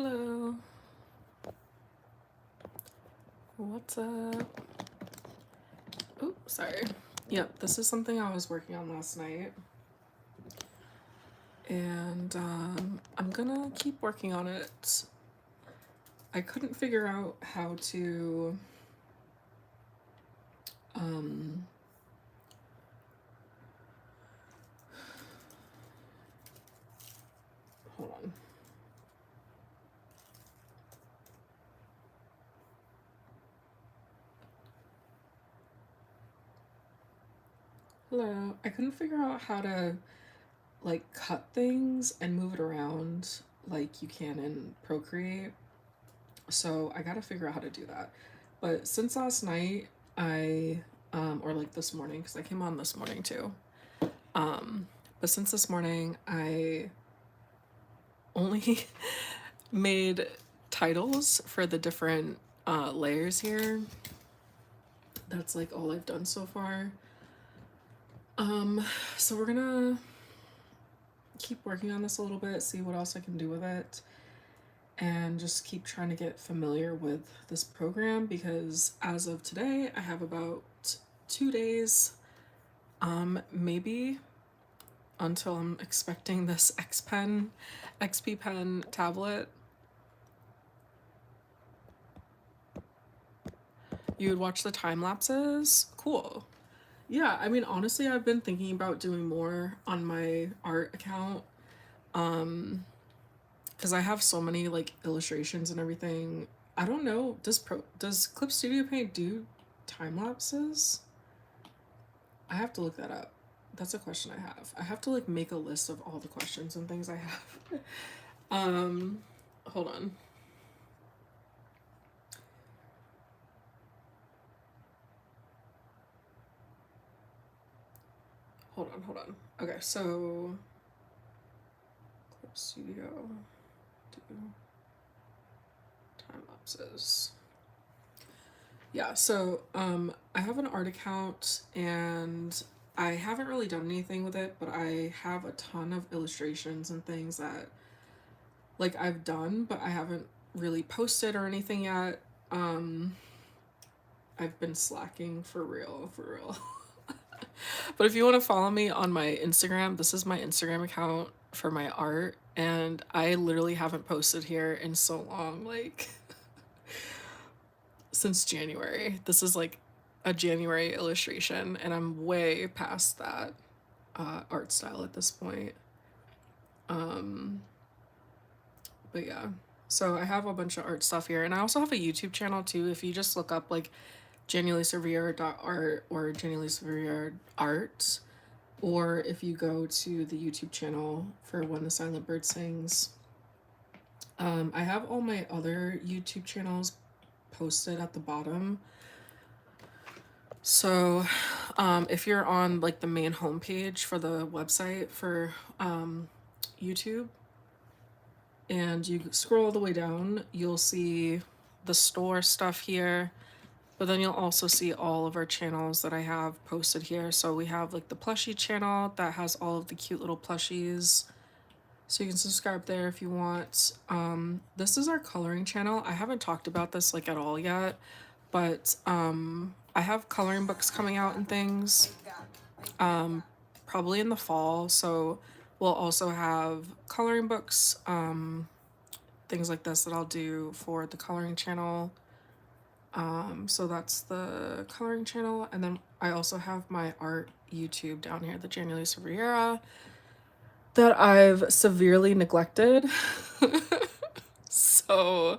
Hello. What's up? Oh, sorry. Yep, this is something I was working on last night. And I'm gonna keep working on it. I couldn't figure out how to um, hold on. Hello. I couldn't figure out how to like cut things and move it around like you can in Procreate. So I gotta figure out how to do that. But since last night, or like this morning, because I came on this morning too. Um, but since this morning, I only made titles for the different layers here. That's like all I've done so far. So we're gonna keep working on this a little bit, see what else I can do with it, and just keep trying to get familiar with this program because as of today, I have about 2 days, maybe until I'm expecting this XP Pen tablet. You would watch the time lapses? Cool. Yeah, I mean, honestly, I've been thinking about doing more on my art account. Because I have so many like illustrations and everything. I don't know, does Clip Studio Paint do time lapses? I have to look that up. That's a question I have. I have to like make a list of all the questions and things I have. Hold on. Hold on. Okay, so Clip Studio do time lapses. Yeah, so I have an art account and I haven't really done anything with it, but I have a ton of illustrations and things that like I've done, but I haven't really posted or anything yet. I've been slacking for real, for real. But if you want to follow me on my Instagram, this is my Instagram account for my art, and I literally haven't posted here in so long, like since January. This is like a January illustration, and I'm way past that art style at this point. But yeah, so I have a bunch of art stuff here, and I also have a YouTube channel too. If you just look up like JennyLisaRiera.art or JennyLisaRiera.art, or if you go to the YouTube channel for When the Silent Bird Sings. I have all my other YouTube channels posted at the bottom. So if you're on like the main homepage for the website for YouTube and you scroll all the way down, you'll see the store stuff here, but then you'll also see all of our channels that I have posted here. So we have like the plushie channel that has all of the cute little plushies. So you can subscribe there if you want. This is our coloring channel. I haven't talked about this like at all yet, but I have coloring books coming out and things probably in the fall. So we'll also have coloring books, things like this that I'll do for the coloring channel. So that's the coloring channel. And then I also have my art YouTube down here, the Jenny Lisa Riera, that I've severely neglected. So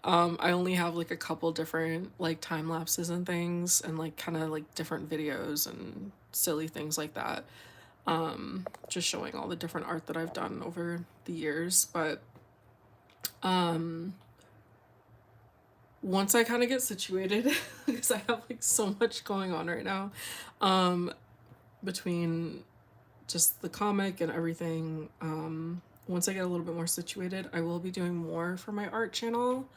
I only have like a couple different like time lapses and things and like kind of like different videos and silly things like that. Just showing all the different art that I've done over the years. But once I kind of get situated, because I have like so much going on right now, between just the comic and everything, once I get a little bit more situated, I will be doing more for my art channel.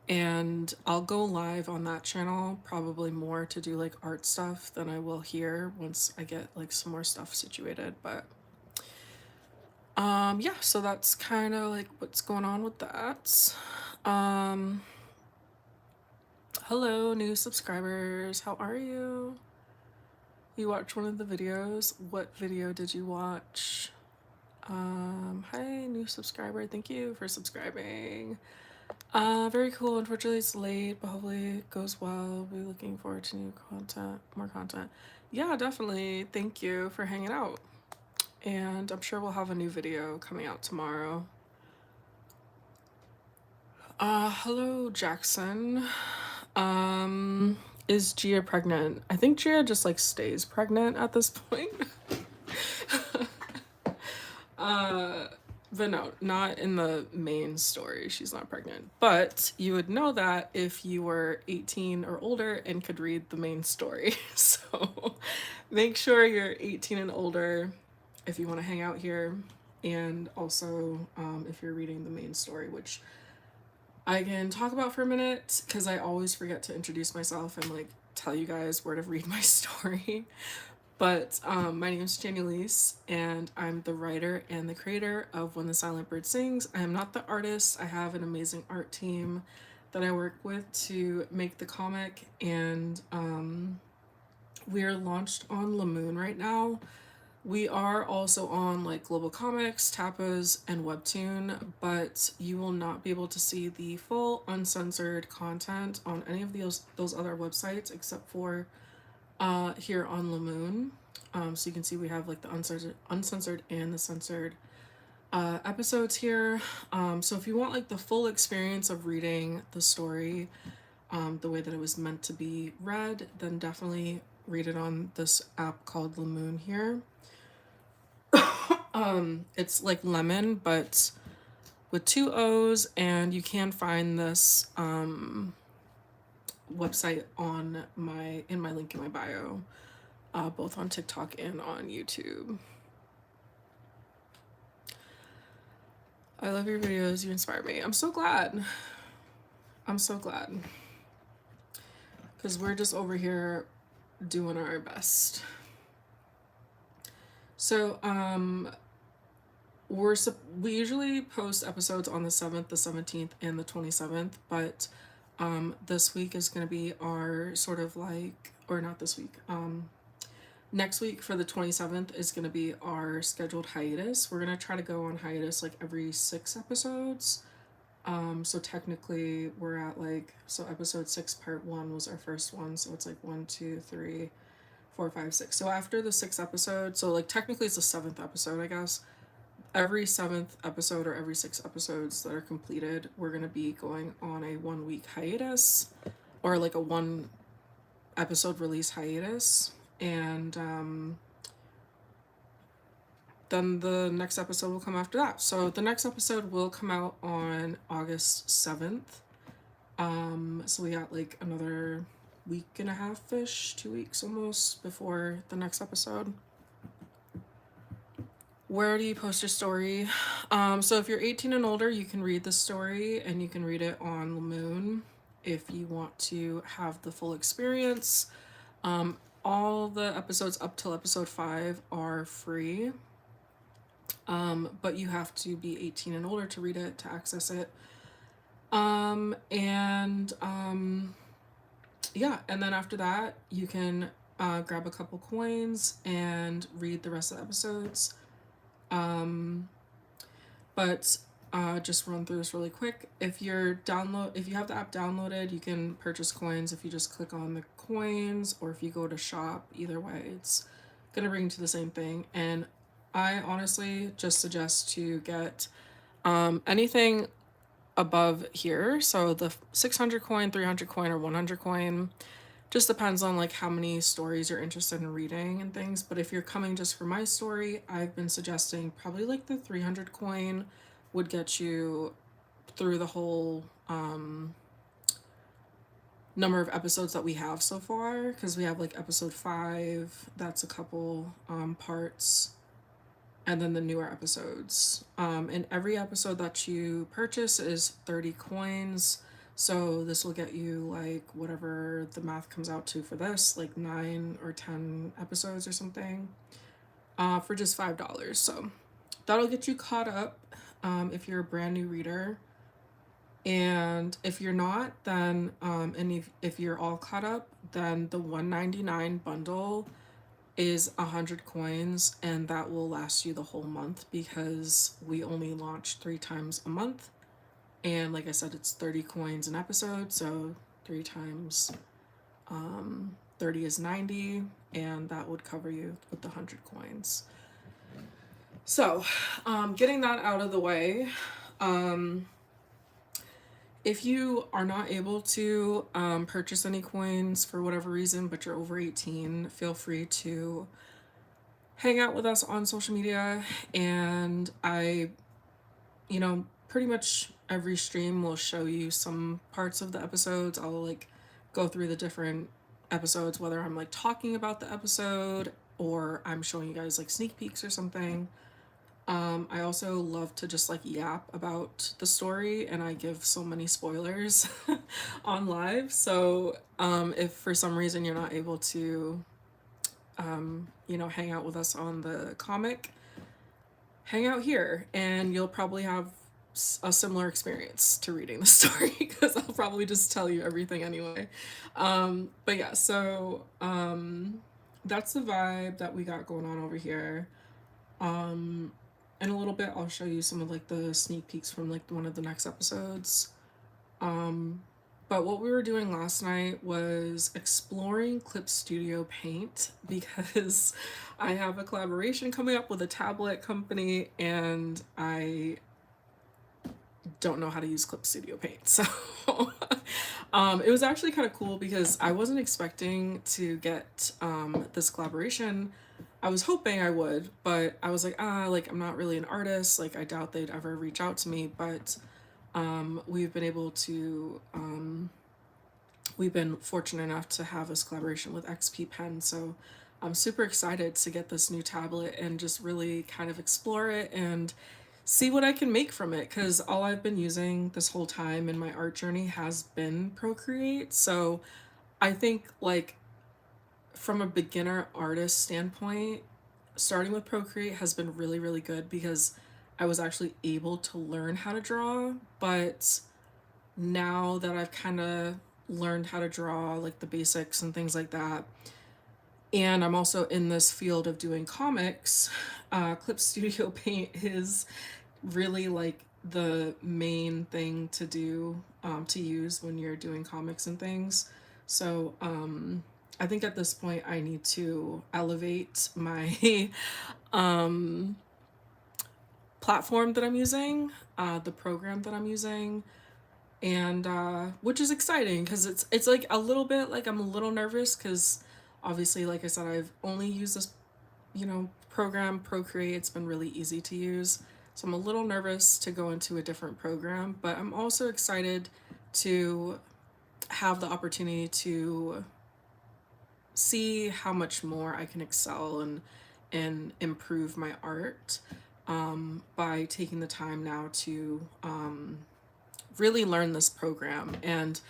And I'll go live on that channel probably more to do like art stuff than I will here once I get like some more stuff situated. But Yeah, so that's kind of like what's going on with that. Um, Hello, new subscribers. How are you? You watched one of the videos. What video did you watch? Hi, new subscriber. Thank you for subscribing. Very cool. Unfortunately, it's late, but hopefully it goes well. We'll be looking forward to new content, more content. Yeah, definitely. Thank you for hanging out. And I'm sure we'll have a new video coming out tomorrow. Hello, Jackson. Is Gia pregnant? I think Gia just like stays pregnant at this point. But no, not in the main story. She's not pregnant. But you would know that if you were 18 or older and could read the main story. So make sure you're 18 and older if you want to hang out here. And also, if you're reading the main story, which I can talk about for a minute because I always forget to introduce myself and like tell you guys where to read my story. But my name is Janielise, and I'm the writer and the creator of When the Silent Bird Sings. I am not the artist. I have an amazing art team that I work with to make the comic, and we're launched on Lamoon right now. We are also on like Global Comics, Tapas, and Webtoon, but you will not be able to see the full uncensored content on any of those other websites except for here on Lamoon. So you can see we have like the uncensored and the censored episodes here. So if you want like the full experience of reading the story the way that it was meant to be read, then definitely read it on this app called Lamoon here. It's like lemon, but with two O's, and you can find this website on my link in my bio, both on TikTok and on YouTube. I love your videos. You inspire me. I'm so glad. I'm so glad. Because we're just over here doing our best. So, we usually post episodes on the 7th, the 17th, and the 27th, but this week is going to be our sort of like, or not this week, next week for the 27th is going to be our scheduled hiatus. We're going to try to go on hiatus like every 6 episodes. So technically we're at like, so episode 6 part 1 was our first one, so it's like 1, 2, 3, 4, 5, 6. So after the 6th episode, so like technically it's the 7th episode, I guess. Every 7th episode or every 6 episodes that are completed, we're going to be going on a 1-week hiatus, or like a 1 episode release hiatus. And then the next episode will come after that. So the next episode will come out on August 7th. So we got like another week and a half-ish, 2 weeks almost, before the next episode. Where do you post your story? So if you're 18 and older, you can read the story, and you can read it on Lamoon if you want to have the full experience. All the episodes up till episode 5 are free, but you have to be 18 and older to read it, to access it. Yeah, and then after that, you can grab a couple coins and read the rest of the episodes. But just run through this really quick. If you have the app downloaded, you can purchase coins if you just click on the coins, or if you go to shop. Either way, it's gonna bring you to the same thing. And I honestly just suggest to get anything above here. So the 600 coin, 300 coin, or 100 coin. Just depends on like how many stories you're interested in reading and things. But if you're coming just for my story, I've been suggesting probably like the 300 coin would get you through the whole number of episodes that we have so far, because we have like episode 5, that's a couple parts, and then the newer episodes. And every episode that you purchase is 30 coins. So this will get you like whatever the math comes out to for this, like 9 or 10 episodes or something, for just $5. So that'll get you caught up if you're a brand new reader. And if you're not, then and if you're all caught up, then the 199 bundle is 100 coins, and that will last you the whole month because we only launch 3 times a month. And like I said, it's 30 coins an episode, so 3 times 30 is 90, and that would cover you with the 100 coins. So, getting that out of the way, if you are not able to purchase any coins for whatever reason, but you're over 18, feel free to hang out with us on social media. And pretty much every stream will show you some parts of the episodes. I'll like go through the different episodes, whether I'm like talking about the episode or I'm showing you guys like sneak peeks or something. I also love to just like yap about the story, and I give so many spoilers on live. So if for some reason you're not able to, hang out with us on the comic, hang out here, and you'll probably have a similar experience to reading the story because I'll probably just tell you everything anyway. But yeah, so that's the vibe that we got going on over here. In a little bit I'll show you some of like the sneak peeks from like one of the next episodes. But what we were doing last night was exploring Clip Studio Paint because I have a collaboration coming up with a tablet company and I don't know how to use Clip Studio Paint. So it was actually kind of cool because I wasn't expecting to get this collaboration. I was hoping I would, but I was like, like I'm not really an artist. Like I doubt they'd ever reach out to me, but we've been able to we've been fortunate enough to have this collaboration with XP Pen. So I'm super excited to get this new tablet and just really kind of explore it and see what I can make from it, because all I've been using this whole time in my art journey has been Procreate. So I think like from a beginner artist standpoint, starting with Procreate has been really, really good because I was actually able to learn how to draw. But now that I've kind of learned how to draw like the basics and things like that, and I'm also in this field of doing comics, Clip Studio Paint is really like the main thing to do, to use when you're doing comics and things. So I think at this point I need to elevate my platform that I'm using, the program that I'm using, and which is exciting because it's like a little bit like I'm a little nervous because obviously, like I said, I've only used this program, Procreate. It's been really easy to use, so I'm a little nervous to go into a different program, but I'm also excited to have the opportunity to see how much more I can excel and improve my art by taking the time now to really learn this program. And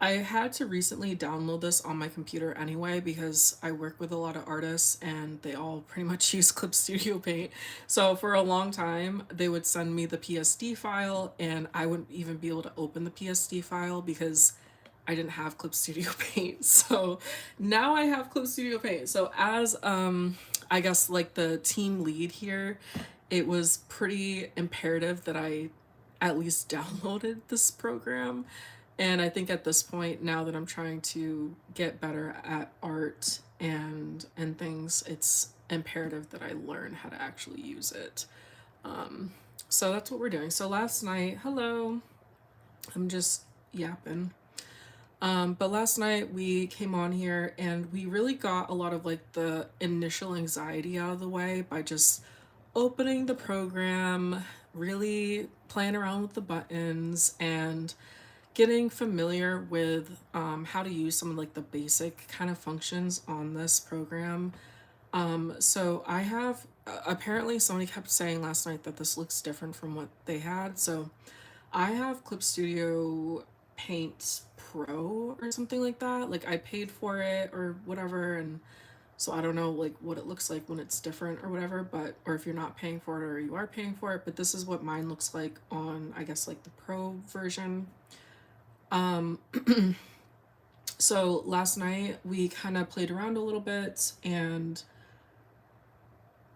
I had to recently download this on my computer anyway because I work with a lot of artists and they all pretty much use Clip Studio Paint. So for a long time, they would send me the PSD file and I wouldn't even be able to open the PSD file because I didn't have Clip Studio Paint. So now I have Clip Studio Paint. So as I guess like the team lead here, it was pretty imperative that I at least downloaded this program. And I think at this point, now that I'm trying to get better at art and things, it's imperative that I learn how to actually use it. So that's what we're doing. So last night, hello, I'm just yapping. But last night we came on here and we really got a lot of like the initial anxiety out of the way by just opening the program, really playing around with the buttons and getting familiar with how to use some of like the basic kind of functions on this program. So I have apparently somebody kept saying last night that this looks different from what they had. So I have Clip Studio Paint Pro or something like that. Like I paid for it or whatever, and So I don't know like what it looks like when it's different or whatever, but or if you're not paying for it or you are paying for it, but this is what mine looks like on I guess like the pro version. Um so last night we kind of played around a little bit, and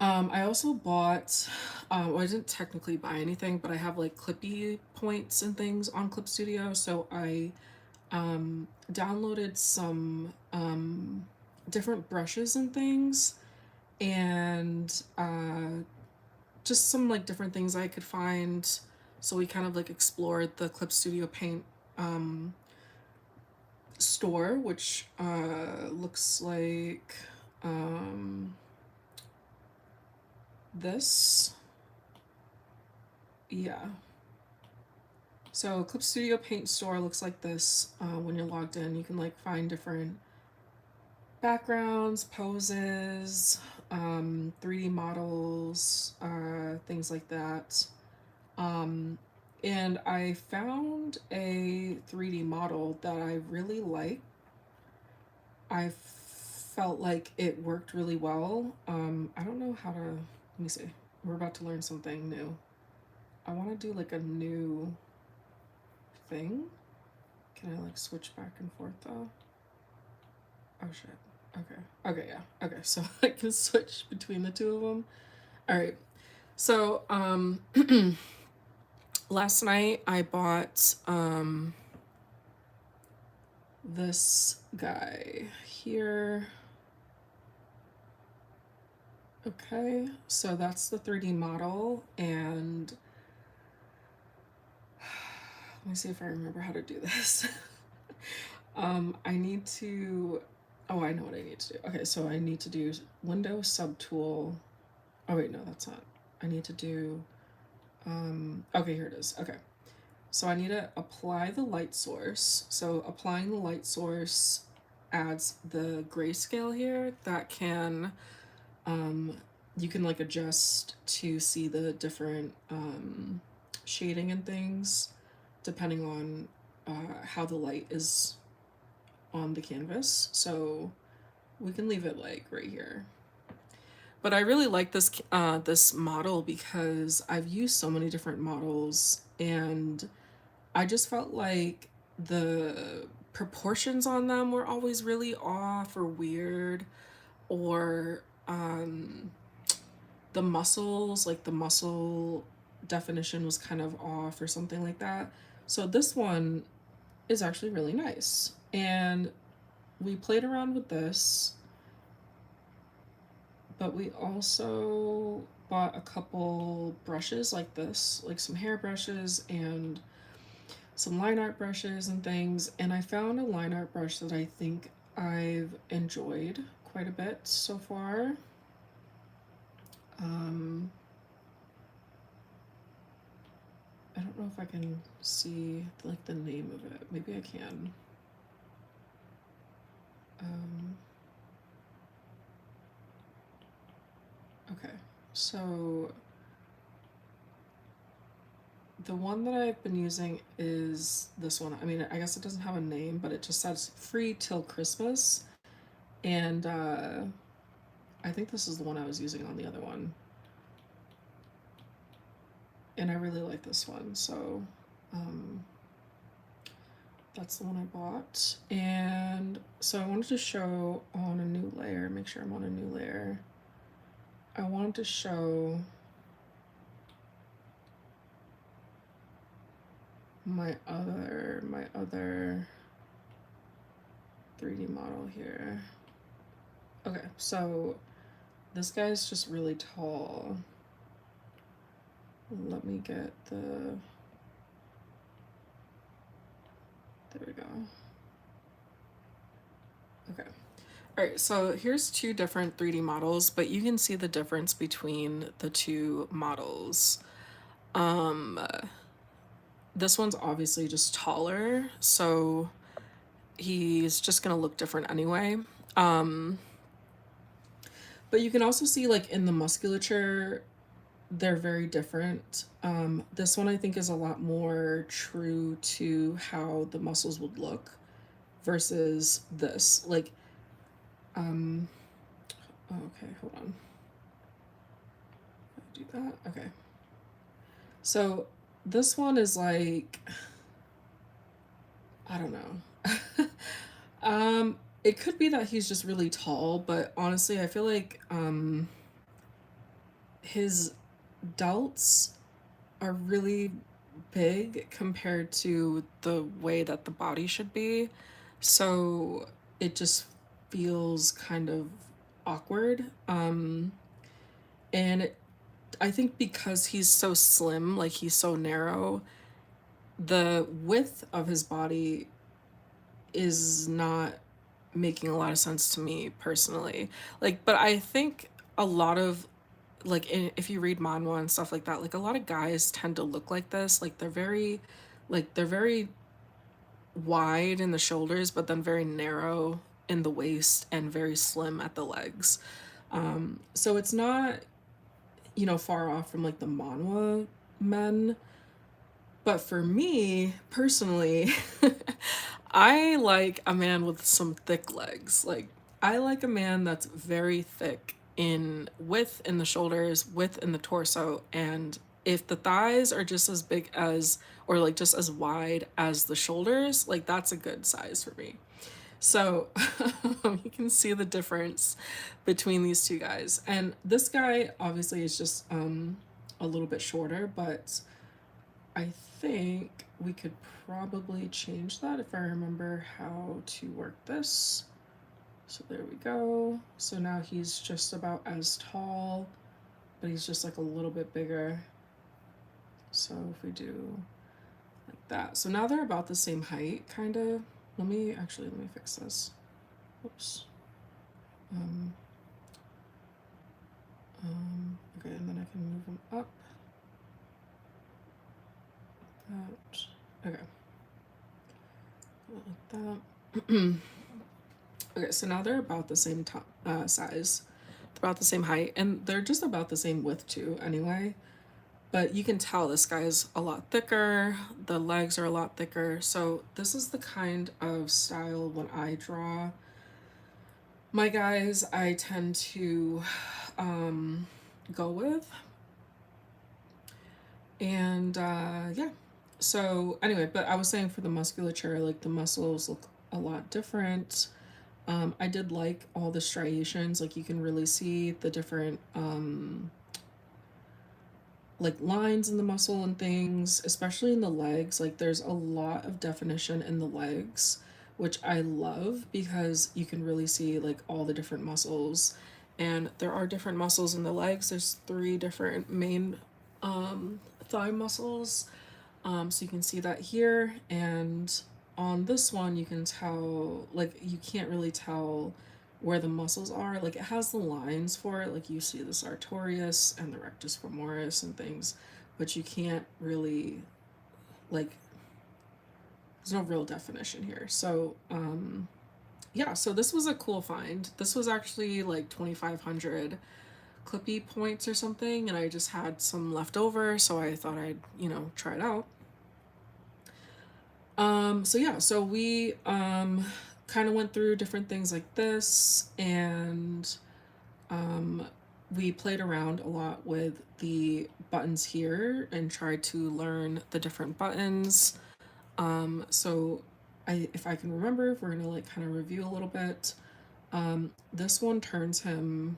I also bought well, I didn't technically buy anything, but I have like Clippy points and things on Clip Studio, so I downloaded some different brushes and things, and just some like different things I could find. So we kind of like explored the Clip Studio Paint um, store, which looks like um, this. Yeah. So Clip Studio Paint store looks like this when you're logged in. You can like find different backgrounds, poses, 3D models, things like that. Um, and I found a 3D model that I really like. I felt like it worked really well. I don't know how to, let me see. We're about to learn something new. I want to do like a new thing. Can I like switch back and forth though? Oh shit. Okay. Okay, yeah. Okay, so I can switch between the two of them. All right. So, last night I bought this guy here. Okay. So that's the 3D model, and let me see if I remember how to do this. I need to, oh, I know what I need to do. Okay, so I need to do Windows subtool. Oh wait, no, that's not. I need to do, okay, here it is. Okay. So I need to apply the light source. So applying the light source adds the grayscale here that can, you can like adjust to see the different shading and things depending on how the light is on the canvas. So we can leave it like right here. But I really like this model because I've used so many different models, and I just felt like the proportions on them were always really off or weird, or the muscles, like the muscle definition was kind of off or something like that. So this one is actually really nice. And we played around with this, but we also bought a couple brushes like this, like some hair brushes and some line art brushes and things. And I found a line art brush that I think I've enjoyed quite a bit so far. Um, I don't know if I can see like the name of it. Maybe I can. Um, okay, so the one that I've been using is this one. I mean, I guess it doesn't have a name, but it just says free till Christmas. And I think this is the one I was using on the other one. And I really like this one, so that's the one I bought. And so I wanted to show on a new layer, make sure I'm on a new layer. I wanted to show my other 3D model here. Okay, so this guy's just really tall. Let me get the, there we go. Okay. All right, so here's two different 3D models, but you can see the difference between the two models. This one's obviously just taller, so he's just gonna look different anyway. But you can also see like in the musculature, they're very different. This one I think is a lot more true to how the muscles would look versus this. Like, hold on. Do that. Okay. So this one is like, I don't know. It could be that he's just really tall, but honestly, I feel like his delts are really big compared to the way that the body should be. So it just feels kind of awkward. And I think because he's so slim, like he's so narrow, the width of his body is not making a lot of sense to me personally. Like, but I think a lot of like if you read manhwa and stuff like that, like a lot of guys tend to look like this. Like they're very wide in the shoulders, but then very narrow in the waist and very slim at the legs. So it's not, you know, far off from like the manhwa men. But for me personally, I like a man with some thick legs. Like, I like a man that's very thick in width in the shoulders, width in the torso, and if the thighs are just as big as, or like just as wide as the shoulders, like that's a good size for me. So you can see the difference between these two guys. And this guy obviously is just a little bit shorter, but I think we could probably change that if I remember how to work this. So there we go. So now he's just about as tall, but he's just like a little bit bigger. So if we do like that. So now they're about the same height, kind of. Let me fix this. Oops. Okay, and then I can move him up. That. Okay. Like that. Okay, so now they're about the same size. They're about the same height, and they're just about the same width too, anyway. But you can tell this guy's a lot thicker, the legs are a lot thicker. So this is the kind of style when I draw my guys, I tend to go with. And yeah. So anyway, but I was saying for the musculature, like the muscles look a lot different. I did like all the striations, like you can really see the different like lines in the muscle and things, especially in the legs. Like there's a lot of definition in the legs, which I love because you can really see like all the different muscles. And there are different muscles in the legs. There's 3 different main thigh muscles. So you can see that here, and on this one you can tell, like you can't really tell where the muscles are. Like it has the lines for it, like you see the sartorius and the rectus femoris and things, but you can't really, like, there's no real definition here. So yeah, so this was a cool find. This was actually like 2,500 clippy points or something, and I just had some left over, so I thought I'd, you know, try it out. So yeah, so we kind of went through different things like this, and we played around a lot with the buttons here and tried to learn the different buttons. So if I can remember, if we're gonna like kind of review a little bit, this one turns him,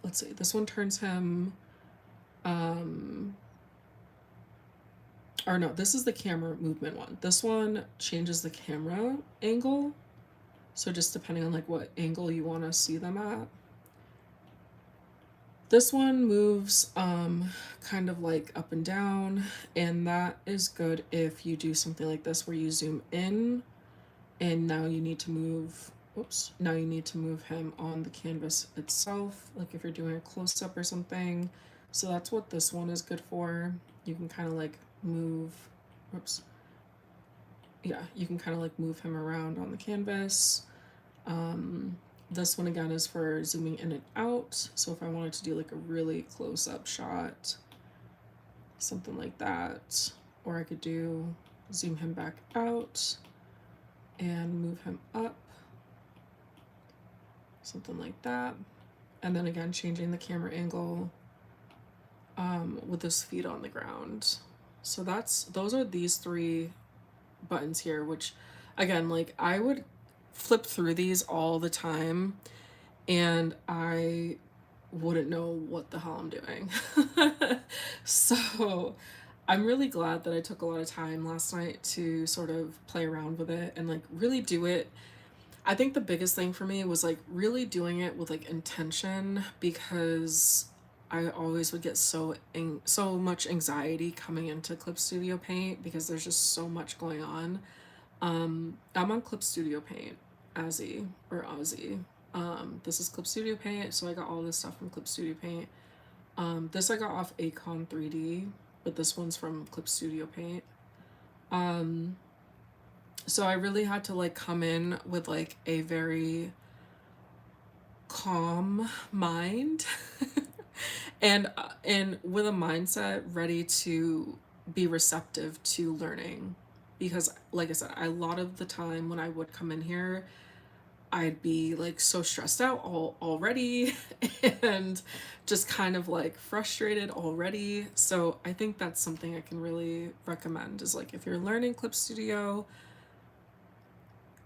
let's see, this one turns him, or no, this is the camera movement one. This one changes the camera angle. So just depending on like what angle you want to see them at. This one moves kind of like up and down, and that is good if you do something like this where you zoom in and now you need to move, oops, now you need to move him on the canvas itself, like if you're doing a close-up or something. So that's what this one is good for. You can kind of like move, oops, yeah, you can kind of like move him around on the canvas. This one again is for zooming in and out. So if I wanted to do like a really close-up shot, something like that, or I could do zoom him back out and move him up, something like that. And then again, changing the camera angle with his feet on the ground. So those are these three buttons here, which again, like I would flip through these all the time and I wouldn't know what the hell I'm doing. So I'm really glad that I took a lot of time last night to sort of play around with it and like really do it. I think the biggest thing for me was like really doing it with like intention, because I always would get so much anxiety coming into Clip Studio Paint because there's just so much going on. I'm on Clip Studio Paint, Ozzy. This is Clip Studio Paint, so I got all this stuff from Clip Studio Paint. This I got off Acon 3D, but this one's from Clip Studio Paint. So I really had to like come in with like a very calm mind and with a mindset ready to be receptive to learning, because like I said, a lot of the time when I would come in here I'd be like so stressed out already and just kind of like frustrated already. So I think that's something I can really recommend is like if you're learning Clip Studio,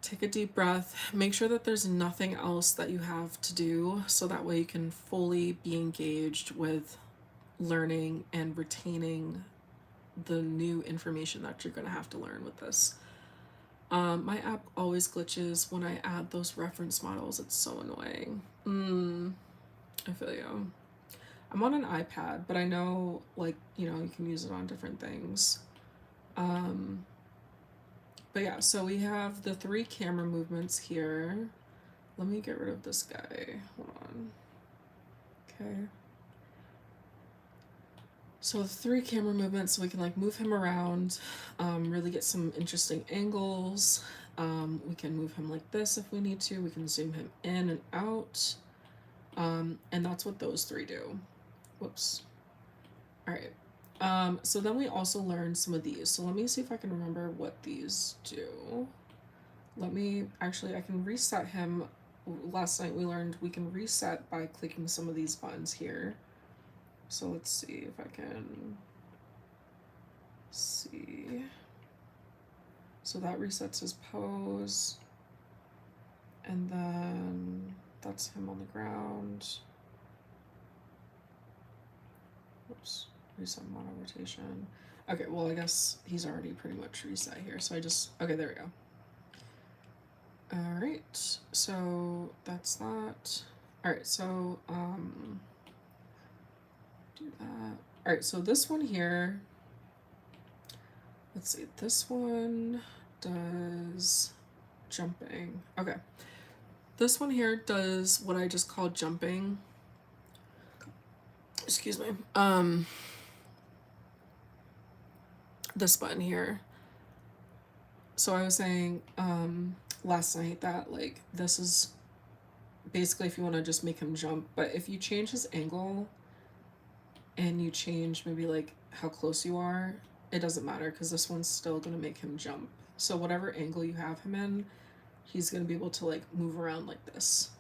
take a deep breath, make sure that there's nothing else that you have to do so that way you can fully be engaged with learning and retaining the new information that you're going to have to learn with this. My app always glitches when I add those reference models. It's so annoying. I feel you. I'm on an iPad, but I know, like, you know, you can use it on different things. But yeah, so we have the 3 camera movements here. Let me get rid of this guy. Hold on. Okay. So the 3 camera movements, so we can like move him around, really get some interesting angles. We can move him like this if we need to. We can zoom him in and out. And that's what those 3 do. Whoops. All right. So then we also learned some of these. So let me see if I can remember what these do. I can reset him. Last night we learned we can reset by clicking some of these buttons here. So let's see if I can see. So that resets his pose. And then that's him on the ground. Oops, reset mono rotation. Okay, well I guess he's already pretty much reset here. So okay, there we go. All right, so that's that. All right, so do that. All right, so this one here, let's see, this one does jumping. Okay, this one here does what I just called jumping. Excuse me. This button here. So I was saying last night that like this is basically if you want to just make him jump, but if you change his angle and you change maybe like how close you are, it doesn't matter because this one's still going to make him jump. So whatever angle you have him in, he's going to be able to like move around like this.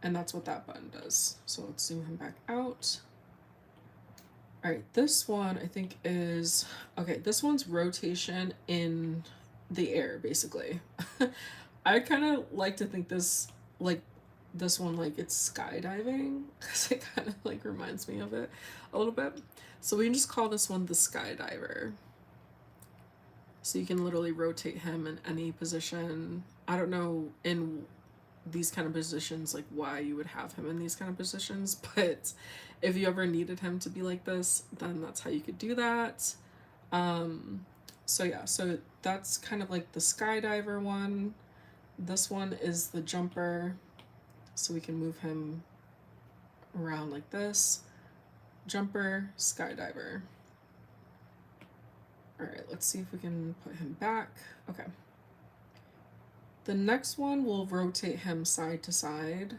And that's what that button does. So let's zoom him back out. All right, this one I think is, okay, this one's rotation in the air, basically. I kind of like to think this one, like it's skydiving, because it kind of like reminds me of it a little bit. So we can just call this one the skydiver. So you can literally rotate him in any position. I don't know in these kind of positions like why you would have him in these kind of positions, but if you ever needed him to be like this, then that's how you could do that. So yeah, so that's kind of like the skydiver one. This one is the jumper, so we can move him around like this. Jumper, skydiver. All right, let's see if we can put him back. Okay. The next one will rotate him side to side.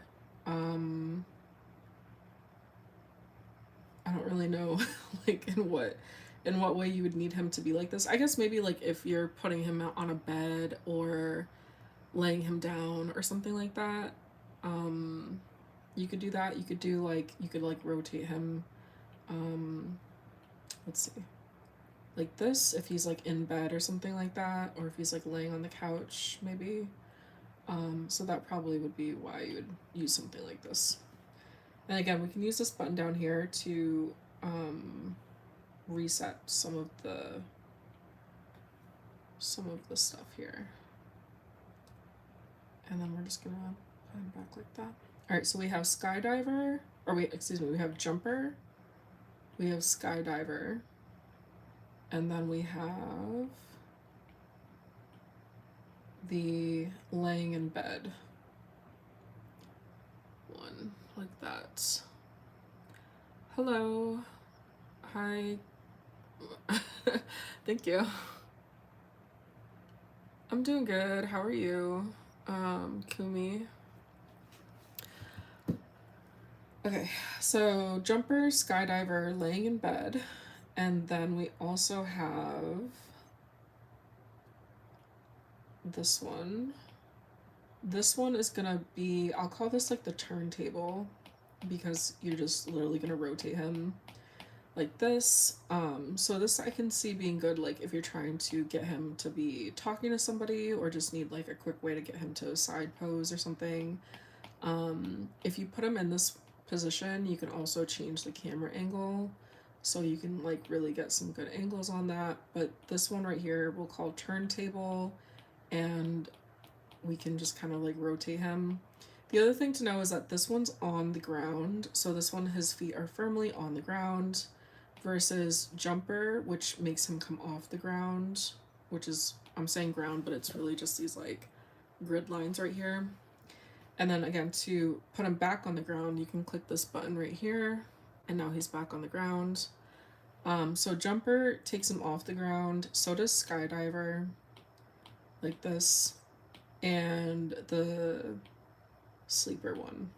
I don't really know like in what way you would need him to be like this. I guess maybe like if you're putting him out on a bed or laying him down or something like that. You could do that. You could do like, you could like rotate him, let's see, like this if he's like in bed or something like that, or if he's like laying on the couch maybe. So that probably would be why you would use something like this. And again, we can use this button down here to reset some of the stuff here. And then we're just gonna put him back like that. All right, so we have skydiver, or wait, excuse me, we have jumper, we have skydiver, and then we have the laying in bed one, like that. Hello. Hi. Thank you. I'm doing good. How are you, Kumi? Okay, so jumper, skydiver, laying in bed, and then we also have this one. This one is gonna be, I'll call this like the turntable, because you're just literally gonna rotate him like this. So this I can see being good like if you're trying to get him to be talking to somebody, or just need like a quick way to get him to a side pose or something. If you put him in this position, you can also change the camera angle, so you can like really get some good angles on that. But this one right here we'll call turntable, and we can just kind of like rotate him. The other thing to know is that this one's on the ground, so this one, his feet are firmly on the ground, versus jumper, which makes him come off the ground, which is, I'm saying ground, but it's really just these like grid lines right here. And then again, to put him back on the ground, you can click this button right here, and now he's back on the ground. So jumper takes him off the ground, so does skydiver, like this, and the sleeper one.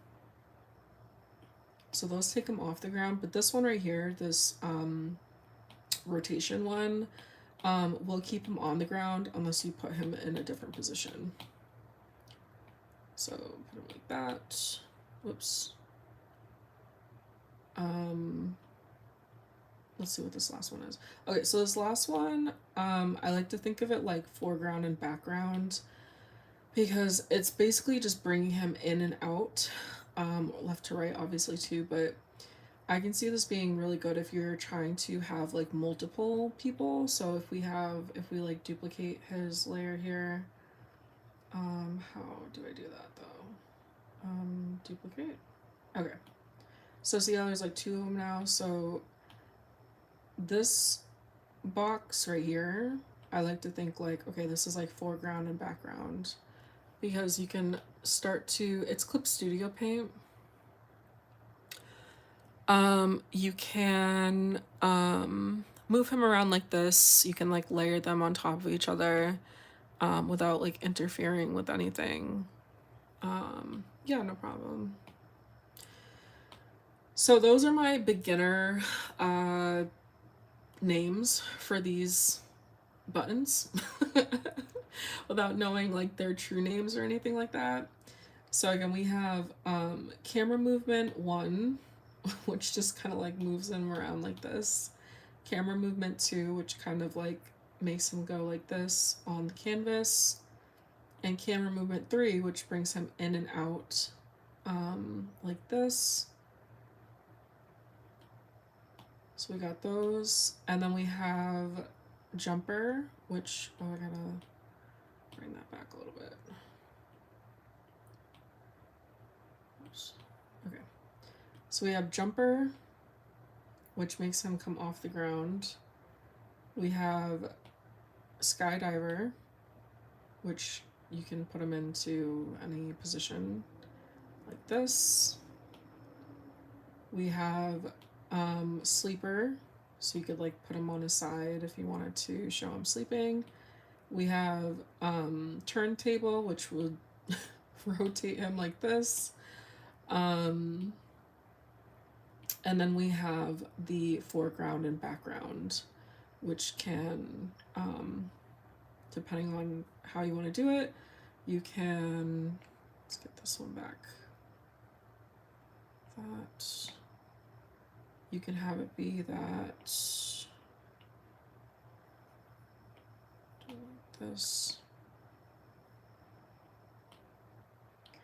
So those take him off the ground, but this one right here, this rotation one, will keep him on the ground unless you put him in a different position. So put him like that. Whoops. Let's see what this last one is. Okay, so this last one, I like to think of it like foreground and background, because it's basically just bringing him in and out, left to right obviously too, but I can see this being really good if you're trying to have like multiple people. So if we like duplicate his layer here, how do I do that though? Duplicate. Okay. So see how there's like two of them now? So this box right here, I like to think like, okay, this is like foreground and background, because you can start to, it's Clip Studio Paint. You can move him around like this. You can like layer them on top of each other without like interfering with anything. Yeah, no problem. So those are my beginner names for these buttons without knowing like their true names or anything like that. So again, we have camera movement 1, which just kind of like moves him around like this. Camera movement 2, which kind of like makes him go like this on the canvas. And camera movement 3, which brings him in and out like this. So we got those. And then we have jumper, which, oh, I gotta bring that back a little bit. Oops. Okay. So we have jumper, which makes him come off the ground. We have skydiver, which you can put him into any position like this. We have sleeper, so you could like put him on his side if you wanted to show him sleeping. We have turntable, which would rotate him like this. And then we have the foreground and background, which can, depending on how you want to do it, you can, let's get this one back. that. You can have it be that this.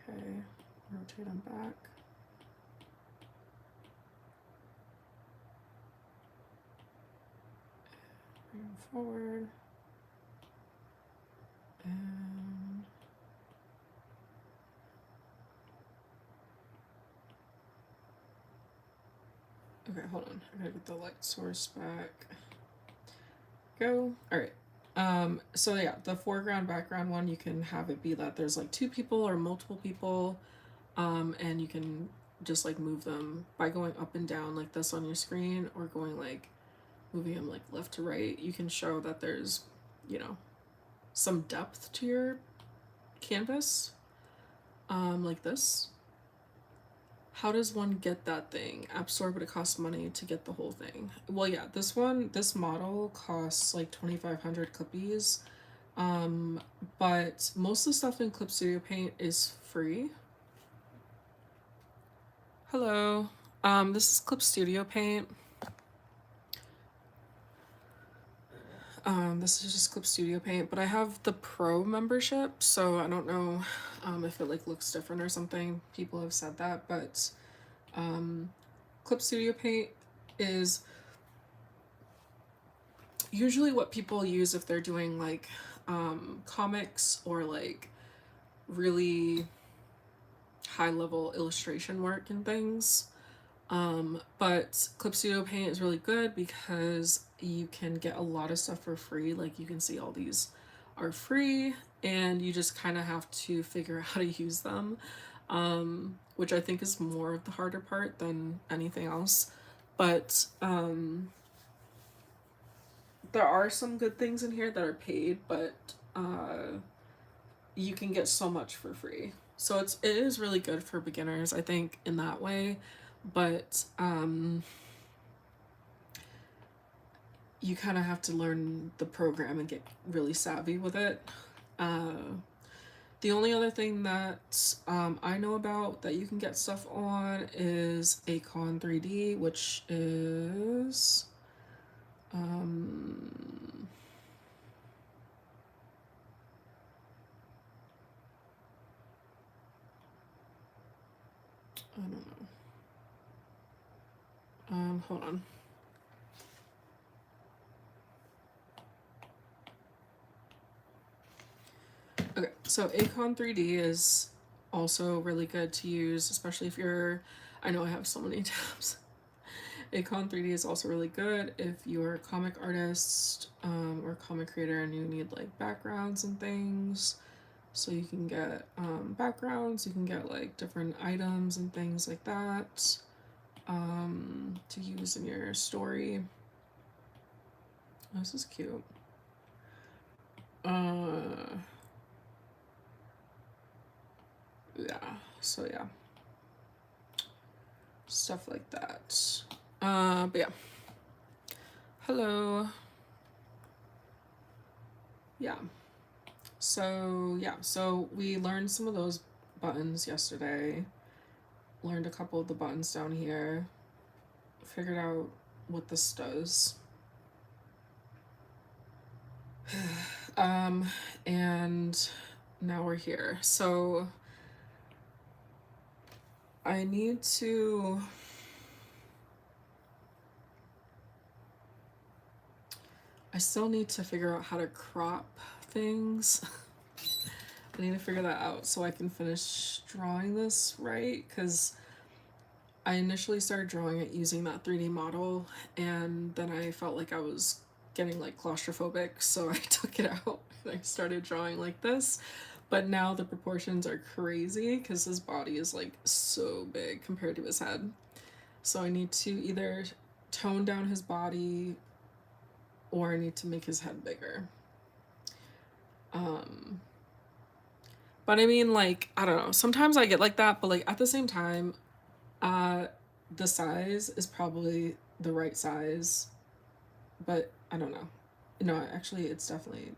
Okay, rotate them back. Bring them forward. And okay, hold on. I gotta get the light source back. Go. All right. So yeah, the foreground background one, you can have it be that there's like two people or multiple people, and you can just like move them by going up and down like this on your screen, or going like moving them like left to right. You can show that there's, you know, some depth to your canvas, like this. How does one get that thing? App Store, but it costs money to get the whole thing. Well, yeah, this model costs like 2,500 Clippies. But most of the stuff in Clip Studio Paint is free. Hello. This is Clip Studio Paint. This is just Clip Studio Paint, but I have the Pro membership, so I don't know if it like looks different or something. People have said that, but Clip Studio Paint is usually what people use if they're doing like comics or like really high level illustration work and things. But Clip Studio Paint is really good because you can get a lot of stuff for free. Like you can see all these are free, and you just kind of have to figure out how to use them, which I think is more of the harder part than anything else. But there are some good things in here that are paid, but you can get so much for free. So it is really good for beginners, I think, in that way. But you kind of have to learn the program and get really savvy with it. The only other thing that I know about that you can get stuff on is Acon 3D, which is I don't know. Hold on. Okay, so Acon 3D is also really good to use, especially if you're, I know I have so many tabs. Acon 3D is also really good if you're a comic artist or comic creator and you need like backgrounds and things. So you can get backgrounds, you can get like different items and things like that to use in your story. Oh, this is cute. Yeah, so yeah, stuff like that. But yeah, hello. Yeah, so we learned some of those buttons yesterday, learned a couple of the buttons down here, figured out what this does. And now we're here. So I still need to figure out how to crop things. I need to figure that out so I can finish drawing this right, because I initially started drawing it using that 3D model, and then I felt like I was getting like claustrophobic, so I took it out and I started drawing like this. But now the proportions are crazy because his body is like so big compared to his head. So I need to either tone down his body or I need to make his head bigger. But I mean, like, I don't know. Sometimes I get like that, but like at the same time, the size is probably the right size, but I don't know. No, actually, it's definitely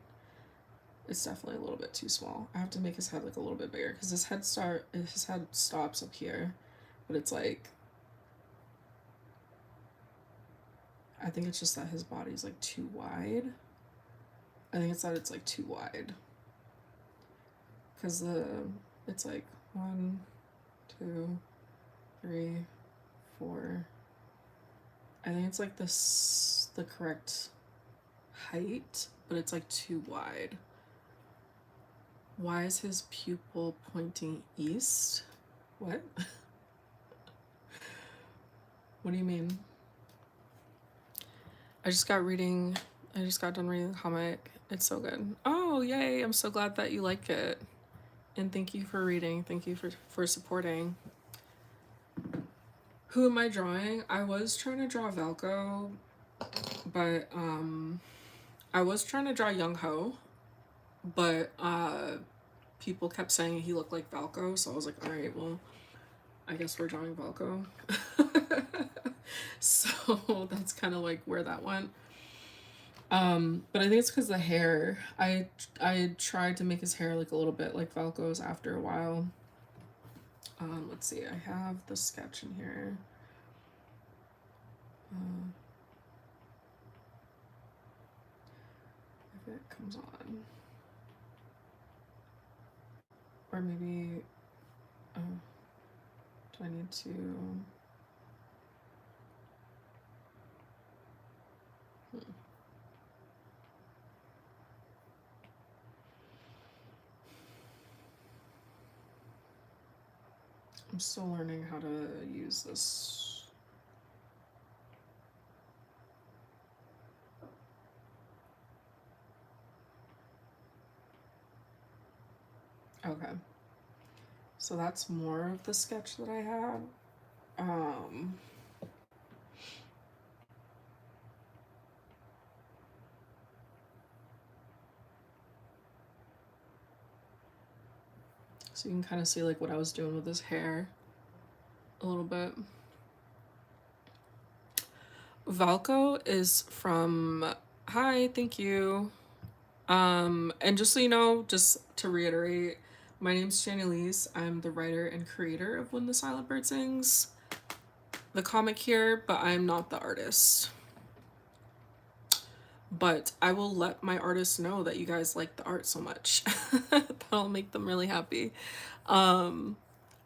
a little bit too small. I have to make his head like a little bit bigger because his head stops up here, but it's like I think it's just that his body's like too wide. I think it's that it's like too wide. Because it's like 1, 2, 3, 4. I think it's like the correct height, but it's like too wide. Why is his pupil pointing east? What? What do you mean? I just got done reading the comic. It's so good. Oh, yay. I'm so glad that you like it. And thank you for reading. Thank you for supporting. Who am I drawing? I was trying to draw Valko, but I was trying to draw Young Ho, but people kept saying he looked like Valko, so I was like, all right, well, I guess we're drawing Valko. So that's kind of like where that went. But I think it's because the hair. I tried to make his hair like a little bit like Valko's after a while. Let's see. I have the sketch in here. If it comes on, or maybe. Do I need to? I'm still learning how to use this. Okay. So that's more of the sketch that I had. So you can kind of see like what I was doing with his hair a little bit. Valko is from, hi, thank you. And just so you know, just to reiterate, my name's Jannalise. I'm the writer and creator of When the Silent Bird Sings, the comic here, but I'm not the artist. But I will let my artists know that you guys like the art so much. That'll make them really happy. I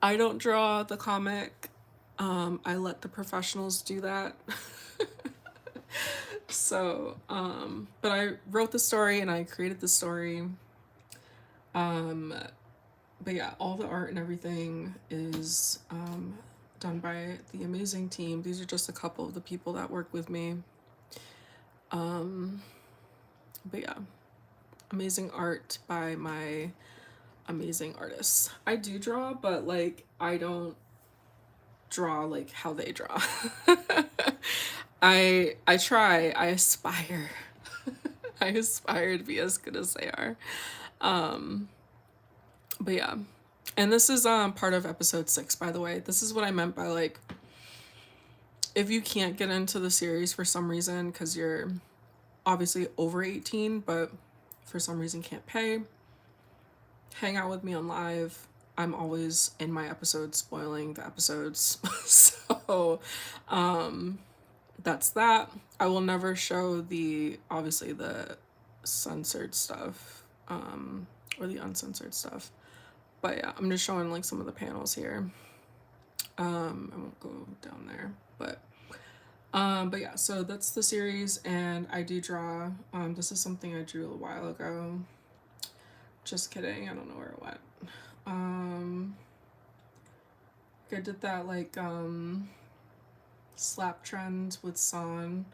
don't draw the comic. I let the professionals do that. So, but I wrote the story and I created the story. But yeah, all the art and everything is done by the amazing team. These are just a couple of the people that work with me. But yeah, amazing art by my amazing artists. I do draw, but like I don't draw like how they draw. I try, I aspire. I aspire to be as good as they are. But yeah. And this is part of episode 6, by the way. This is what I meant by like if you can't get into the series for some reason because you're obviously over 18 but for some reason can't pay, hang out with me on live. I'm always in my episodes spoiling the episodes. So that's that. I will never show the obviously the censored stuff or the uncensored stuff, but yeah, I'm just showing like some of the panels here. I won't go down there, but yeah, so that's the series, and I do draw. This is something I drew a while ago. Just kidding, I don't know where it went. I did that like slap trend with San,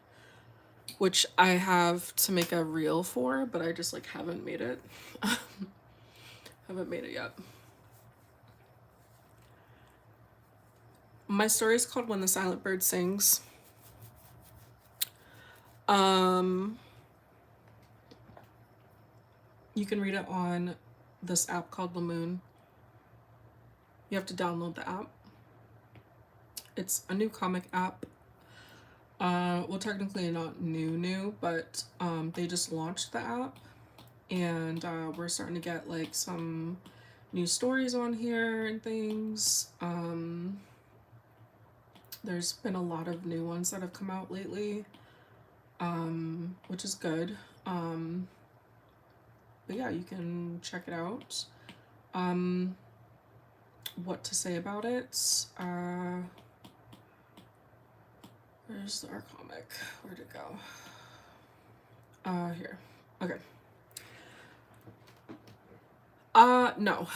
which I have to make a reel for, but I just like haven't made it. Haven't made it yet. My story is called When the Silent Bird Sings. You can read it on this app called Lamoon. You have to download the app. It's a new comic app. Well, technically not new, but they just launched the app, and we're starting to get like some new stories on here and things. There's been a lot of new ones that have come out lately. which is good. But yeah, you can check it out. What to say about it? Where's our comic? Where'd it go? Here. Okay. No.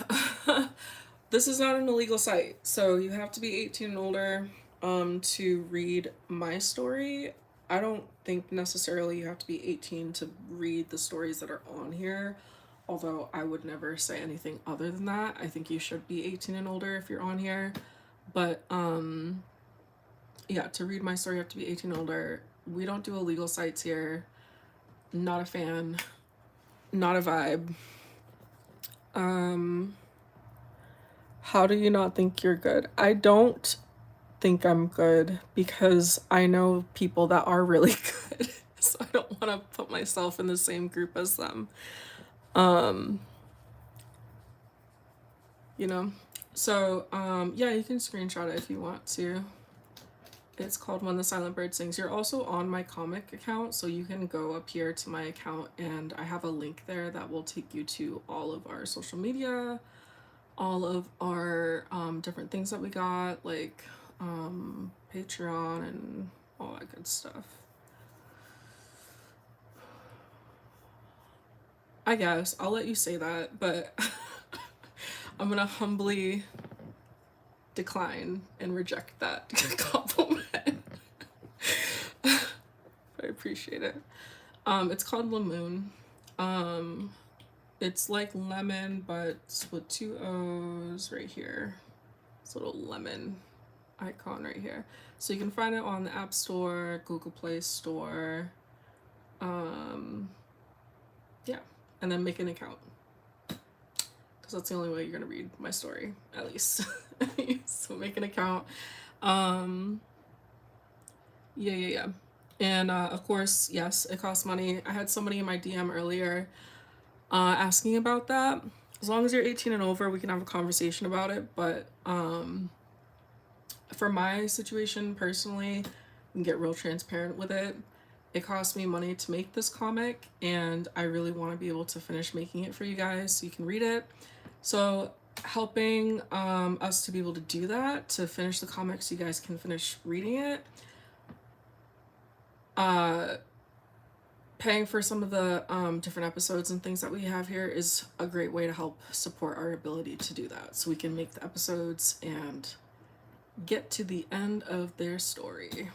This is not an illegal site, so you have to be 18 and older to read my story. I don't think necessarily you have to be 18 to read the stories that are on here, although I would never say anything other than that. I think you should be 18 and older if you're on here. But yeah, to read my story you have to be 18 and older. We don't do illegal sites here. Not a fan. Not a vibe. How do you not think you're good? I don't think I'm good because I know people that are really good. So I don't want to put myself in the same group as them. You know? So, yeah, you can screenshot it if you want to. It's called When the Silent Bird Sings. You're also on my comic account, so you can go up here to my account and I have a link there that will take you to all of our social media, all of our different things that we got, like Patreon and all that good stuff. I guess I'll let you say that, but I'm gonna humbly decline and reject that compliment. I appreciate it. It's called Lamoon. It's like lemon, but with two O's right here. This little lemon icon right here. So you can find it on the App Store, Google Play Store. Yeah, and then make an account. Because that's the only way you're gonna read my story, at least. So make an account. Yeah. And of course, yes, it costs money. I had somebody in my DM earlier asking about that. As long as you're 18 and over, we can have a conversation about it. But for my situation personally, and get real transparent with it, it cost me money to make this comic, and I really want to be able to finish making it for you guys so you can read it. So helping us to be able to do that, to finish the comic so you guys can finish reading it, paying for some of the different episodes and things that we have here is a great way to help support our ability to do that, so we can make the episodes and get to the end of their story.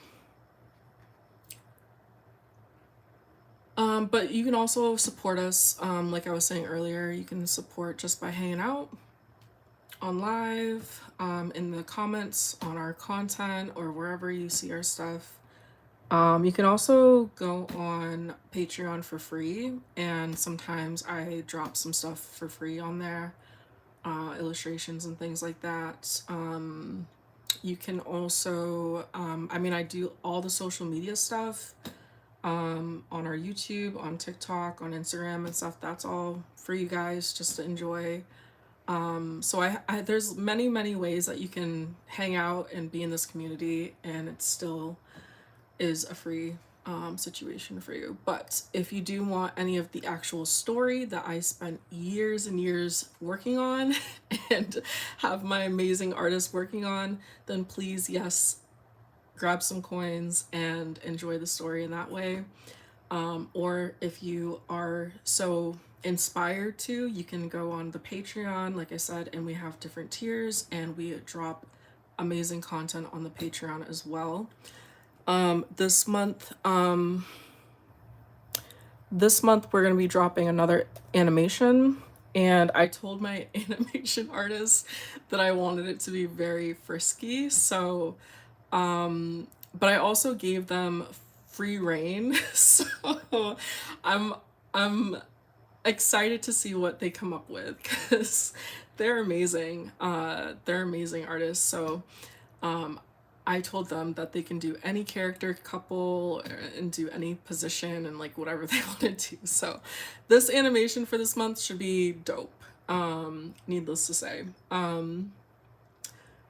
But you can also support us, like I was saying earlier, you can support just by hanging out on live, in the comments on our content or wherever you see our stuff. You can also go on Patreon for free, and sometimes I drop some stuff for free on there, illustrations and things like that. You can also, I do all the social media stuff on our YouTube, on TikTok, on Instagram and stuff. That's all for you guys just to enjoy. So I there's many ways that you can hang out and be in this community, and it still is a free situation for you. But if you do want any of the actual story that I spent years and years working on and have my amazing artists working on, then please, yes, grab some coins and enjoy the story in that way. Or if you are so inspired to, you can go on the Patreon, like I said, and we have different tiers, and we drop amazing content on the Patreon as well. This month we're going to be dropping another animation, and I told my animation artist that I wanted it to be very frisky, so but I also gave them free reign. So I'm excited to see what they come up with, because they're amazing. They're amazing artists. So I told them that they can do any character couple and do any position and like whatever they want to do. So this animation for this month should be dope. Needless to say. But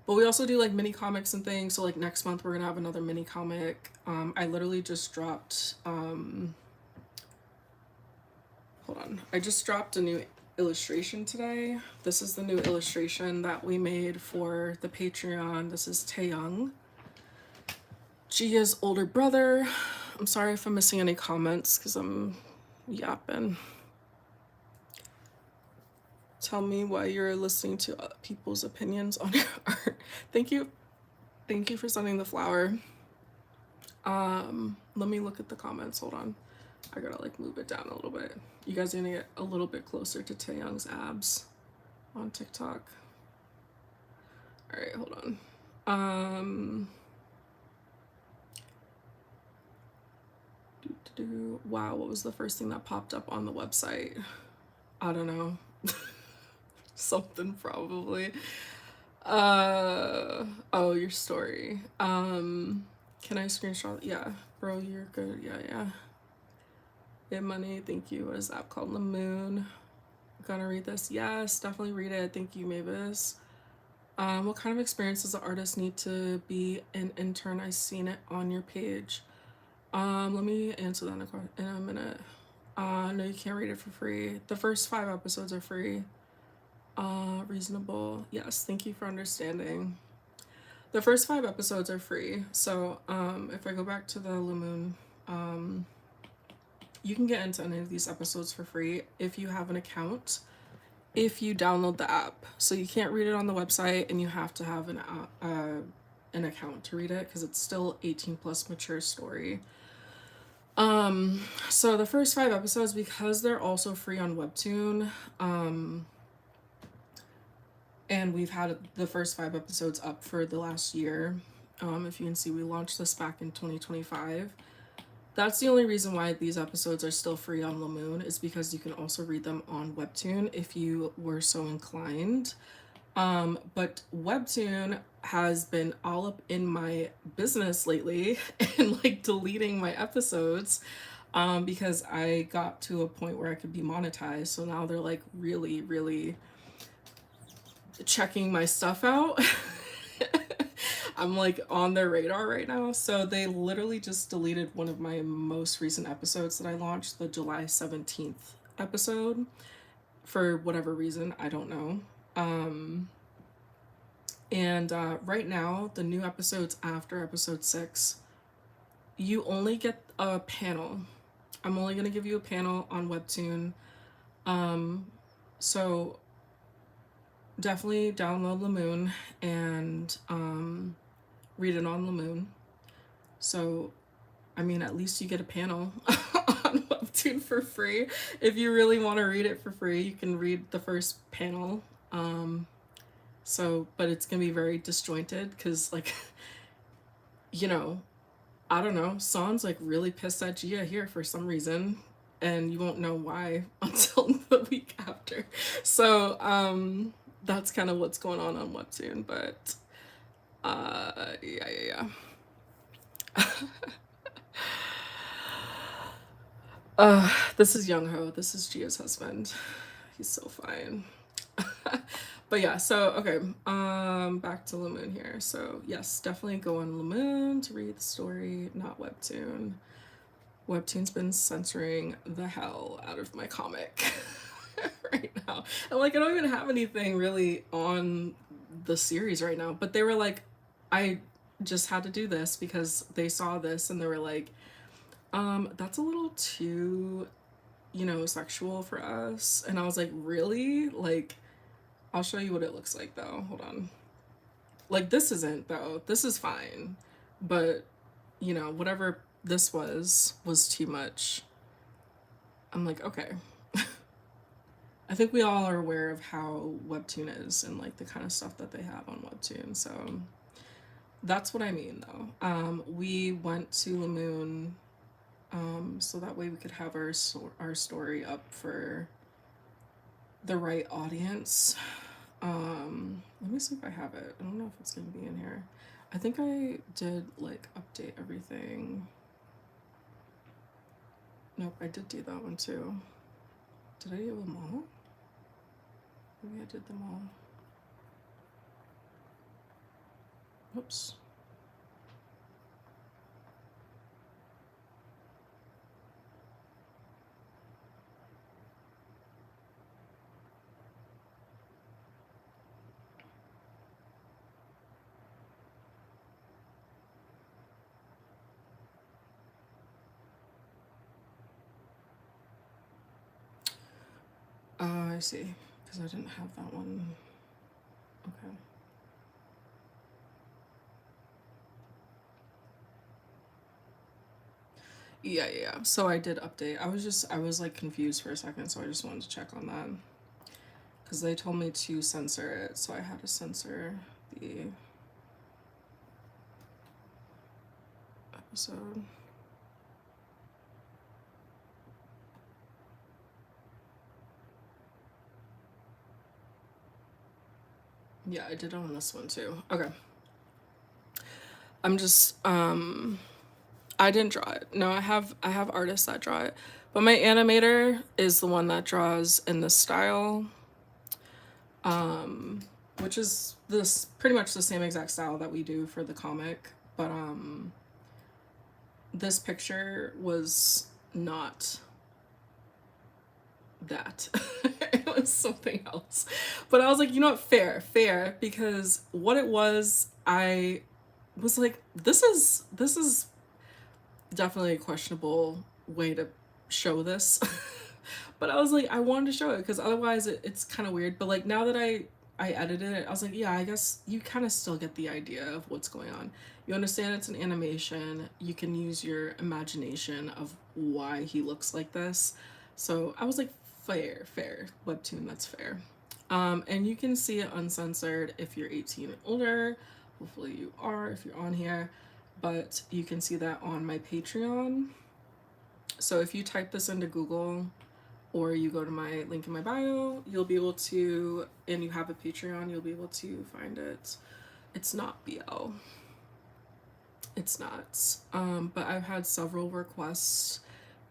But we also do like mini comics and things. So like next month we're gonna have another mini comic. I literally just dropped hold on. I just dropped a new illustration today. This is the new illustration that we made for the Patreon. This is Taeyoung, Gia's older brother. I'm sorry if I'm missing any comments because I'm yapping. Tell me why you're listening to people's opinions on your art. Thank you. Thank you for sending the flower. Let me look at the comments. Hold on. I gotta like move it down a little bit. You guys are gonna get a little bit closer to Taeyoung's abs on TikTok. All right, hold on. Wow, what was the first thing that popped up on the website? I don't know. Something probably. Oh, your story. Can I screenshot? Yeah, bro, you're good. Yeah. Yeah, money, thank you. What is that called? The Moon. Gonna read this? Yes, definitely read it. Thank you, Mavis. What kind of experience does the artist need to be an intern? I seen it on your page. Let me answer that in a minute. No, you can't read it for free. The first 5 episodes are free. Reasonable. Yes, thank you for understanding. The first 5 episodes are free. So, if I go back to the Lumoon, you can get into any of these episodes for free if you have an account, if you download the app. So you can't read it on the website, and you have to have an account to read it because it's still 18 plus mature story. So the first 5 episodes, because they're also free on Webtoon, and we've had the first 5 episodes up for the last year. If you can see, we launched this back in 2025. That's the only reason why these episodes are still free on Lumoon, is because you can also read them on Webtoon if you were so inclined. But Webtoon has been all up in my business lately and like deleting my episodes because I got to a point where I could be monetized. So now they're like really checking my stuff out. I'm like on their radar right now. So they literally just deleted one of my most recent episodes that I launched, the July 17th episode, for whatever reason, I don't know. And right now, the new episodes after episode 6, you only get a panel. I'm only going to give you a panel on Webtoon. So definitely download Lumoon and read it on Lumoon. So, I mean, at least you get a panel on Webtoon for free. If you really want to read it for free, you can read the first panel. So, but it's gonna be very disjointed because, like, you know, I don't know, Son's like really pissed at Gia here for some reason, and you won't know why until the week after. So, that's kind of what's going on Webtoon, but, yeah. This is Young Ho. This is Gia's husband. He's so fine. But yeah, so okay, back to Lumoon here. So yes, definitely go on Lumoon to read the story, not Webtoon. Webtoon's been censoring the hell out of my comic right now. And like, I don't even have anything really on the series right now, but they were like, I just had to do this because they saw this and they were like, that's a little too, you know, sexual for us. And I was like, really? Like, I'll show you what it looks like though. Hold on. Like, this isn't though. This is fine. But, you know, whatever this was too much. I'm like, okay. I think we all are aware of how Webtoon is and like the kind of stuff that they have on Webtoon. So that's what I mean though. We went to Lumoon so that way we could have our story up for the right audience. Let me see if I have it. I don't know if it's gonna be in here. I think I did like update everything. Nope, I did do that one too. Did I do them all? Maybe I did them all. Whoops. I see. Because I didn't have that one. Okay. Yeah. So I did update. I was like confused for a second, so I just wanted to check on that. Because they told me to censor it, so I had to censor the episode. Yeah, I did it on this one too. Okay. I'm just I didn't draw it. No, I have artists that draw it. But my animator is the one that draws in this style. Which is this pretty much the same exact style that we do for the comic, but this picture was not that. It was something else. But I was like, you know what, fair, because what it was, I was like, this is definitely a questionable way to show this. But I was like, I wanted to show it because otherwise it's kind of weird. But like now that I edited it, I was like, yeah, I guess you kind of still get the idea of what's going on. You understand it's an animation. You can use your imagination of why he looks like this. So I was like, fair. Webtoon, that's fair. And you can see it uncensored if you're 18 and older. Hopefully you are if you're on here. But you can see that on my Patreon. So if you type this into Google or you go to my link in my bio, you'll be able to, and you have a Patreon, you'll be able to find it. It's not BL. It's not. But I've had several requests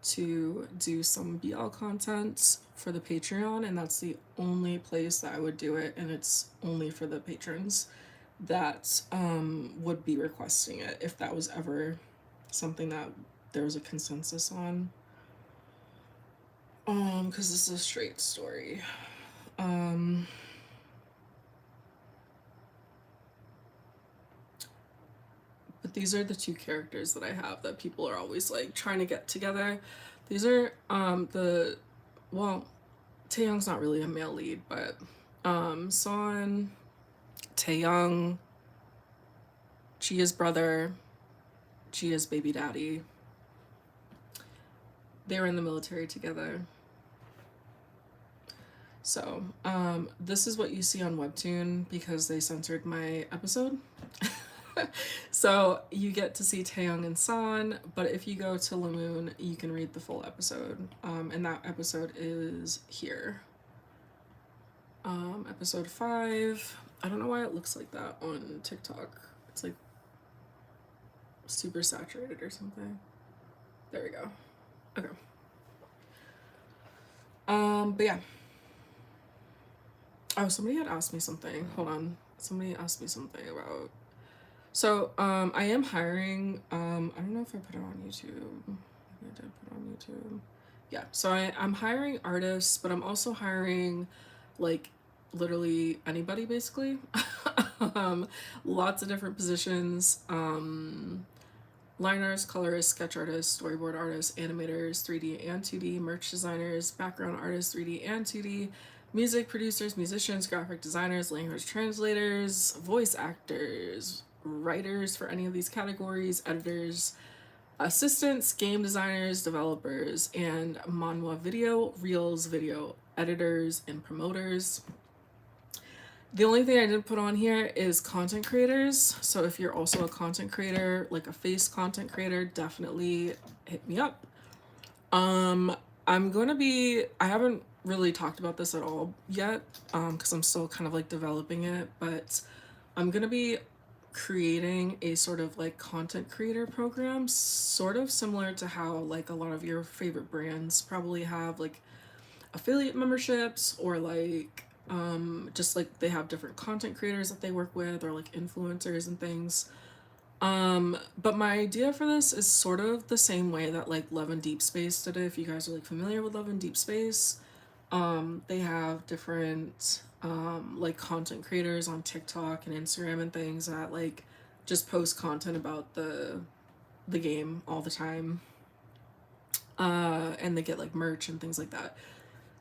to do some BL content for the Patreon, and that's the only place that I would do it, and it's only for the patrons that would be requesting it if that was ever something that there was a consensus on. Because this is a straight story. But these are the two characters that I have that people are always like trying to get together. These are the well, Taeyoung's not really a male lead, but Son, Taeyoung, Jia's brother, Jia's baby daddy. They were in the military together. So, this is what you see on Webtoon because they censored my episode. So you get to see Taeyoung and San, but if you go to Lamoon, you can read the full episode. And that episode is here. Episode 5. I don't know why it looks like that on TikTok. It's like super saturated or something. There we go. Okay. But yeah. Oh, somebody had asked me something. Hold on. Somebody asked me something about. So, I am hiring. I don't know if I put it on YouTube. Maybe I did put it on YouTube. Yeah. So I'm hiring artists, but I'm also hiring, like, literally anybody basically. Lots of different positions. Line artists, colorists, sketch artists, storyboard artists, animators, 3D and 2D, merch designers, background artists, 3D and 2D, music producers, musicians, graphic designers, language translators, voice actors, writers for any of these categories, editors, assistants, game designers, developers, and manhwa video, reels video editors, and promoters. The only thing I didn't put on here is content creators. So if you're also a content creator, like a face content creator, definitely hit me up. I'm going to be, I haven't really talked about this at all yet, because I'm still kind of like developing it, but I'm going to be creating a sort of like content creator program, sort of similar to how like a lot of your favorite brands probably have like affiliate memberships or like Just like they have different content creators that they work with, or like influencers and things. But my idea for this is sort of the same way that like Love and Deep Space did it. If you guys are like familiar with Love and Deep Space, they have different like content creators on TikTok and Instagram and things that like just post content about the game all the time. And they get like merch and things like that.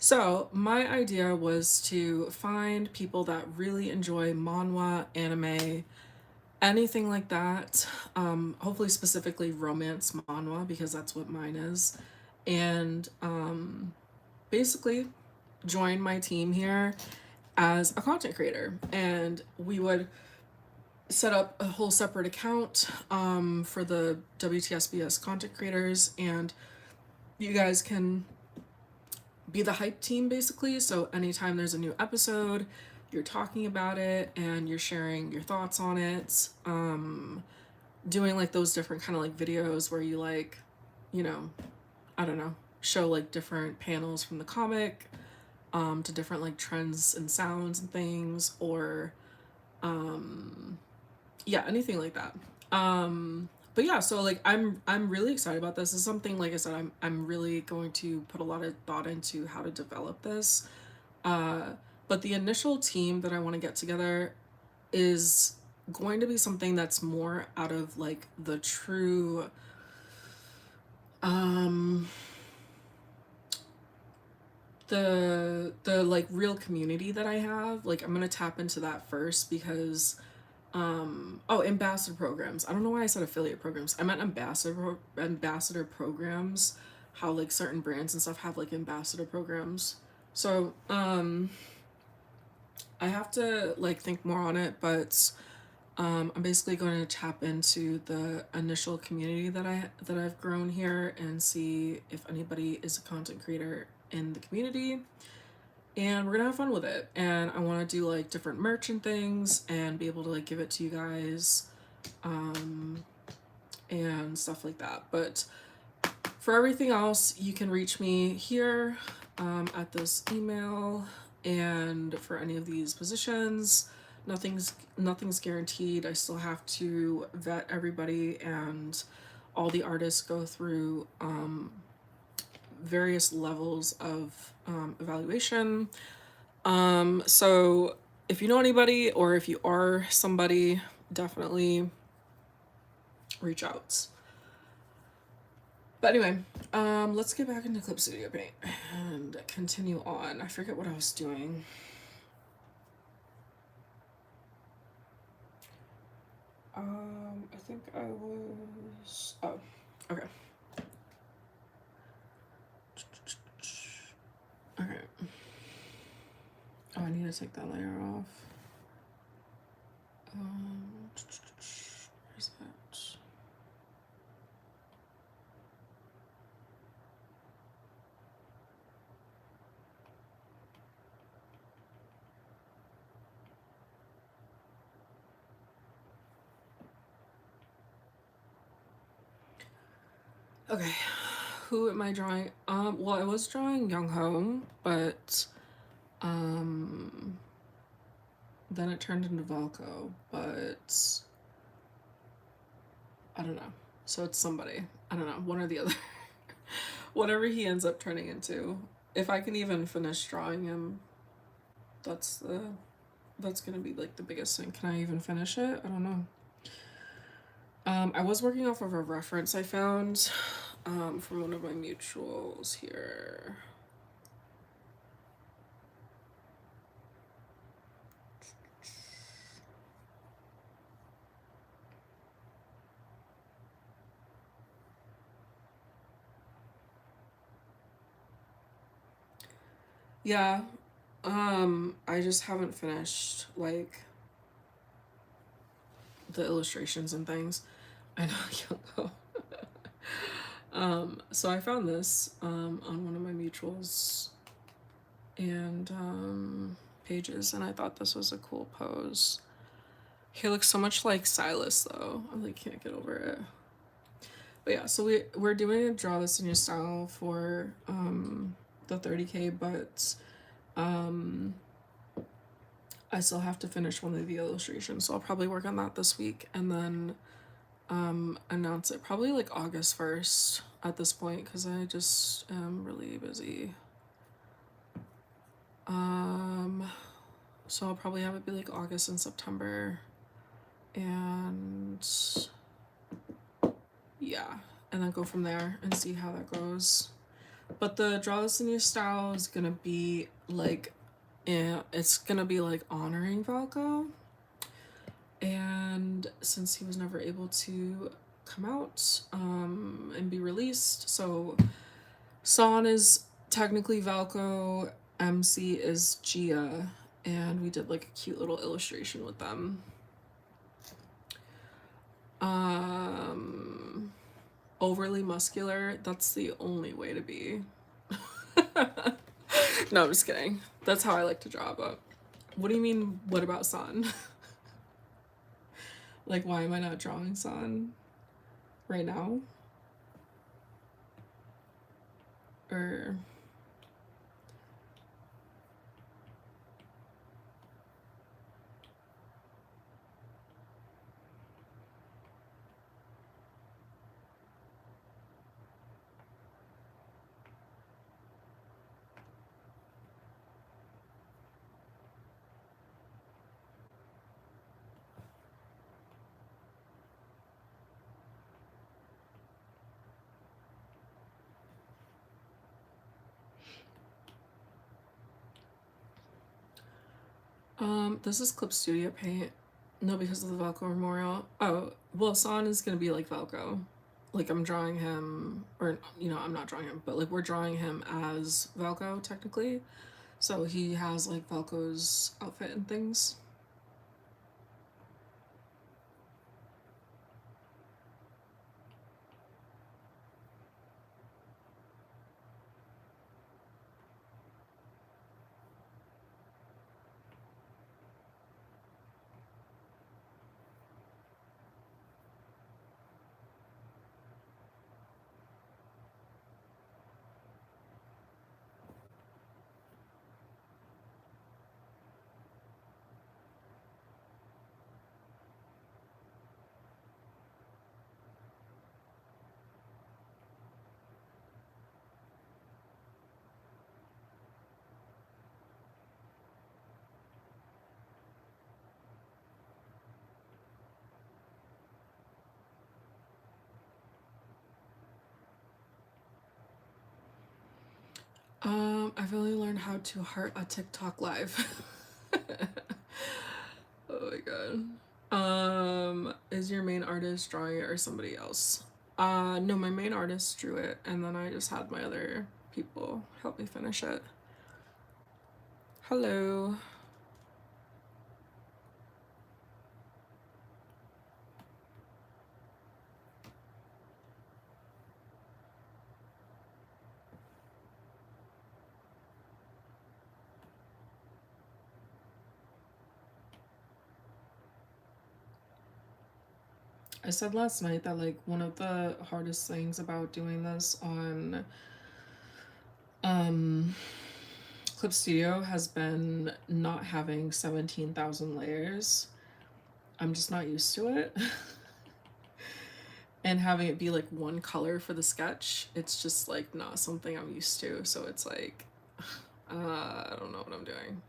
So my idea was to find people that really enjoy manhwa, anime, anything like that. Hopefully specifically romance manhwa, because that's what mine is. And basically join my team here as a content creator. And we would set up a whole separate account for the WTSBS content creators, and you guys can be the hype team basically. So anytime there's a new episode, you're talking about it and you're sharing your thoughts on it. Doing like those different kind of like videos where you like, you know, I don't know, show like different panels from the comic, to different like trends and sounds and things, or yeah, anything like that. But yeah, so like I'm really excited about this. This is something, like I said, I'm really going to put a lot of thought into how to develop this. But the initial team that I want to get together is going to be something that's more out of like the true um the like real community that I have. Like I'm gonna tap into that first, because oh, ambassador programs. I don't know why I said affiliate programs. I meant ambassador programs. How like certain brands and stuff have like ambassador programs. So I have to like think more on it, but I'm basically going to tap into the initial community that I've grown here and see if anybody is a content creator in the community, and we're gonna have fun with it. And I want to do like different merch and things and be able to like give it to you guys, and stuff like that. But for everything else, you can reach me here, at this email. And for any of these positions, nothing's guaranteed. I still have to vet everybody, and all the artists go through various levels of evaluation. So if you know anybody, or if you are somebody, definitely reach out. But anyway, let's get back into Clip Studio Paint and continue on. I forget what I was doing. I think I was, oh, okay. Okay. Oh, I need to take that layer off. Where's that? Okay, who am I drawing? Well, I was drawing Young Ho, but then it turned into Valko, but I don't know. So it's somebody. I don't know, one or the other. Whatever he ends up turning into. If I can even finish drawing him, that's gonna be like the biggest thing. Can I even finish it? I don't know. I was working off of a reference I found from one of my mutuals here. Yeah, I just haven't finished like the illustrations and things. I know, Yoko. So I found this on one of my mutuals and pages, and I thought this was a cool pose. He looks so much like Silas though. I like can't get over it. But yeah, so we're doing a draw this in your style for the 30K, but I still have to finish one of the illustrations, so I'll probably work on that this week and then announce it probably like August 1st at this point because I just am really busy. So I'll probably have it be like August and September, and yeah, and then go from there and see how that goes. But the Draw This In Your Style is gonna be like, yeah, it's gonna be like honoring Valko. And since he was never able to come out and be released, so San is technically Valko, MC is Gia, and we did like a cute little illustration with them. Overly muscular, that's the only way to be. No, I'm just kidding. That's how I like to draw, but what do you mean, what about San? Like, why am I not drawing San right now? Or this is Clip Studio Paint. No, because of the Valko Memorial. Oh, well, San is gonna be like Valko. Like, I'm drawing him, or, you know, I'm not drawing him, but like, we're drawing him as Valko, technically. So he has like Valko's outfit and things. I've only learned how to heart a TikTok live. Oh my god. Is your main artist drawing it or somebody else? No, my main artist drew it, and then I just had my other people help me finish it. Hello. I said last night that like one of the hardest things about doing this on Clip Studio has been not having 17,000 layers. I'm just not used to it. And having it be like one color for the sketch, it's just like not something I'm used to. So it's like, I don't know what I'm doing.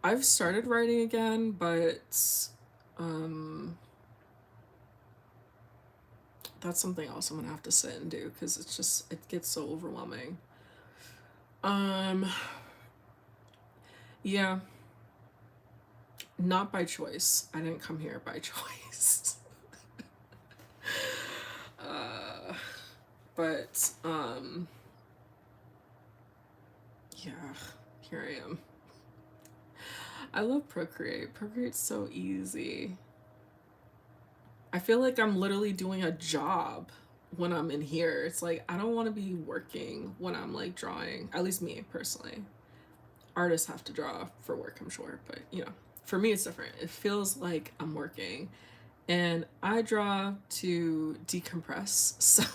I've started writing again, but that's something else I'm gonna have to sit and do because it's just, it gets so overwhelming. Yeah, not by choice. I didn't come here by choice. But yeah, here I am. I love Procreate. Procreate's so easy. I feel like I'm literally doing a job when I'm in here. It's like I don't want to be working when I'm like drawing. At least me personally. Artists have to draw for work, I'm sure, but you know, for me it's different. It feels like I'm working, and I draw to decompress. So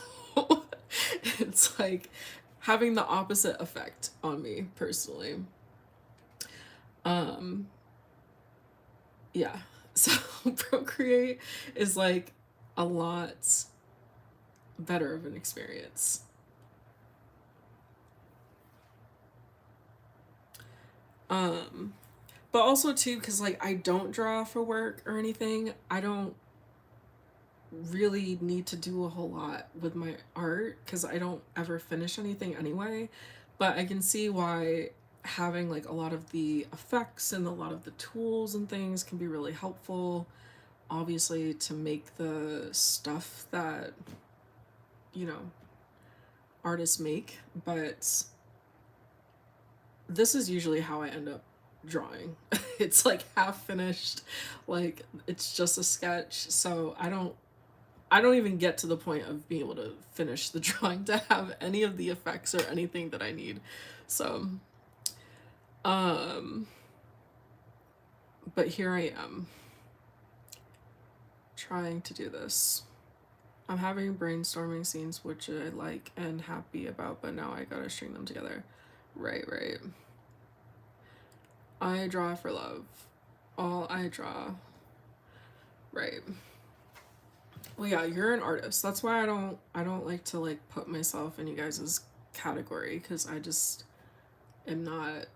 it's like having the opposite effect on me personally. Um, yeah. So Procreate is like a lot better of an experience. Um, but also too, because like I don't draw for work or anything, I don't really need to do a whole lot with my art because I don't ever finish anything anyway. But I can see why having like a lot of the effects and a lot of the tools and things can be really helpful, obviously, to make the stuff that, you know, artists make. But this is usually how I end up drawing. It's like half finished, like it's just a sketch. So I don't even get to the point of being able to finish the drawing to have any of the effects or anything that I need. So, um, but here I am trying to do this. I'm having brainstorming scenes which I like and happy about, but now I gotta string them together. Right, right. I draw for love. All I draw. Right. Well, yeah, you're an artist. That's why I don't like to like put myself in you guys' category because I just am not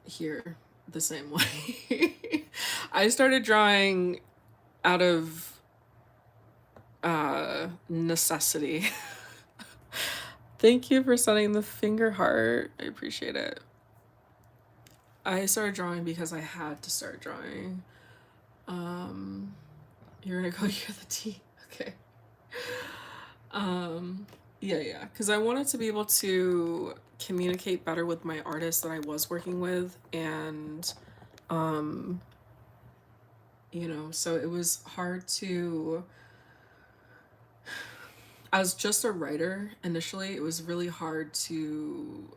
here the same way. I started drawing out of necessity. Thank you for sending the finger heart. I appreciate it. I started drawing because I had to start drawing. Um, you're gonna go hear the tea. Okay. Um, yeah, because I wanted to be able to communicate better with my artist that I was working with, and um, so it was hard to, as just a writer initially, it was really hard to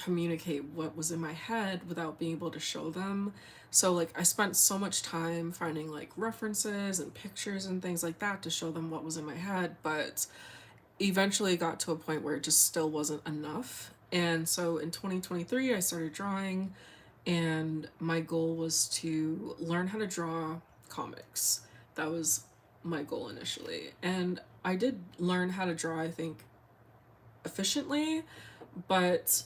communicate what was in my head without being able to show them. So like I spent so much time finding like references and pictures and things like that to show them what was in my head, but eventually it got to a point where it just still wasn't enough. And so in 2023 I started drawing, and my goal was to learn how to draw comics. That was my goal initially. And I did learn how to draw, I think, efficiently, but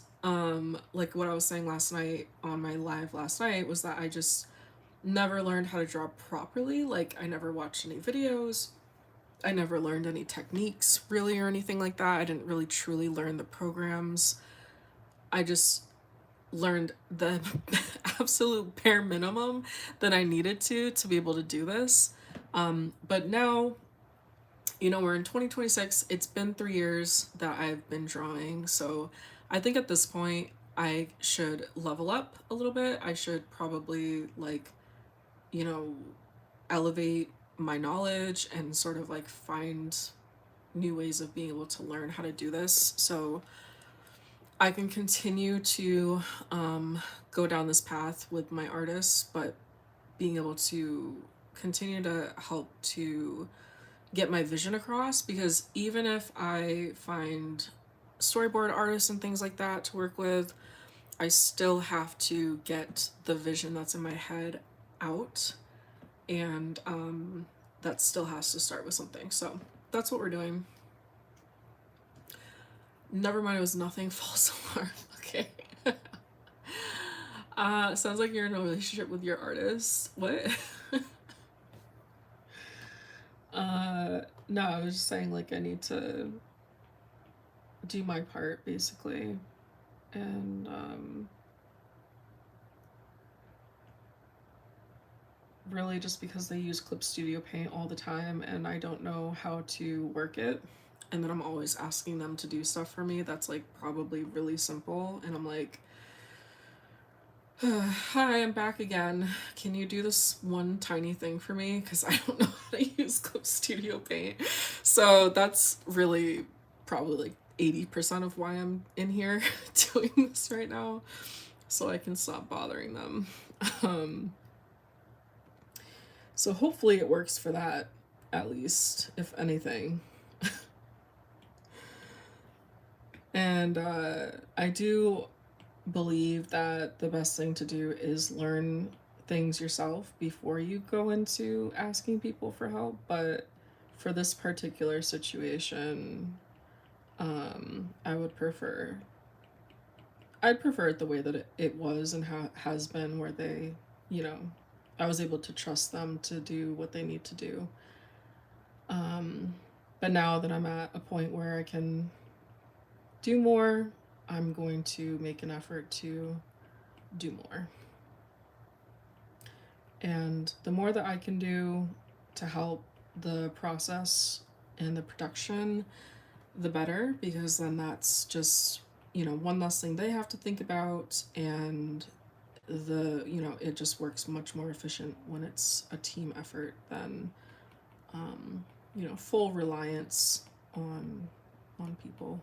like what I was saying last night on my live last night was that I just never learned how to draw properly. Like I never watched any videos. I never learned any techniques really or anything like that. I didn't really truly learn the programs. I just learned the absolute bare minimum that I needed to be able to do this. But now, we're in 2026. It's been 3 years that I've been drawing. So I think at this point, I should level up a little bit. I should probably, like, you know, elevate my knowledge and sort of like find new ways of being able to learn how to do this. So I can continue to go down this path with my artists, but being able to continue to help to get my vision across, because even if I find storyboard artists and things like that to work with, I still have to get the vision that's in my head out, and that still has to start with something. So that's what we're doing. Never mind, it was nothing false alarm. Okay. Sounds like you're in a relationship with your artist. What? No, I was just saying like I need to do my part basically. And really just because they use Clip Studio Paint all the time and I don't know how to work it. And then I'm always asking them to do stuff for me that's like probably really simple. And I'm like, hi, I'm back again. Can you do this one tiny thing for me? Because I don't know how to use Clip Studio Paint. So that's really probably like 80% of why I'm in here doing this right now. So I can stop bothering them. So hopefully it works for that, at least, if anything. And I do believe that the best thing to do is learn things yourself before you go into asking people for help. But for this particular situation, I would prefer I'd prefer it the way that it was and how it has been, where they, you know, I was able to trust them to do what they need to do. Um, but now that I'm at a point where I can do more, I'm going to make an effort to do more. And the more that I can do to help the process and the production, the better, because then that's just, one less thing they have to think about. And it just works much more efficient when it's a team effort than, full reliance on people.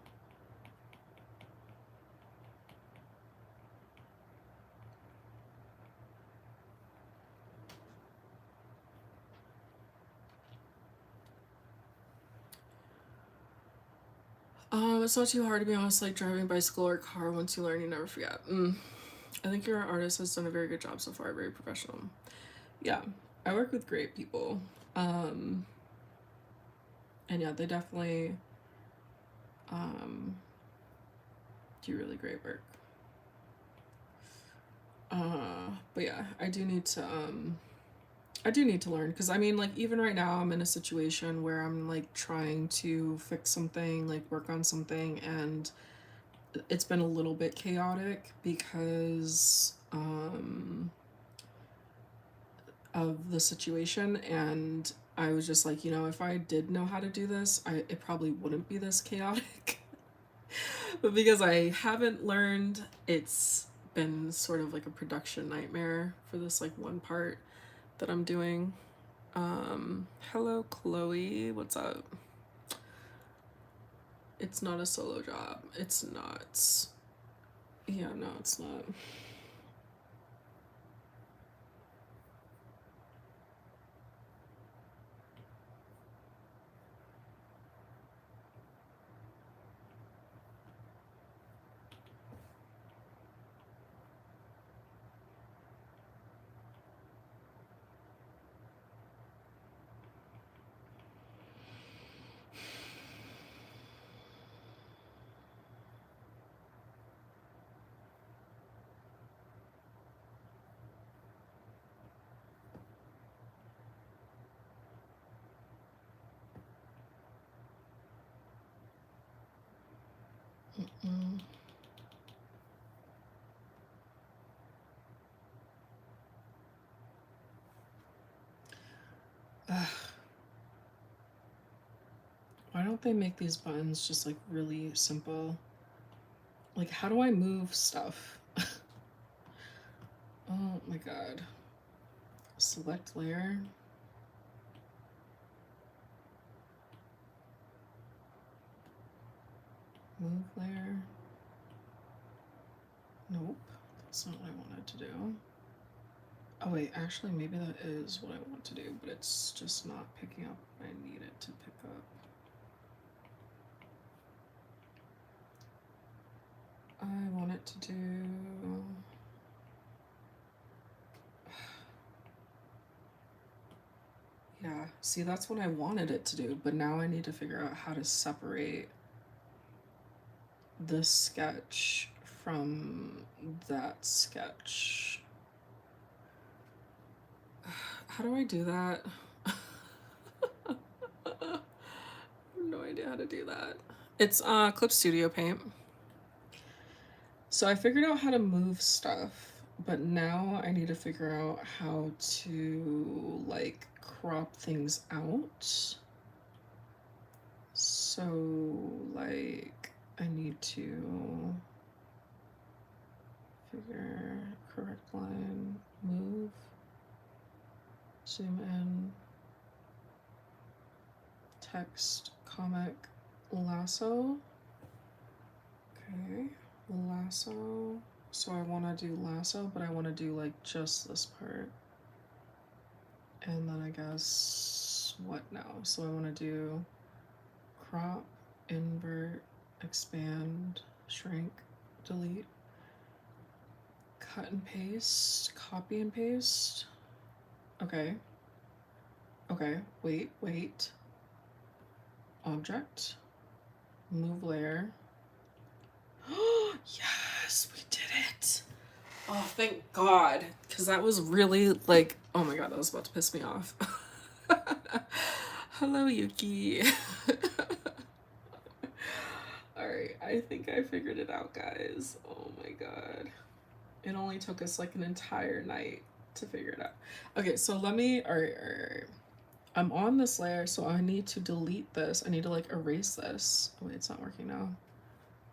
It's not too hard, to be honest. Like driving bicycle or car, once you learn, you never forget. I think your artist has done a very good job so far. Very professional. Yeah, I work with great people. Um, and yeah, they definitely um, do really great work. But yeah, I do need to learn, because I mean, like, even right now I'm in a situation where I'm like trying to fix something, like work on something, and it's been a little bit chaotic because of the situation. And I was just like, if I did know how to do this, it probably wouldn't be this chaotic. But because I haven't learned, it's been sort of like a production nightmare for this like one part that I'm doing. Hello Chloe, what's up? It's not a solo job. It's not. Yeah, no, it's not. Mm. Ugh. Why don't they make these buttons just like really simple? Like, how do I move stuff? Oh my god. Select layer. Move layer. Nope. That's not what I wanted to do. Oh wait, actually maybe that is what I want to do, but it's just not picking up what I need it to pick up. I want it to do... Yeah, see, that's what I wanted it to do, but now I need to figure out how to separate this sketch from that sketch. How do I do that? I have no idea how to do that. It's Clip Studio Paint. So I figured out how to move stuff, but now I need to figure out how to like crop things out. So like I need to figure correct line, move, zoom in, text, comic, lasso. Okay, lasso. So I want to do lasso, but I want to do like just this part. And then I guess what now? So I want to do crop, invert, expand, shrink, delete. cut and paste, copy and paste. Okay. Okay, wait. Object, move layer. Yes, we did it. Oh, thank God. Because that was really like, oh my God, that was about to piss me off. Hello, Yuki. Alright, I think I figured it out, guys. Oh my God. It only took us like an entire night to figure it out. Okay, so let me, alright. I'm on this layer, so I need to delete this. I need to like erase this. Oh wait, it's not working now.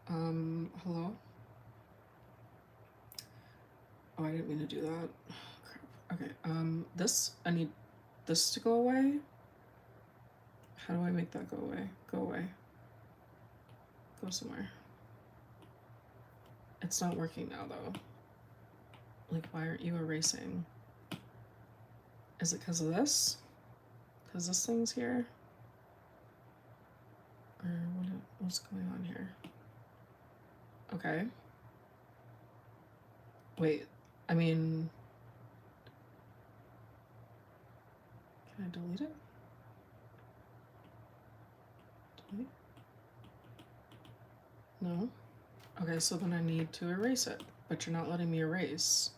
Hello? Oh, I didn't mean to do that. Crap. Okay, this, I need this to go away. How do I make that go away? Go away. Go somewhere. It's not working now though. Like, why aren't you erasing? Is it because of this? Because this thing's here? Or what's going on here? Okay. Wait, I mean, can I delete it? Delete? No? Okay, so then I need to erase it, but you're not letting me erase.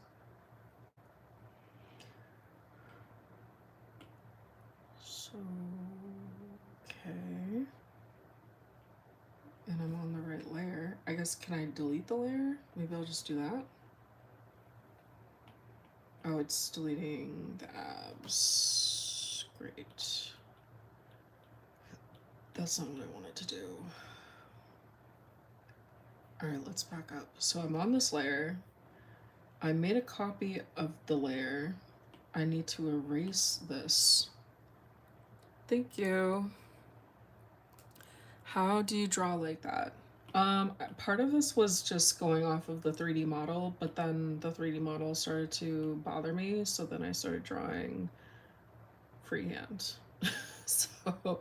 So, okay. And I'm on the right layer. I guess, can I delete the layer? Maybe I'll just do that. Oh, it's deleting the abs. Great. That's not what I wanted to do. Alright, let's back up. So I'm on this layer. I made a copy of the layer. I need to erase this. Thank you. How do you draw like that? Part of this was just going off of the 3D model, but then the 3D model started to bother me, so then I started drawing freehand. So,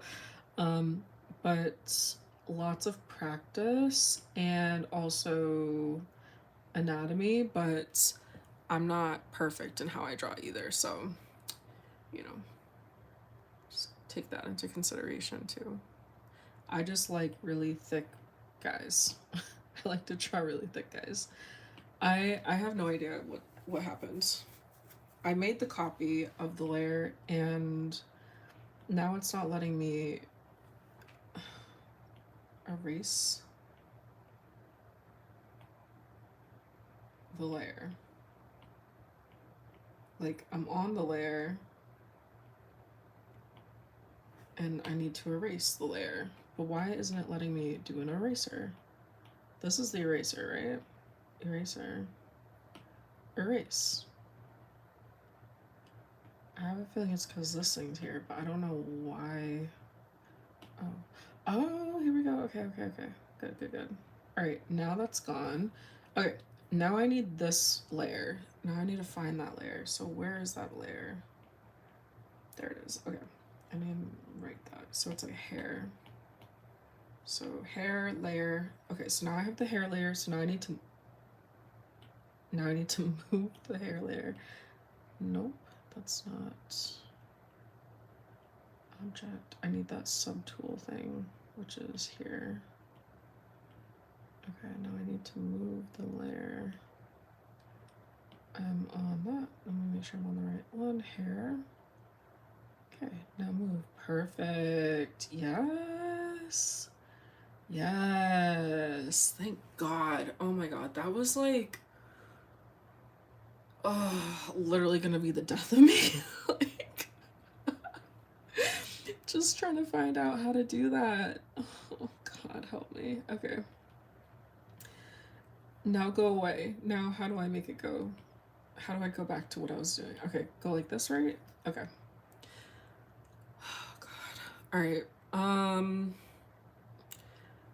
but lots of practice and also anatomy, but I'm not perfect in how I draw either, so, you know, just take that into consideration too. I just like really thick guys. I like to draw really thick guys. I have no idea what happened. I made the copy of the layer and now it's not letting me erase the layer. Like, I'm on the layer and I need to erase the layer. But why isn't it letting me do an eraser? This is the eraser, right? Eraser. Erase. I have a feeling it's because this thing's here, but I don't know why. Oh, here we go. Okay. Good. All right, now that's gone. Okay, now I need this layer. Now I need to find that layer. So where is that layer? There it is. Okay, I need to write that. So it's like hair. So hair layer. Okay, so now I have the hair layer. So now I need to move the hair layer. Nope, that's not object. I need that subtool thing, which is here. Okay, now I need to move the layer. I'm on that. Let me make sure I'm on the right one. Hair. Okay, now move. Perfect. Yes. Yes. Thank God. Oh my God. That was like, oh, literally gonna be the death of me. Like, just trying to find out how to do that. Oh God, help me. Okay. Now go away. Now how do I make it go? How do I go back to what I was doing? Okay, go like this, right? Okay. Oh God. All right.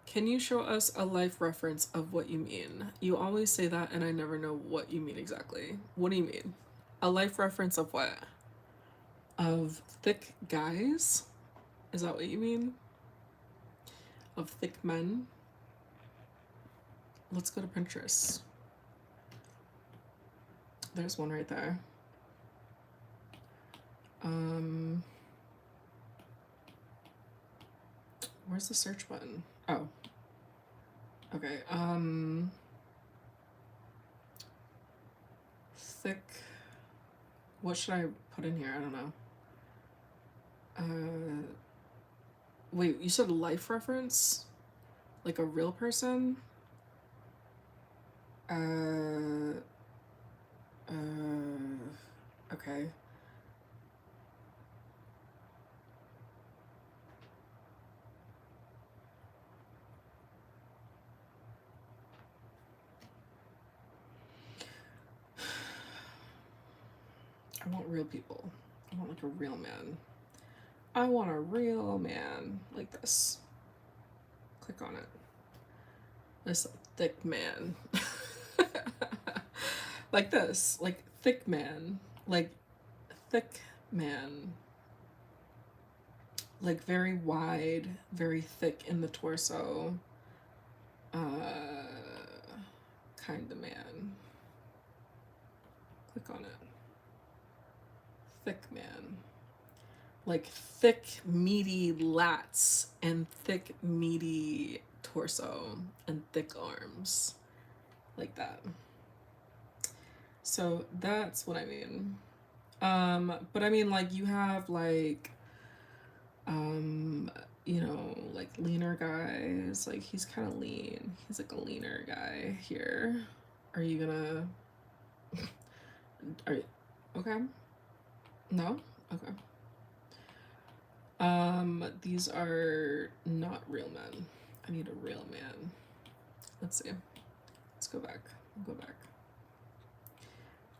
Can you show us a life reference of what you mean? You always say that and I never know what you mean exactly. What do you mean? A life reference of what? Of thick guys? Is that what you mean? Of thick men? Let's go to Pinterest. There's one right there. Where's the search button? Oh. Okay. Thick. What should I put in here? I don't know. Wait, you said life reference? Like a real person? Okay. I want real people. I want like a real man. I want a real man like this. Click on it. This thick man. Like this. Like thick man. Like thick man. Like very wide, very thick in the torso. Kind of man. Click on it. Thick man. Like thick, meaty lats and thick, meaty torso and thick arms. Like that. So that's what I mean. But I mean, like, you have like, you know, like leaner guys. Like, he's kind of lean. He's like a leaner guy here. Are you gonna? Are you okay? No? Okay. These are not real men. I need a real man. Let's see. Let's go back. Go back.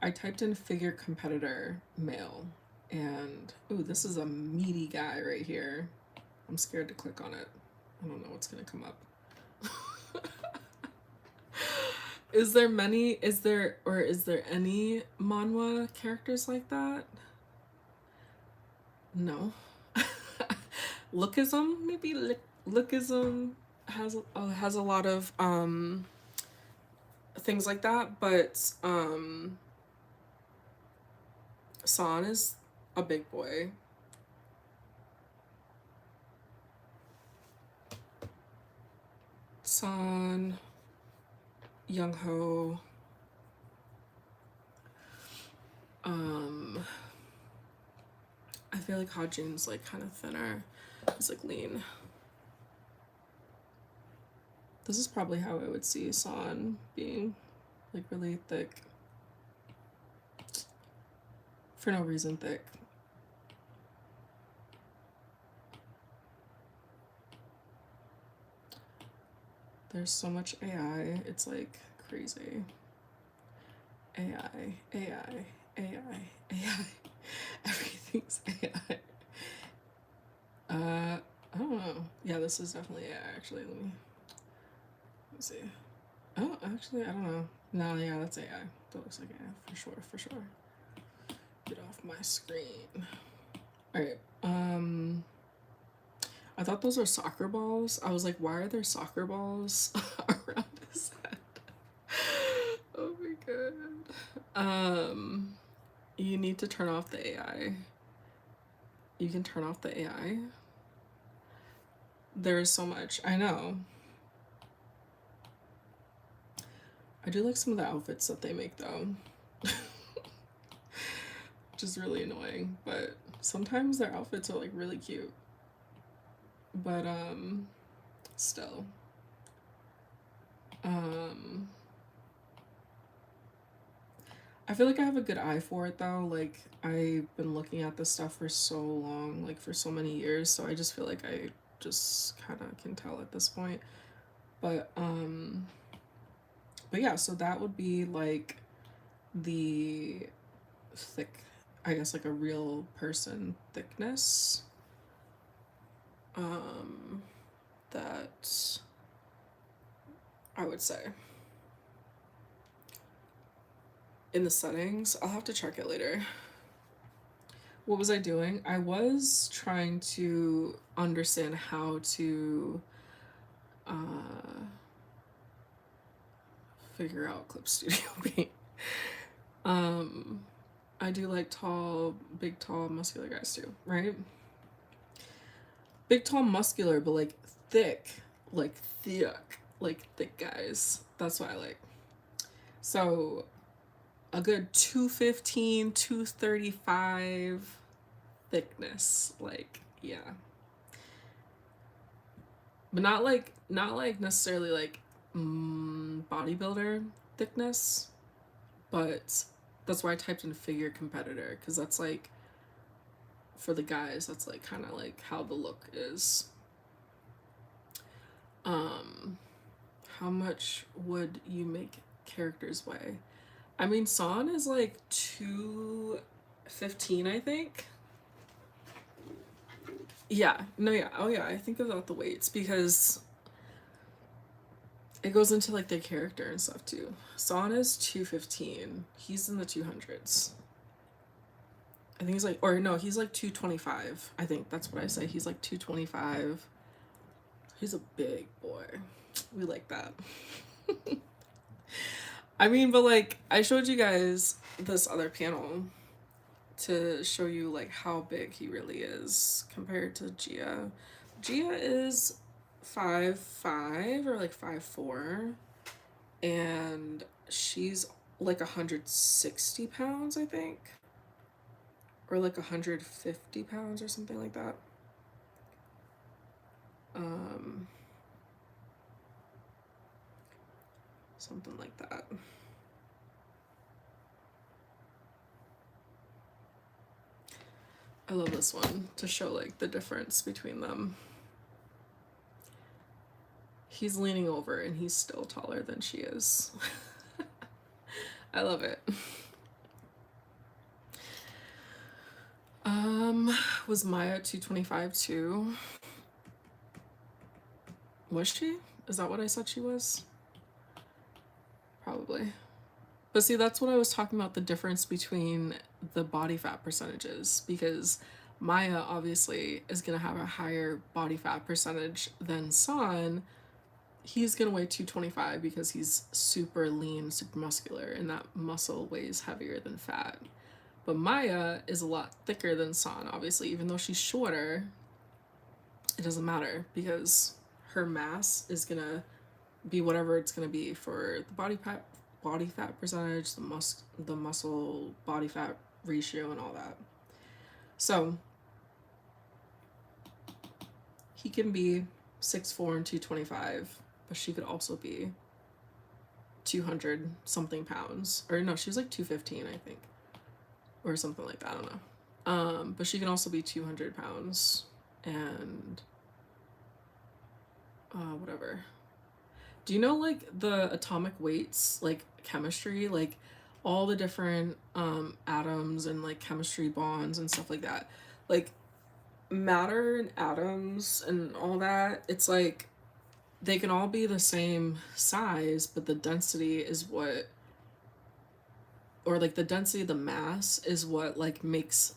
I typed in figure competitor male, and ooh, this is a meaty guy right here. I'm scared to click on it. I don't know what's gonna come up. Is there any manhwa characters like that? No. Lookism, maybe lookism has a lot of things like that, but San is a big boy. San, Young Ho, I feel like Hajin's like kind of thinner. He's like lean. This is probably how I would see San being, like really thick. For no reason thick. There's so much AI, it's like crazy. AI, AI, AI, AI. Everything's AI. I don't know. Yeah, this is definitely AI, actually. Let me see. Oh, actually, I don't know. No, yeah, that's AI. That looks like AI, for sure, for sure. Get off my screen. Alright, I thought those were soccer balls. I was like, why are there soccer balls around his head? Oh my god. You need to turn off the AI. You can turn off the AI. There is so much. I know. I do like some of the outfits that they make though. Which is really annoying, but sometimes their outfits are like really cute. But still. I feel like I have a good eye for it though. Like, I've been looking at this stuff for so long, like for so many years, so I just feel like I just kind of can tell at this point. But yeah, so that would be like the thick, I guess, like a real person thickness. That I would say. In the settings, I'll have to check it later. What was I doing? I was trying to understand how to figure out Clip Studio Paint. Um, I do like tall, big, tall, muscular guys too, right? Big, tall, muscular, but like thick, like thick guys. That's what I like. So a good 215, 235 thickness. Like, yeah. But not like necessarily like bodybuilder thickness, but that's why I typed in figure competitor, because that's like for the guys, that's like kind of like how the look is. Um, how much would you make characters weigh? I mean, San is like 215, I think. Yeah, no, yeah, oh yeah, I think about the weights because it goes into like their character and stuff too. San is 215. He's in the 200s. I think he's like, or no, he's like 225. I think that's what I say. He's like 225. He's a big boy. We like that. I mean, but like, I showed you guys this other panel to show you like how big he really is compared to Gia. Gia is 5'5" or like 5'4", and she's like 160 pounds, I think, or like 150 pounds or something like that. Um, something like that. I love this one to show like the difference between them. He's leaning over and he's still taller than she is. I love it. Was Maya 225 too? Was she? Is that what I said she was? Probably. But see, that's what I was talking about, the difference between the body fat percentages, because Maya obviously is going to have a higher body fat percentage than San. He's going to weigh 225 because he's super lean, super muscular, and that muscle weighs heavier than fat. But Maya is a lot thicker than San, obviously. Even though she's shorter, it doesn't matter because her mass is going to be whatever it's going to be for the body fat percentage, the muscle body fat ratio, and all that. So he can be 6'4" and 225, but she could also be 200 something pounds. Or no, she was like 215, I think, or something like that. I don't know. But she can also be 200 pounds and whatever. Do you know like the atomic weights, like chemistry, like all the different atoms and like chemistry bonds and stuff like that? Like matter and atoms and all that, it's like they can all be the same size, but the density is what, or like the density of the mass is what like makes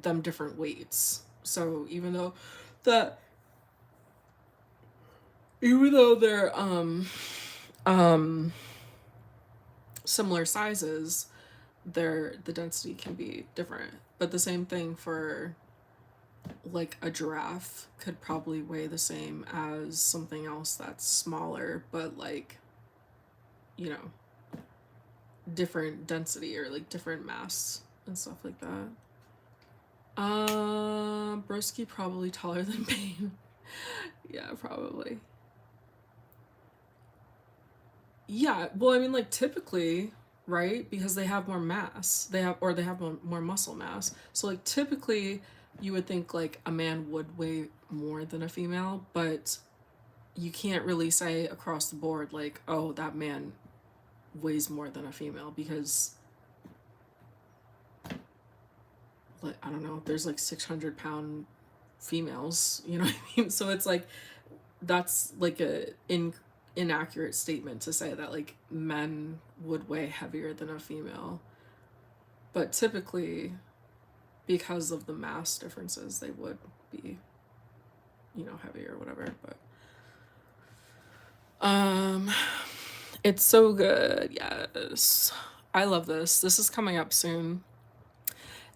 them different weights. So the even though they're um similar sizes, the density can be different. But the same thing for like a giraffe could probably weigh the same as something else that's smaller, but like, you know, different density or like different mass and stuff like that. Broski probably taller than Bane. Yeah, probably. Yeah, well, I mean, like typically, right? Because they have more mass, they have more muscle mass. So like typically, you would think like a man would weigh more than a female, but you can't really say across the board like, oh, that man weighs more than a female, because like I don't know, there's like 600-pound females, you know what I mean? So it's like that's like a inaccurate statement to say that like men would weigh heavier than a female, but typically because of the mass differences they would be, you know, heavier or whatever. But um it's so good. Yes, I love this. This is coming up soon.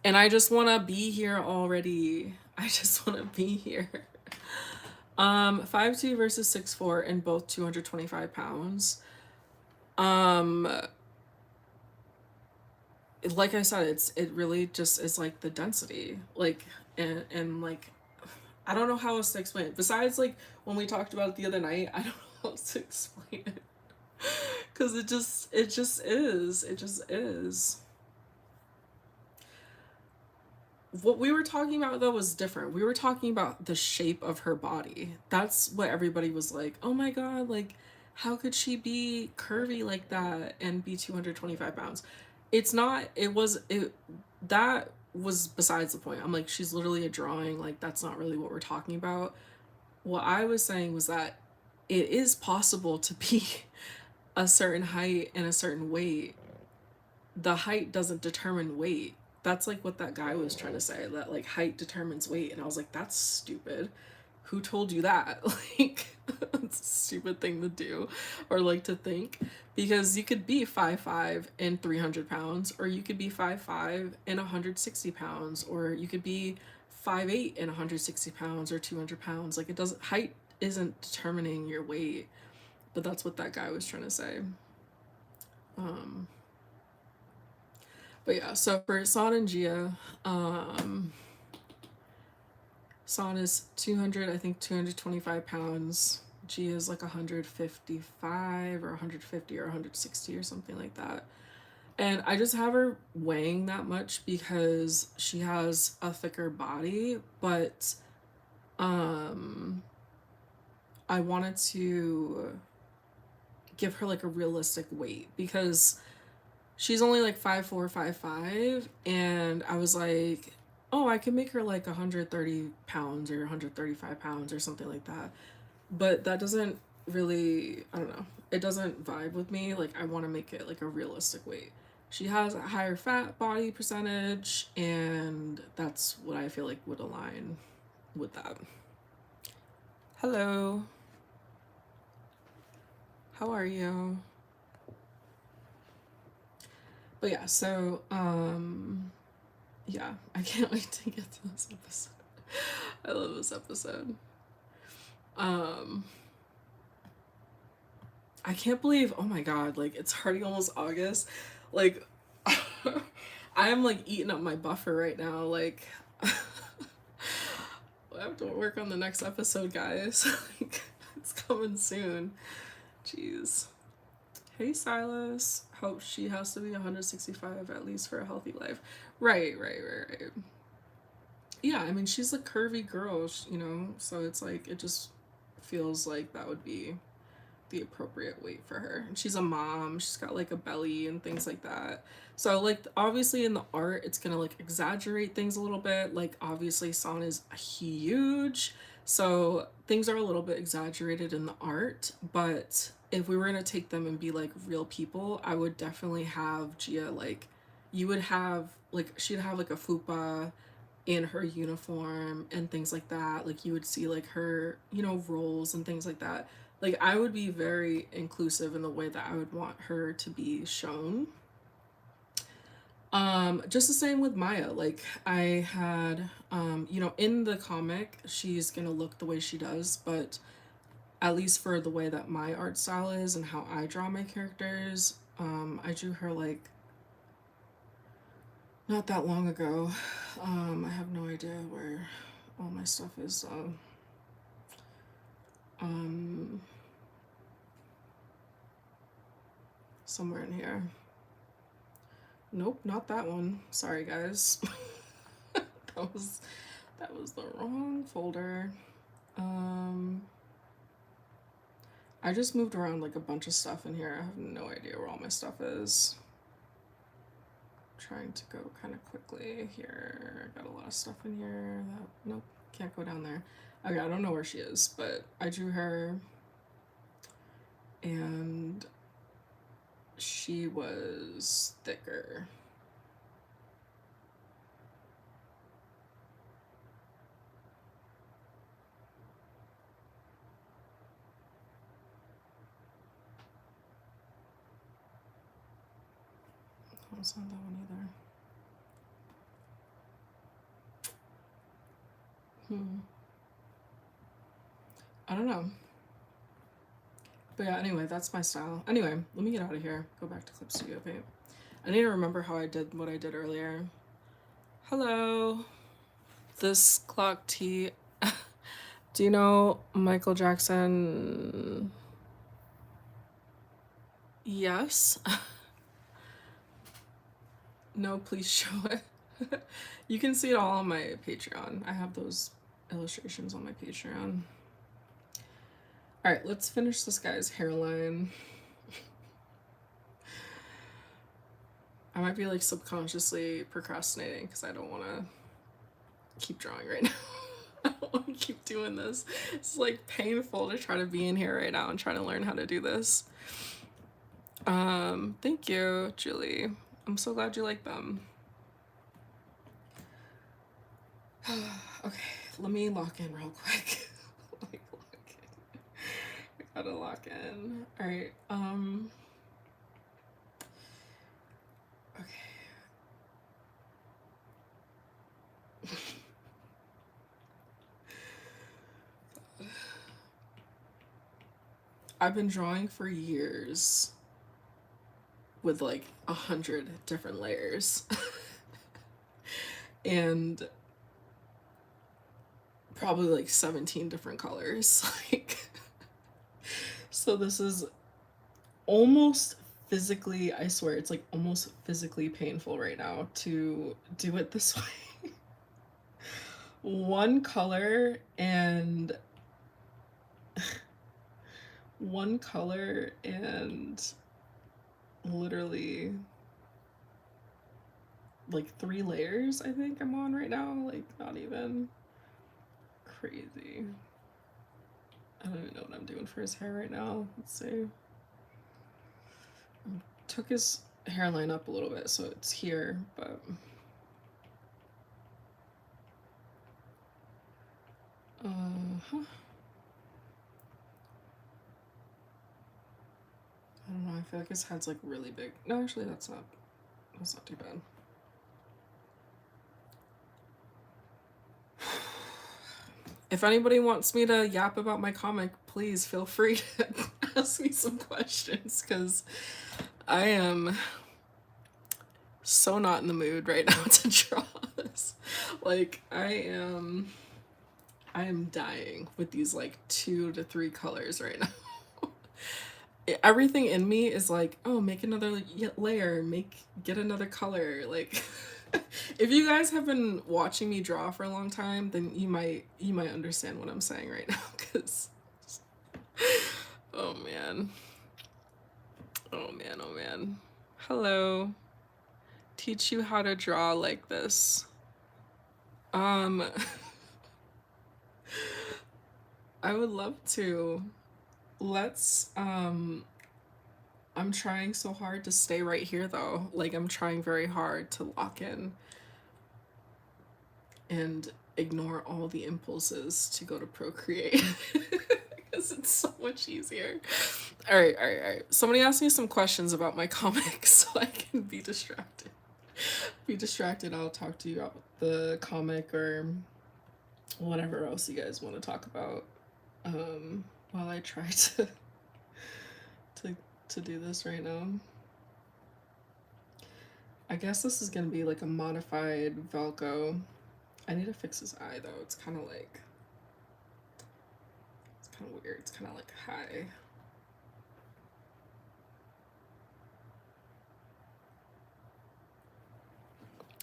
And I just want to be here already. I just want to be here. 5'2" versus 6'4" and both 225 pounds. Like I said, it really just is like the density. Like and like I don't know how else to explain it. Besides like when we talked about it the other night, I don't know how else to explain it. Cause it just is. It just is. What we were talking about though was different. We were talking about the shape of her body. That's what everybody was like, oh my god, like how could she be curvy like that and be 225 pounds? It's not, that was besides the point. I'm like, she's literally a drawing, like that's not really what we're talking about. What I was saying was that it is possible to be a certain height and a certain weight. The height doesn't determine weight. That's like what that guy was trying to say, that like height determines weight. And I was like, that's stupid. Who told you that? Like, it's a stupid thing to do or like to think, because you could be 5'5" and 300 pounds, or you could be 5'5" and 160 pounds, or you could be 5'8" and 160 pounds or 200 pounds. Like, it doesn't, height isn't determining your weight. But that's what that guy was trying to say. But yeah, so for San and Gia, San is 200, I think 225 pounds. Gia is like 155 or 150 or 160 or something like that. And I just have her weighing that much because she has a thicker body, but I wanted to give her like a realistic weight because she's only like 5'4", 5'5", and I was like, oh, I can make her like 130 pounds or 135 pounds or something like that. But that doesn't really, I don't know, it doesn't vibe with me. Like, I want to make it like a realistic weight. She has a higher fat body percentage, and that's what I feel like would align with that. Hello. How are you? But yeah, so yeah, I can't wait to get to this episode. I love this episode. I can't believe, oh my god, like it's already almost August. Like I am like eating up my buffer right now. Like I have to work on the next episode, guys. Like it's coming soon. Jeez. Hey Silas. Hope she has to be 165 at least for a healthy life. Right. Yeah, I mean she's a curvy girl, you know, so it's like it just feels like that would be the appropriate weight for her. And she's a mom, she's got like a belly and things like that. So like obviously in the art it's gonna like exaggerate things a little bit. Like obviously San is huge, so things are a little bit exaggerated in the art, but if we were gonna take them and be like real people, I would definitely have Gia like, you would have like, she'd have like a fupa in her uniform and things like that. Like you would see like her, you know, roles and things like that. Like I would be very inclusive in the way that I would want her to be shown. Just the same with Maya. Like I had, you know, in the comic she's gonna look the way she does, but at least for the way that my art style is and how I draw my characters, I drew her like not that long ago. I have no idea where all my stuff is. Somewhere in here. Nope, not that one. Sorry, guys. that was the wrong folder. I just moved around like a bunch of stuff in here. I have no idea where all my stuff is. Trying to go kind of quickly here. I got a lot of stuff in here. Nope, can't go down there. Okay, I don't know where she is, but I drew her and she was thicker. That's not that one either. I don't know. But yeah, anyway, that's my style. Anyway, let me get out of here. Go back to Clip Studio Paint. I need to remember how I did what I did earlier. Hello. This clock tee. Do you know Michael Jackson? Yes. No, please show it. You can see it all on my Patreon. I have those illustrations on my Patreon. All right, let's finish this guy's hairline. I might be like subconsciously procrastinating because I don't want to keep drawing right now. I don't want to keep doing this. It's like painful to try to be in here right now and try to learn how to do this. Thank you, Julie. I'm so glad you like them. Okay, let me lock in real quick. I gotta lock in. All right. Okay. I've been drawing for years with like 100 different layers. And probably like 17 different colors. Like, so this is almost physically, I swear, it's like almost physically painful right now to do it this way. One color and literally like 3 layers I think I'm on right now, like not even crazy. I don't even know what I'm doing for his hair right now. Let's see. Took his hairline up a little bit so it's here, but I don't know, I feel like his head's like really big. No, actually that's not too bad. If anybody wants me to yap about my comic, please feel free to ask me some questions, because I am so not in the mood right now to draw this. Like, I am dying with these like 2 to 3 colors right now. Everything in me is like, oh, make another layer, get another color. Like, if you guys have been watching me draw for a long time, then you might understand what I'm saying right now, because oh man. Oh man, oh man. Hello. Teach you how to draw like this. I would love to. Let's I'm trying so hard to stay right here though. Like, I'm trying very hard to lock in and ignore all the impulses to go to Procreate. Because it's so much easier. All right. Somebody asked me some questions about my comics so I can be distracted. I'll talk to you about the comic or whatever else you guys want to talk about while I try to do this right now. I guess this is gonna be like a modified Velcro. I need to fix his eye though. It's kind of weird. It's kind of like high.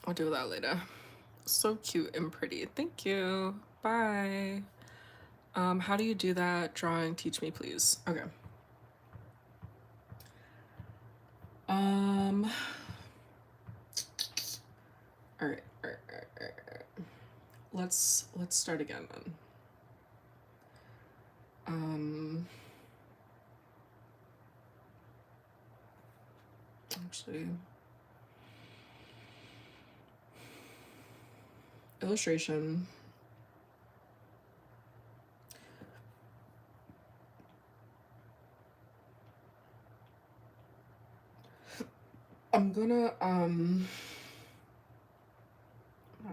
I'll do that later. So cute and pretty. Thank you. Bye. How do you do that drawing? Teach me, please. Okay. All right. Let's start again then. Actually, illustration. I'm gonna add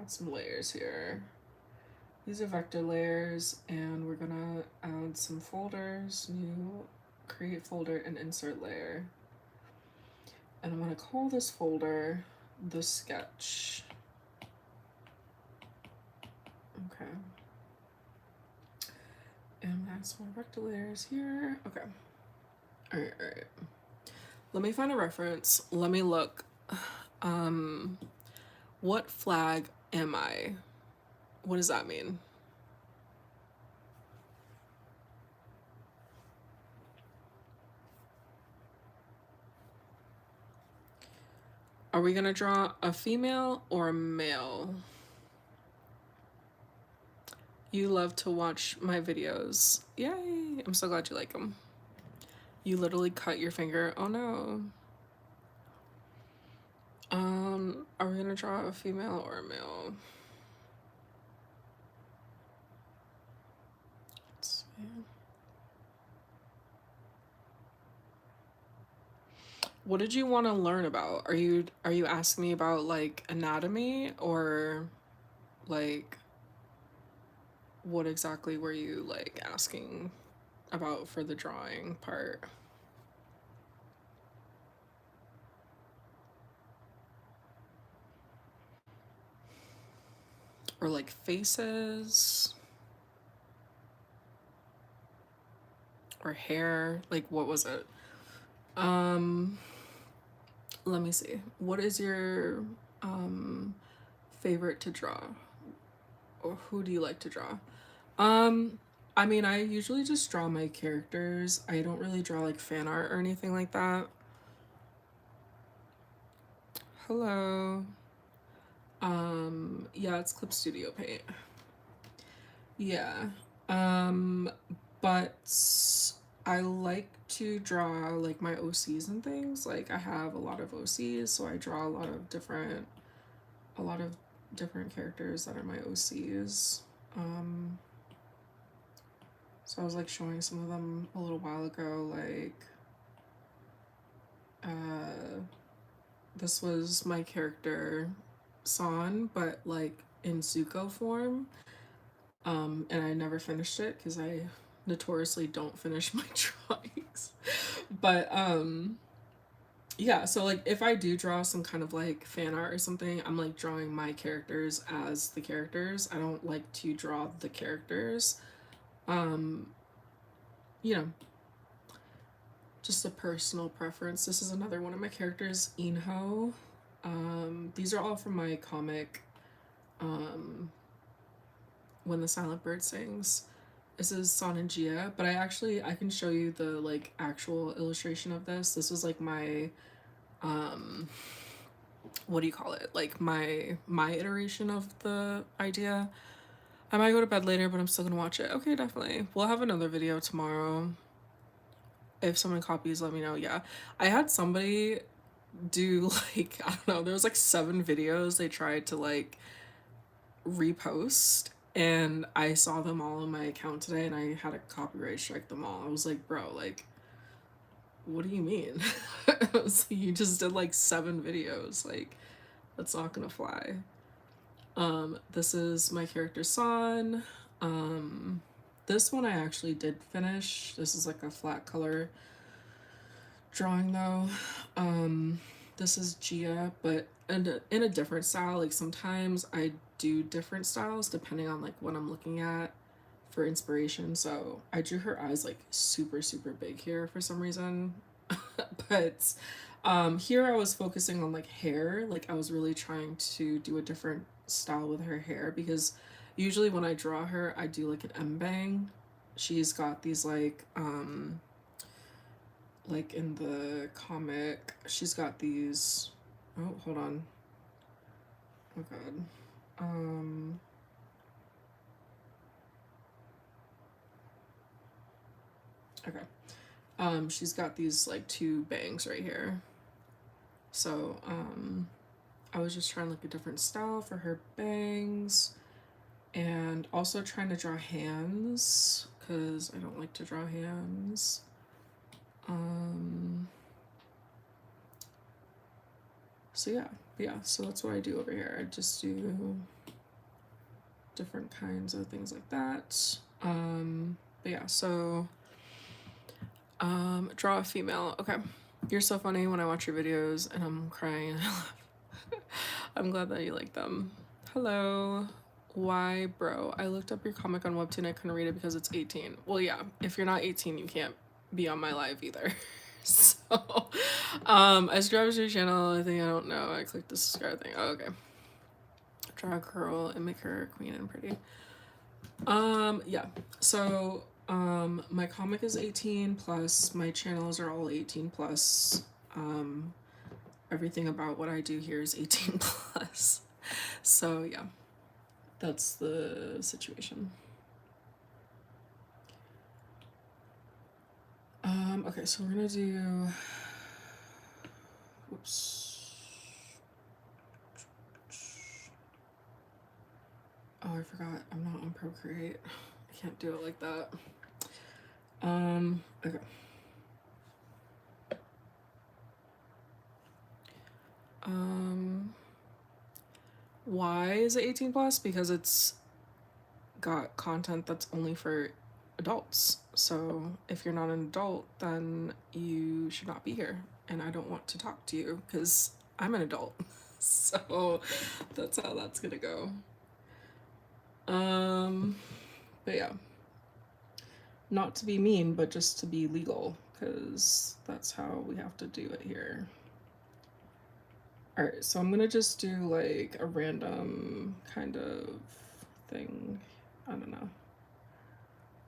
some layers here. These are vector layers, and we're gonna add some folders, new, create folder and insert layer. And I'm gonna call this folder the sketch. Okay. And add some more vector layers here. Okay. Alright, alright. Let me find a reference. Let me look. What flag am I? What does that mean? Are we gonna draw a female or a male? You love to watch my videos. Yay! I'm so glad you like them. You literally cut your finger. Oh no. Are we gonna draw a female or a male? Let's see. What did you want to learn about? Are you asking me about like anatomy, or like what exactly were you like asking about for the drawing part? Or like faces or hair? Like what was it? Let me see. What is your favorite to draw? Or who do you like to draw? I mean, I usually just draw my characters. I don't really draw like fan art or anything like that. Hello. Yeah, it's Clip Studio Paint. Yeah. Um, but I like to draw like my OCs and things. Like I have a lot of OCs, so I draw a lot of different characters that are my OCs. So I was like showing some of them a little while ago, like this was my character San, but like in Zuko form. And I never finished it because I notoriously don't finish my drawings. But yeah, so like if I do draw some kind of like fan art or something, I'm like drawing my characters as the characters. I don't like to draw the characters. You know, just a personal preference. This is another one of my characters, Inho. These are all from my comic, When the Silent Bird Sings. This is San and Gia, but I can show you the like actual illustration of this. This was like my what do you call it? Like my iteration of the idea. I might go to bed later, but I'm still gonna watch it. Okay, definitely. We'll have another video tomorrow. If someone copies, let me know. Yeah. I had somebody do like, I don't know, there was like 7 videos they tried to like repost, and I saw them all on my account today and I had to copyright strike them all. I was like, bro, like what do you mean? So you just did like 7 videos, like that's not gonna fly. This is my character San. This one I actually did finish. This is like a flat color drawing though. This is Gia, but in a different style. Like sometimes I do different styles depending on like what I'm looking at for inspiration. So I drew her eyes like super super big here for some reason. But here I was focusing on like hair. Like I was really trying to do a different style with her hair, because usually when I draw her I do like an M-bang. She's got these like in the comic she's got these, oh hold on, oh god, okay, she's got these like 2 bangs right here. So I was just trying like a different style for her bangs, and also trying to draw hands because I don't like to draw hands. So that's what I do over here. I just do different kinds of things like that. But yeah, so draw a female. Okay. You're so funny when I watch your videos and I'm crying and I laugh. I'm glad that you like them. Hello. Why, bro? I looked up your comic on Webtoon. I couldn't read it because it's 18. Well, yeah. If you're not 18, you can't be on my live either. So, I subscribed to your channel. I think I don't know. I clicked the subscribe thing. Oh, okay. Draw a girl and make her queen and pretty. Yeah. So, my comic is 18 plus. My channels are all 18 plus. Everything about what I do here is 18 plus. So yeah, that's the situation. Okay, so we're gonna do, whoops. Oh, I forgot, I'm not on Procreate. I can't do it like that. Okay. Why is it 18 plus? Because it's got content that's only for adults. So if you're not an adult, then you should not be here. And I don't want to talk to you because I'm an adult. So that's how that's gonna go. But yeah. Not to be mean, but just to be legal, because that's how we have to do it here. Alright, so I'm gonna just do like a random kind of thing. I don't know.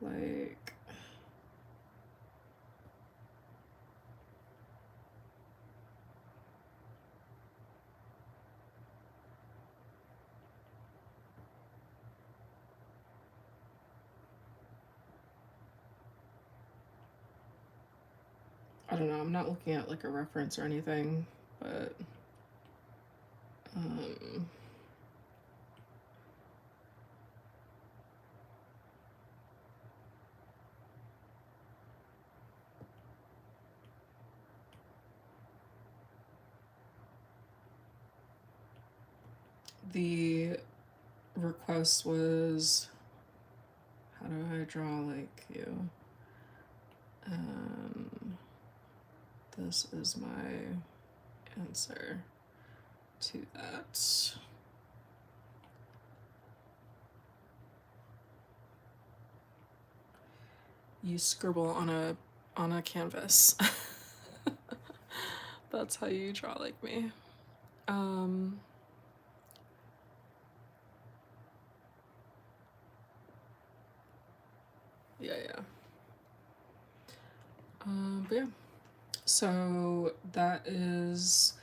Like, I don't know, I'm not looking at like a reference or anything, but the request was, how do I draw like you? This is my answer to that. You scribble on a canvas. That's how you draw like me. Yeah. But yeah. So that is,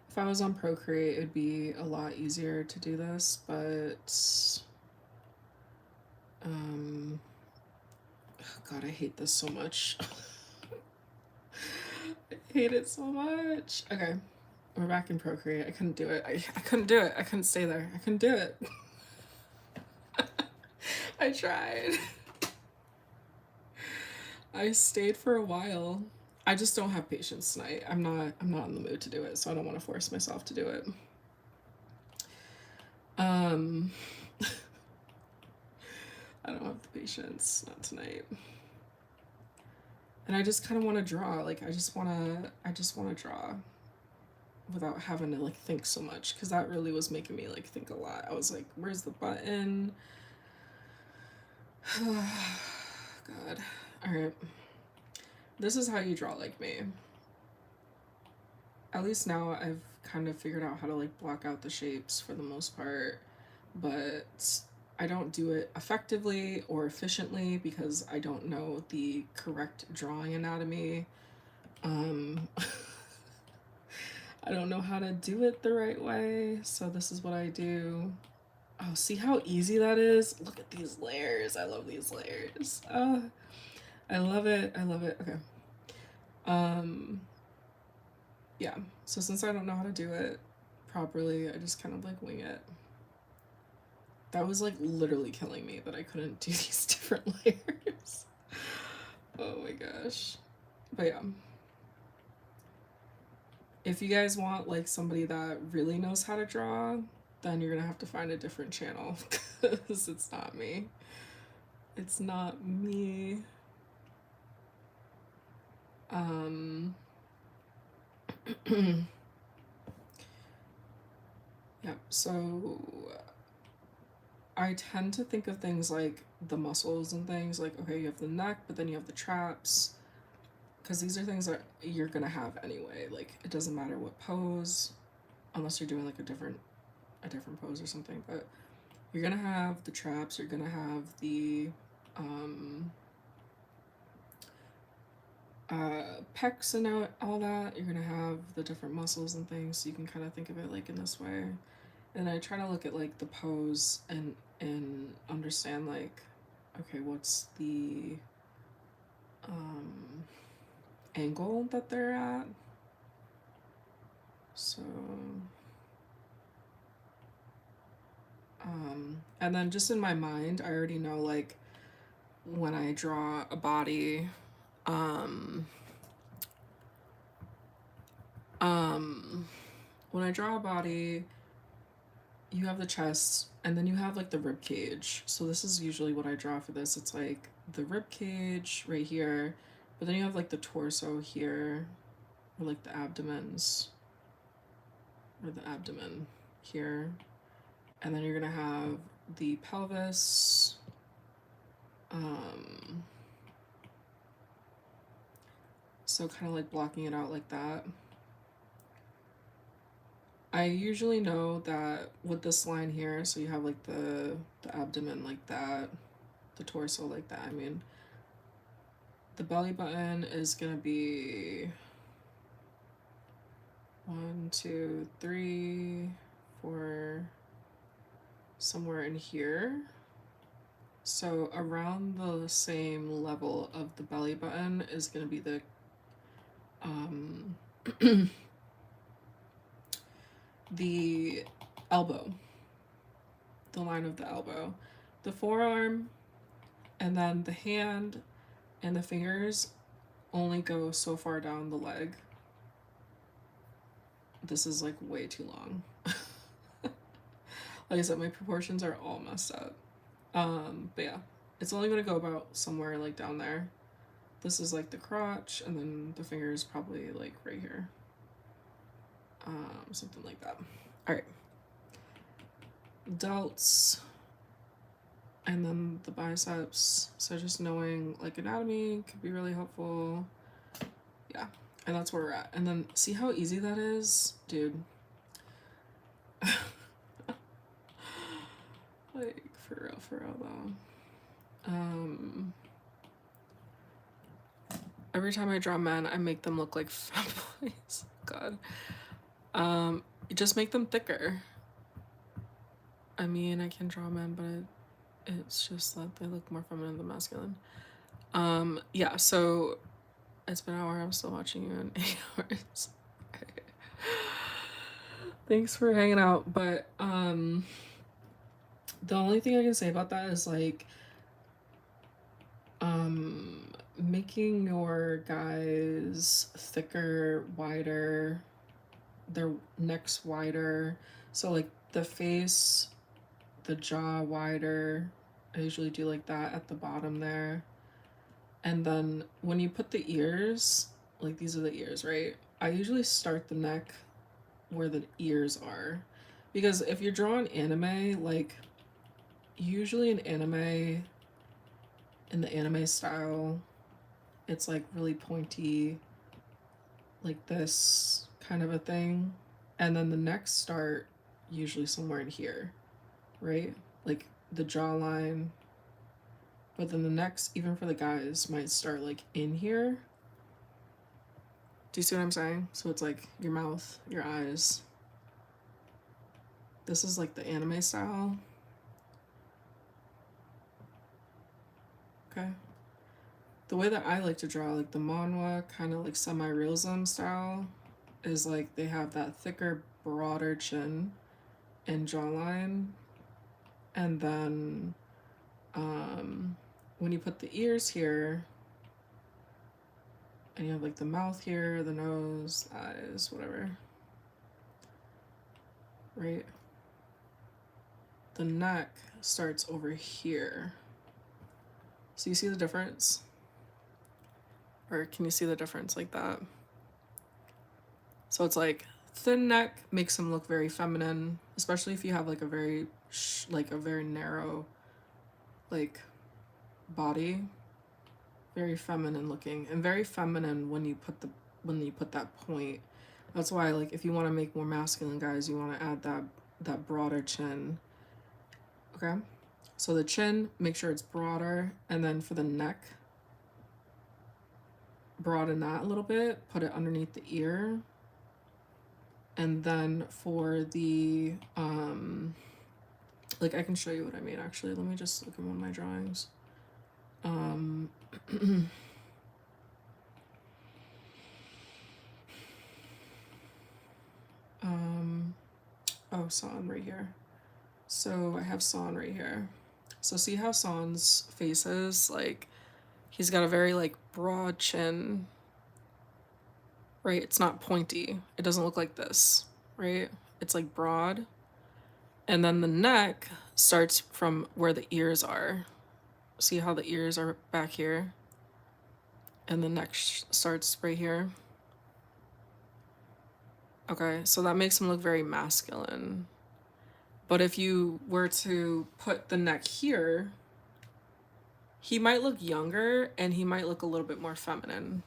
if I was on Procreate, it'd be a lot easier to do this, but God, I hate this so much. I hate it so much. Okay, we're back in Procreate. I couldn't do it. I couldn't do it. I couldn't stay there. I couldn't do it. I tried. I stayed for a while. I just don't have patience tonight. I'm not in the mood to do it, so I don't want to force myself to do it. I don't have the patience, not tonight. And I just kind of want to draw. Like I just want to draw without having to like think so much, because that really was making me like think a lot. I was like, where's the button? God. All right. This is how you draw like me. At least now I've kind of figured out how to like block out the shapes for the most part, but I don't do it effectively or efficiently because I don't know the correct drawing anatomy. I don't know how to do it the right way, so this is what I do. Oh, see how easy that is? Look at these layers. I love these layers. I love it. I love it. Okay. Yeah. So since I don't know how to do it properly, I just kind of like wing it. That was like literally killing me that I couldn't do these different layers. Oh my gosh. But yeah. If you guys want like somebody that really knows how to draw, then you're gonna have to find a different channel because it's not me. It's not me. Yeah, so I tend to think of things like the muscles and things like, okay, you have the neck, but then you have the traps, because these are things that you're gonna have anyway. Like, it doesn't matter what pose, unless you're doing like a different pose or something, but you're gonna have the traps, you're gonna have the pecs and all that. You're gonna have the different muscles and things, so you can kind of think of it like in this way. And I try to look at like the pose and understand like, okay, what's the angle that they're at. So and then just in my mind, I already know like when I draw a body, when I draw a body, you have the chest and then you have like the rib cage. So this is usually what I draw for this. It's like the rib cage right here, but then you have like the torso here, or like the abdomens, or the abdomen here, and then you're gonna have the pelvis, so kind of like blocking it out like that. I usually know that with this line here, so you have like the abdomen like that, the torso like that. I mean, the belly button is gonna be 1, 2, 3, 4, somewhere in here. So around the same level of the belly button is gonna be the the elbow, the line of the elbow, the forearm, and then the hand and the fingers only go so far down the leg. This is like way too long. Like I said, my proportions are all messed up. But yeah, it's only gonna go about somewhere like down there. This is like the crotch, and then the fingers probably like right here. Something like that. All right. Delts, and then the biceps. So just knowing like anatomy could be really helpful. Yeah, and that's where we're at. And then see how easy that is, dude. Like for real though. Every time I draw men, I make them look like fat boys. God. You just make them thicker. I mean, I can draw men, but it's just that they look more feminine than masculine. Yeah, so it's been an hour. I'm still watching you in 8 hours. Okay. Thanks for hanging out. But the only thing I can say about that is like making your guys thicker, wider, their necks wider. So like the face, the jaw wider. I usually do like that at the bottom there. And then when you put the ears, like these are the ears, right? I usually start the neck where the ears are. Because if you're drawing anime, like usually in anime, in the anime style, it's like really pointy, like this kind of a thing. And then the necks start usually somewhere in here, right? Like the jawline. But then the necks, even for the guys, might start like in here. Do you see what I'm saying? So it's like your mouth, your eyes. This is like the anime style. Okay. The way that I like to draw, like the manhwa, kind of like semi-realism style, is like they have that thicker, broader chin and jawline. And then when you put the ears here, And you have like the mouth here, the nose, eyes, whatever. Right? The neck starts over here. So you see the difference? Or can you see the difference like that? So it's like thin neck makes him look very feminine, especially if you have like a very narrow like body, very feminine looking, and very feminine when you put that point. That's why, like, if you want to make more masculine guys, you want to add that broader chin. Okay, so the chin, make sure it's broader, and then for the neck, broaden that a little bit, put it underneath the ear. And then for the like, I can show you what I mean actually. Let me just look at one of my drawings. Oh, San right here. So I have San right here. So see how San's face is? Like, he's got a very, like, broad chin, right? It's not pointy. It doesn't look like this, right? It's, like, broad. And then the neck starts from where the ears are. See how the ears are back here? And the neck starts right here. Okay, so that makes him look very masculine. But if you were to put the neck here, he might look younger and he might look a little bit more feminine.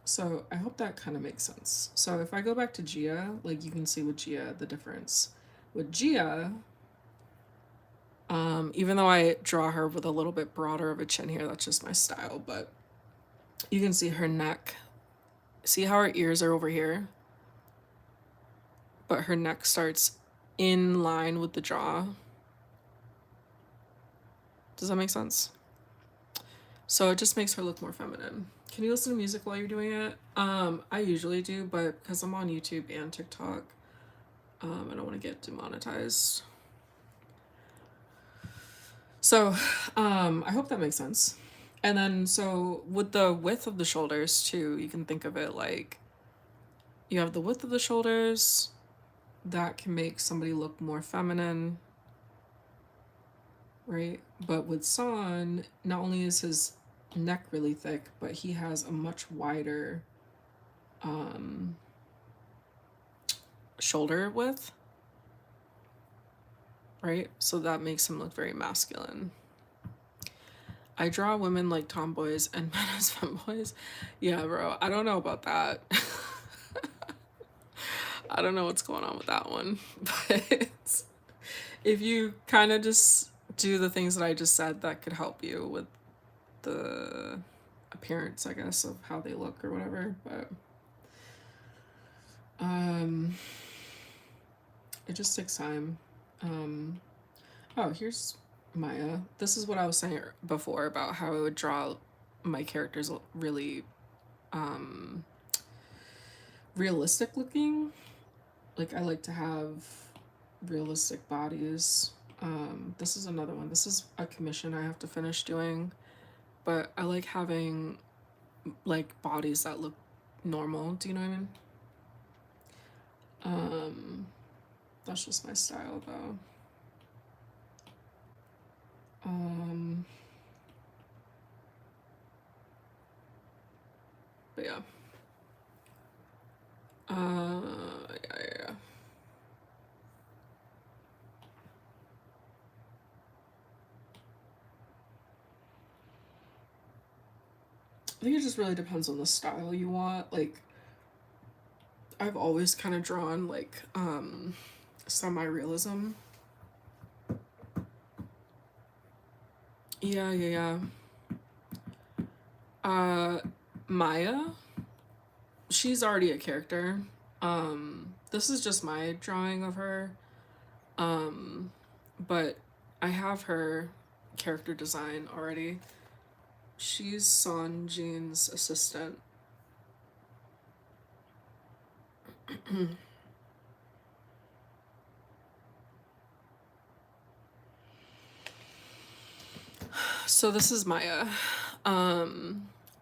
So I hope that kind of makes sense. So if I go back to Gia, like, you can see with Gia the difference. With Gia, even though I draw her with a little bit broader of a chin here, that's just my style, but you can see her neck. See how her ears are over here? But her neck starts in line with the jaw. Does that make sense? So it just makes her look more feminine. Can you listen to music while you're doing it? I usually do, but because I'm on YouTube and TikTok, I don't want to get demonetized. So, I hope that makes sense. And then, so with the width of the shoulders too, you can think of it like you have the width of the shoulders that can make somebody look more feminine, right? But with San, not only is his neck really thick, but he has a much wider shoulder width, right? So that makes him look very masculine. I draw women like tomboys and men as femboys. Yeah, bro, I don't know about that. I don't know what's going on with that one. But if you kind of just do the things that I just said, that could help you with the appearance, I guess, of how they look or whatever. But it just takes time. Oh, here's Maya. This is what I was saying before about how I would draw my characters really realistic looking. Like, I like to have realistic bodies. This is another one. This is a commission I have to finish doing, but I like having like bodies that look normal. Do you know what I mean? That's just my style though. But yeah. Yeah. I think it just really depends on the style you want. Like, I've always kind of drawn like semi-realism. Yeah. Maya, she's already a character. This is just my drawing of her. But I have her character design already. She's San Jin's assistant. So this is Maya.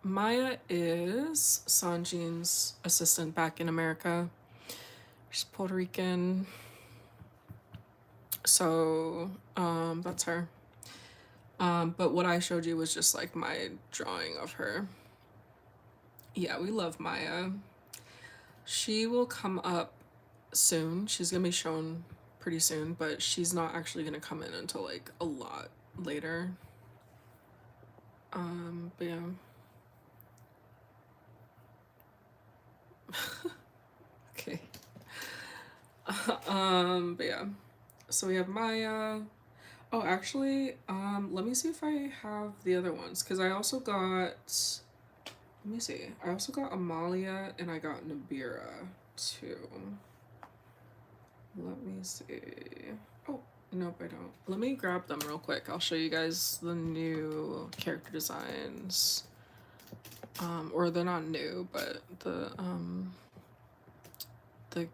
Maya is Sanjin's assistant back in America. She's Puerto Rican. So, that's her. But what I showed you was just like my drawing of her. Yeah, we love Maya. She will come up soon. She's gonna be shown pretty soon, but she's not actually gonna come in until like a lot later. But yeah. Okay. But yeah. So we have Maya. Oh, actually, let me see if I have the other ones, because I also got, let me see, I also got Amalia and I got Nabira too. Let me see. Oh, nope, I don't. Let me grab them real quick. I'll show you guys the new character designs. Or they're not new, but the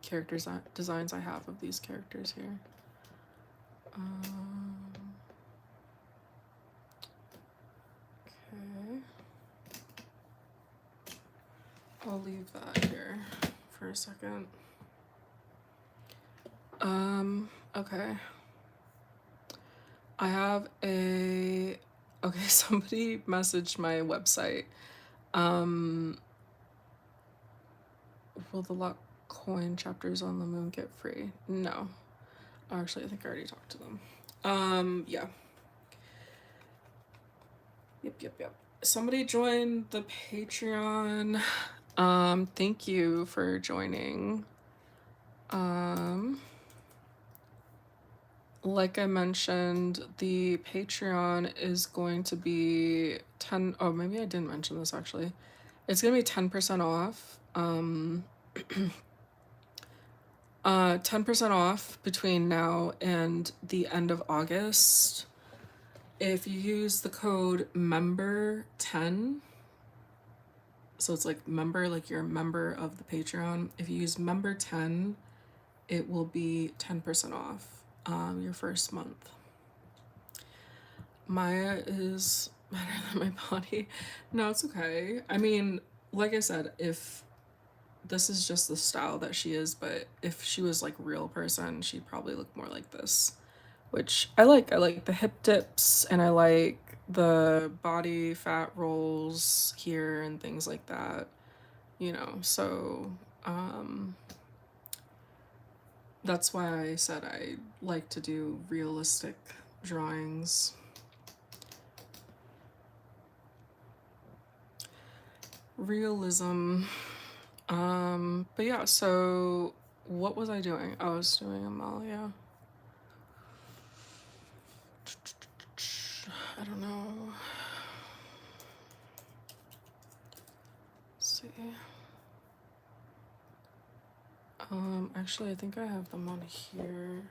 character designs I have of these characters here. Okay. I'll leave that here for a second. Okay. I have a, okay, somebody messaged my website. Will the lock coin chapters on the moon get free? No. Actually, I think I already talked to them. Yeah. Yep. Somebody joined the Patreon. Thank you for joining. Like I mentioned, the Patreon is going to be 10, oh, maybe I didn't mention this actually. It's gonna be 10% off. 10% off between now and the end of August. If you use the code MEMBER10, so it's like member, like you're a member of the Patreon. If you use MEMBER10, it will be 10% off your first month. Maya is better than my body. No, it's okay. I mean, like I said, if this is just the style that she is, but if she was like real person, she'd probably look more like this, which I like. I like the hip dips and I like the body fat rolls here and things like that, you know. So that's why I said I like to do realistic drawings. Realism. But yeah, so what was I doing? I was doing Amalia. I don't know. Let's see. Actually, I think I have them on here.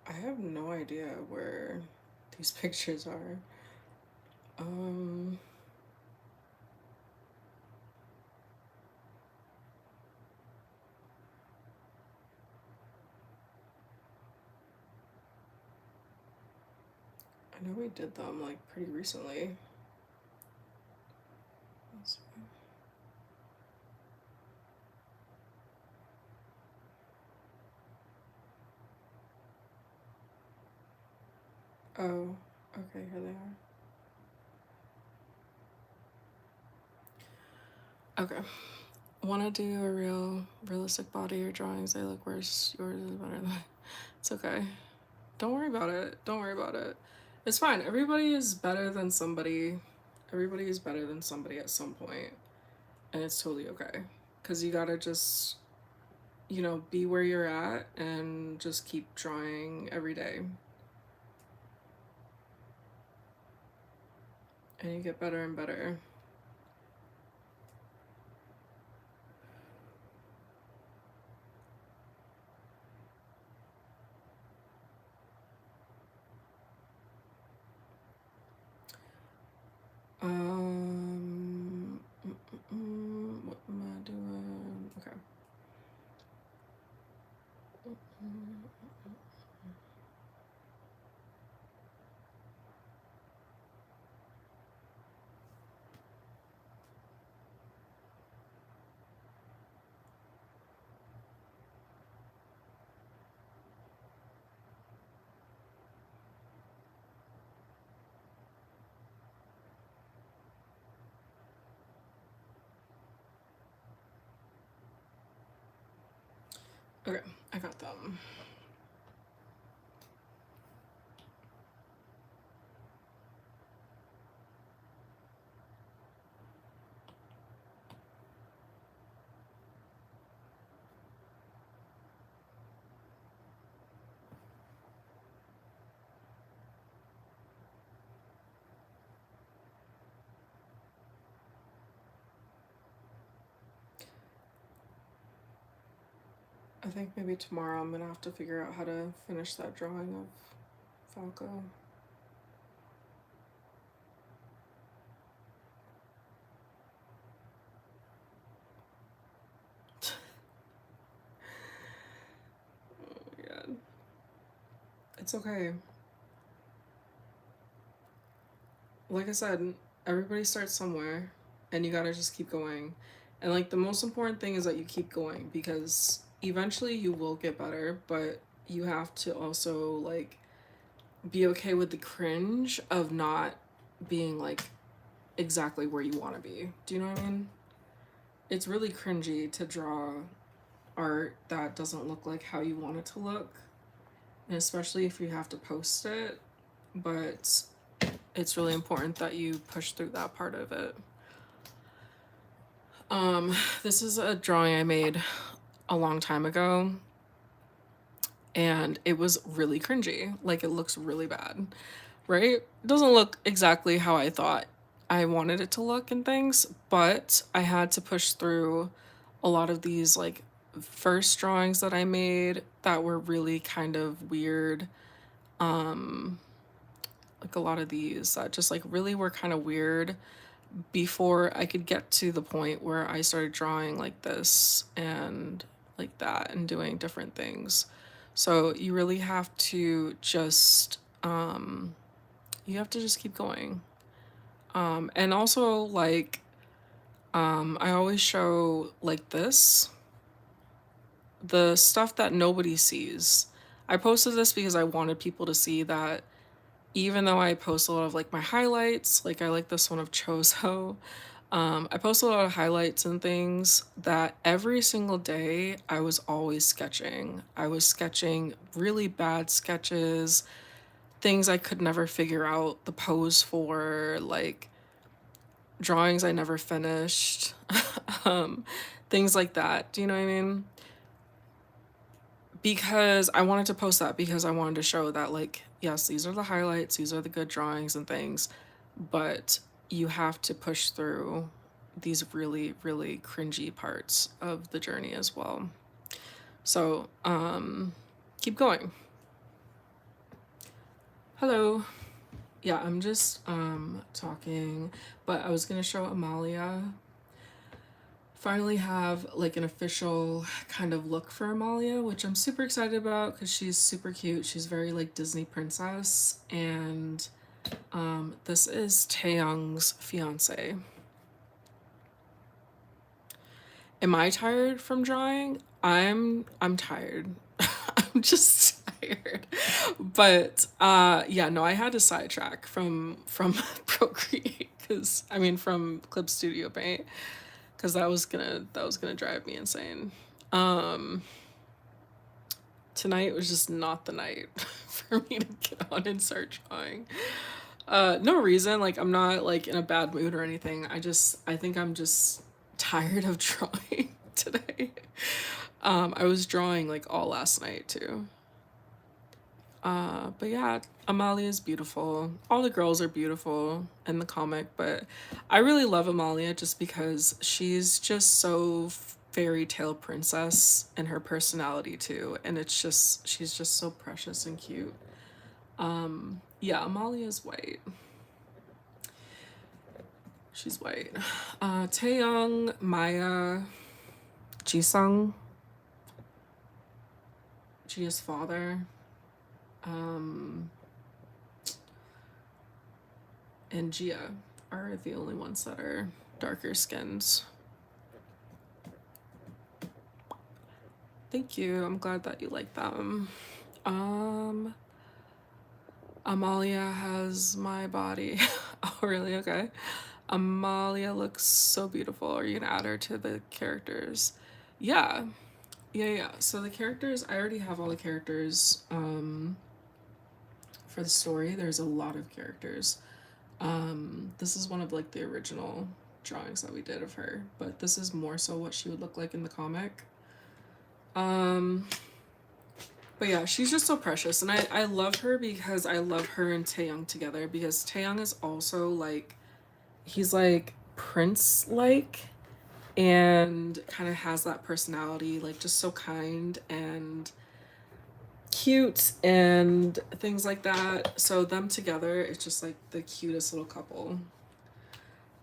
I have no idea where these pictures are. I know we did them like pretty recently. Let's see. Oh, okay, here they are. Okay. Want to do a realistic body or drawings? They look worse. Yours is better than It's okay. Don't worry about it. Don't worry about it. It's fine. Everybody is better than somebody. Everybody is better than somebody at some point, and it's totally okay. Because you gotta just, be where you're at and just keep drawing every day. And you get better and better. What am I doing? Okay. Okay, I got them. I think maybe tomorrow I'm gonna have to figure out how to finish that drawing of Falco. Oh my god. It's okay. Like I said, everybody starts somewhere and you gotta just keep going. And like the most important thing is that you keep going because eventually you will get better, but you have to also like be okay with the cringe of not being like exactly where you want to be. Do you know what I mean? It's really cringy to draw art that doesn't look like how you want it to look, and especially if you have to post it, but it's really important that you push through that part of it. This is a drawing I made a long time ago and it was really cringy. Like it looks really bad, right? It doesn't look exactly how I thought I wanted it to look and things, but I had to push through a lot of these like first drawings that I made that were really kind of weird. Like a lot of these that just like really were kind of weird before I could get to the point where I started drawing like this and like that and doing different things. So you really have to just keep going. And also like I always show like this, the stuff that nobody sees. I posted this because I wanted people to see that even though I post a lot of like my highlights, like I like this one of Chozo. I post a lot of highlights and things that every single day I was always sketching. I was sketching really bad sketches, things I could never figure out the pose for, like drawings I never finished, um, things like that. Do you know what I mean? Because I wanted to post that because I wanted to show that, like, yes, these are the highlights, these are the good drawings and things, but you have to push through these really, really cringy parts of the journey as well. So, keep going. Hello. Yeah, I'm just talking, but I was gonna show Amalia. Finally have like an official kind of look for Amalia, which I'm super excited about because she's super cute. She's very like Disney princess, and this is Taeyoung's fiance. Am I tired from drawing? I'm tired. I'm just tired. But yeah, no, I had to sidetrack from Procreate because I mean from Clip Studio Paint because that was gonna drive me insane. Um Tonight was just not the night for me to get on and start drawing. No reason, like I'm not like in a bad mood or anything. I think I'm just tired of drawing today. I was drawing like all last night too. But yeah, Amalia is beautiful. All the girls are beautiful in the comic, but I really love Amalia just because she's just so fairy tale princess in her personality too, and she's just so precious and cute. Yeah, Amalia is white. She's white. Taeyong, Maya, Jisung, Jia's father, um, and Gia are the only ones that are darker skinned. Thank you. I'm glad that you like them. Um, Amalia has my body. Oh, really? Okay. Amalia looks so beautiful. Are you gonna add her to the characters? Yeah. Yeah. So the characters, I already have all the characters for the story. There's a lot of characters. This is one of like the original drawings that we did of her, but this is more so what she would look like in the comic. Um, but yeah, she's just so precious, and I love her because I love her and Taeyong together because Taeyong is also like he's like prince like and kind of has that personality, like just so kind and cute and things like that. So them together, it's just like the cutest little couple.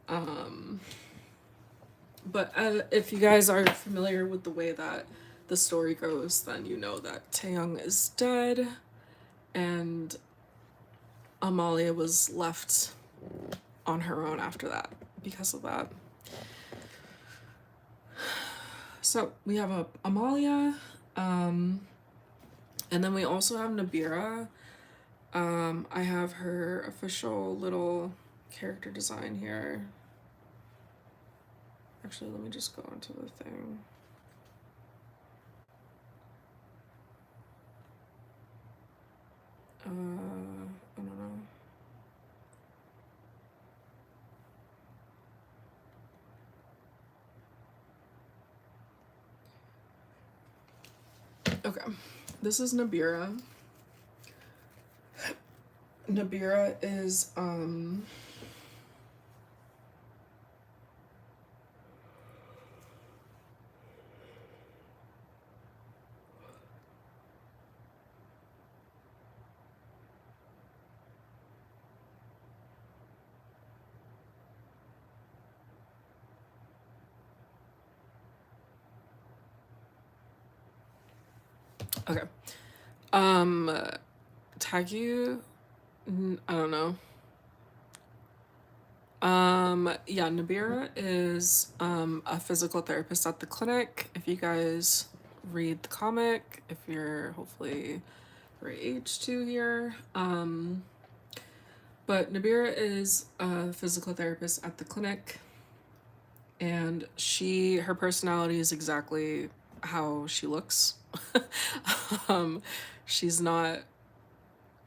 Um, but if you guys are familiar with the way that the story goes, then you know that Taeyong is dead and Amalia was left on her own after that because of that. So we have Amalia, and then we also have Nabira. I have her official little character design here. Actually, let me just go into the thing. I don't know. Okay, this is Nabira. Nabira is okay. Um, Tagyu, I don't know. Yeah, Nabira is a physical therapist at the clinic. If you guys read the comic, if you're hopefully the right age to here. But Nabira is a physical therapist at the clinic, and her personality is exactly how she looks. um, she's not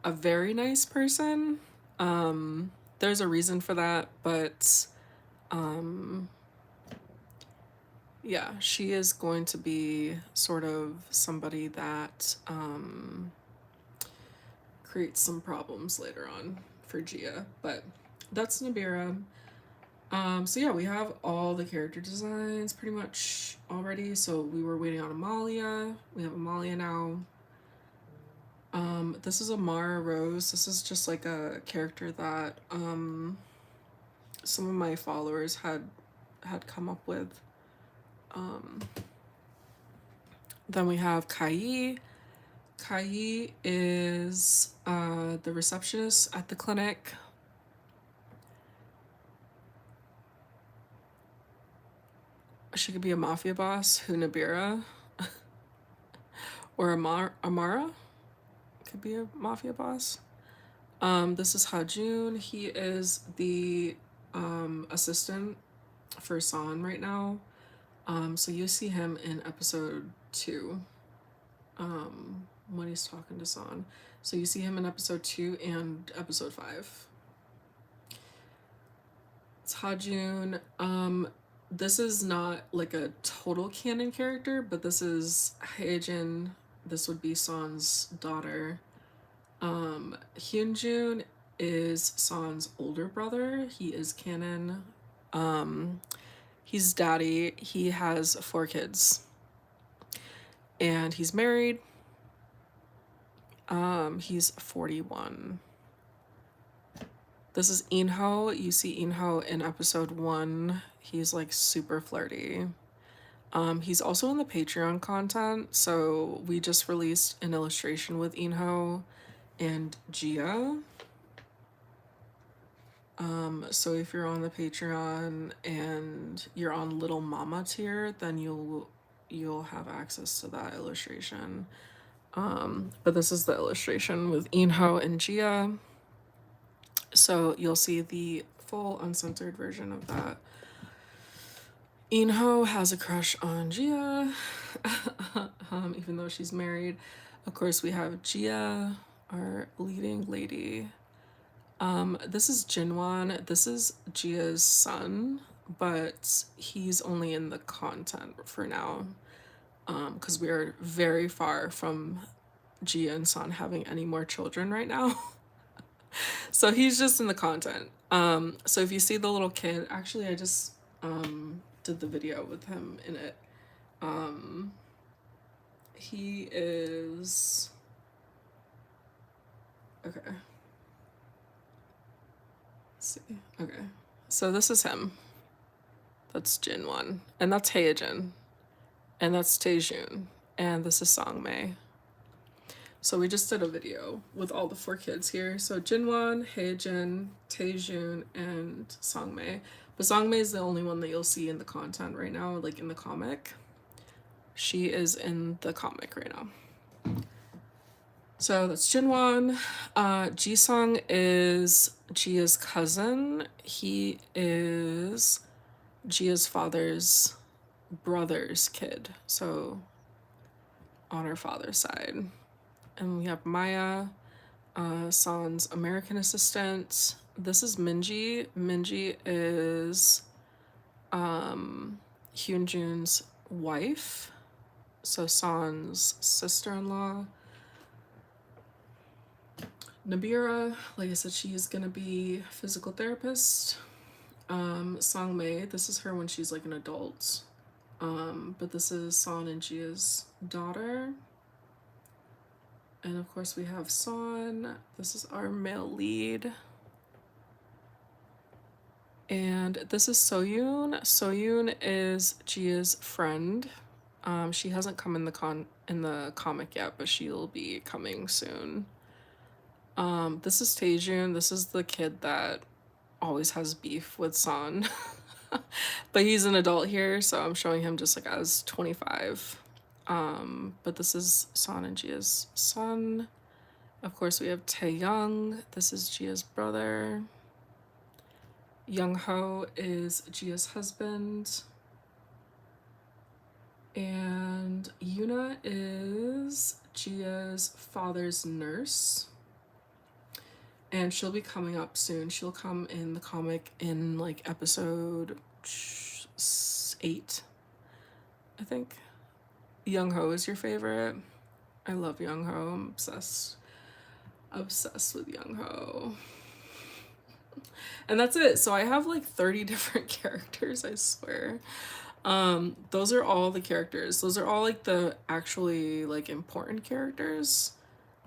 a very nice person. There's a reason for that, but um, yeah, she is going to be sort of somebody that creates some problems later on for Gia, but that's Nabira. So yeah, we have all the character designs pretty much already. So we were waiting on Amalia. We have Amalia now. This is Amara Rose. This is just like a character that some of my followers had come up with. Then we have Kai. Kai is the receptionist at the clinic. She could be a mafia boss, who Nabira or Amara. could be a mafia boss. This is Hajun. He is the assistant for San right now. So you see him in episode 2, when he's talking to San. So you see him in episode 2 and episode 5. It's Hajun. This is not like a total canon character, but this is Heijin. This would be San's daughter. Hyunjun is San's older brother. He is canon. He's daddy. He has 4 kids. And he's married. He's 41. This is Inho. You see Inho in episode 1. He's like super flirty. He's also in the Patreon content, so we just released an illustration with Inho and Gia. So if you're on the Patreon and you're on Little Mama tier, then you'll have access to that illustration. But this is the illustration with Inho and Gia. So you'll see the full uncensored version of that. Inho has a crush on Gia, even though she's married. Of course, we have Gia, our leading lady. This is Jinwan. This is Gia's son, but he's only in the content for now, because we are very far from Gia and San having any more children right now. So he's just in the content. So if you see the little kid, actually I just did the video with him in it. He is okay. Let's see. Okay. So this is him. That's Jinwon. And that's Hyejin. And that's Taejun. And this is Sangmei. So we just did a video with all the 4 kids here. So Jinwon, Hyejin, Taejun, and Sangmei. But Sangmei is the only one that you'll see in the content right now, like in the comic. She is in the comic right now. So that's Jinwon. Jisung is Gia's cousin. He is Gia's father's brother's kid. So on her father's side. And we have Maya, San's American assistant. This is Minji. Minji is Hyunjun's wife. So San's sister-in-law. Nabira, like I said, she is gonna be physical therapist. Sangmei, this is her when she's like an adult. But this is San and Gia's daughter. And of course we have San. This is our male lead. And this is Soyoon. Soyoon is Gia's friend. She hasn't come in the comic yet, but she'll be coming soon. This is Taejun. This is the kid that always has beef with San. But he's an adult here, so I'm showing him just like as 25. But this is San and Gia's son. Of course, we have Taeyoung. This is Gia's brother. Young-ho is Gia's husband. And Yuna is Gia's father's nurse. And she'll be coming up soon. She'll come in the comic in like episode 8, I think. Young-ho is your favorite. I love Young-ho. I'm obsessed with Young-ho. And that's it. So I have like 30 different characters, I swear. Those are all the characters. Those are all like the actually like important characters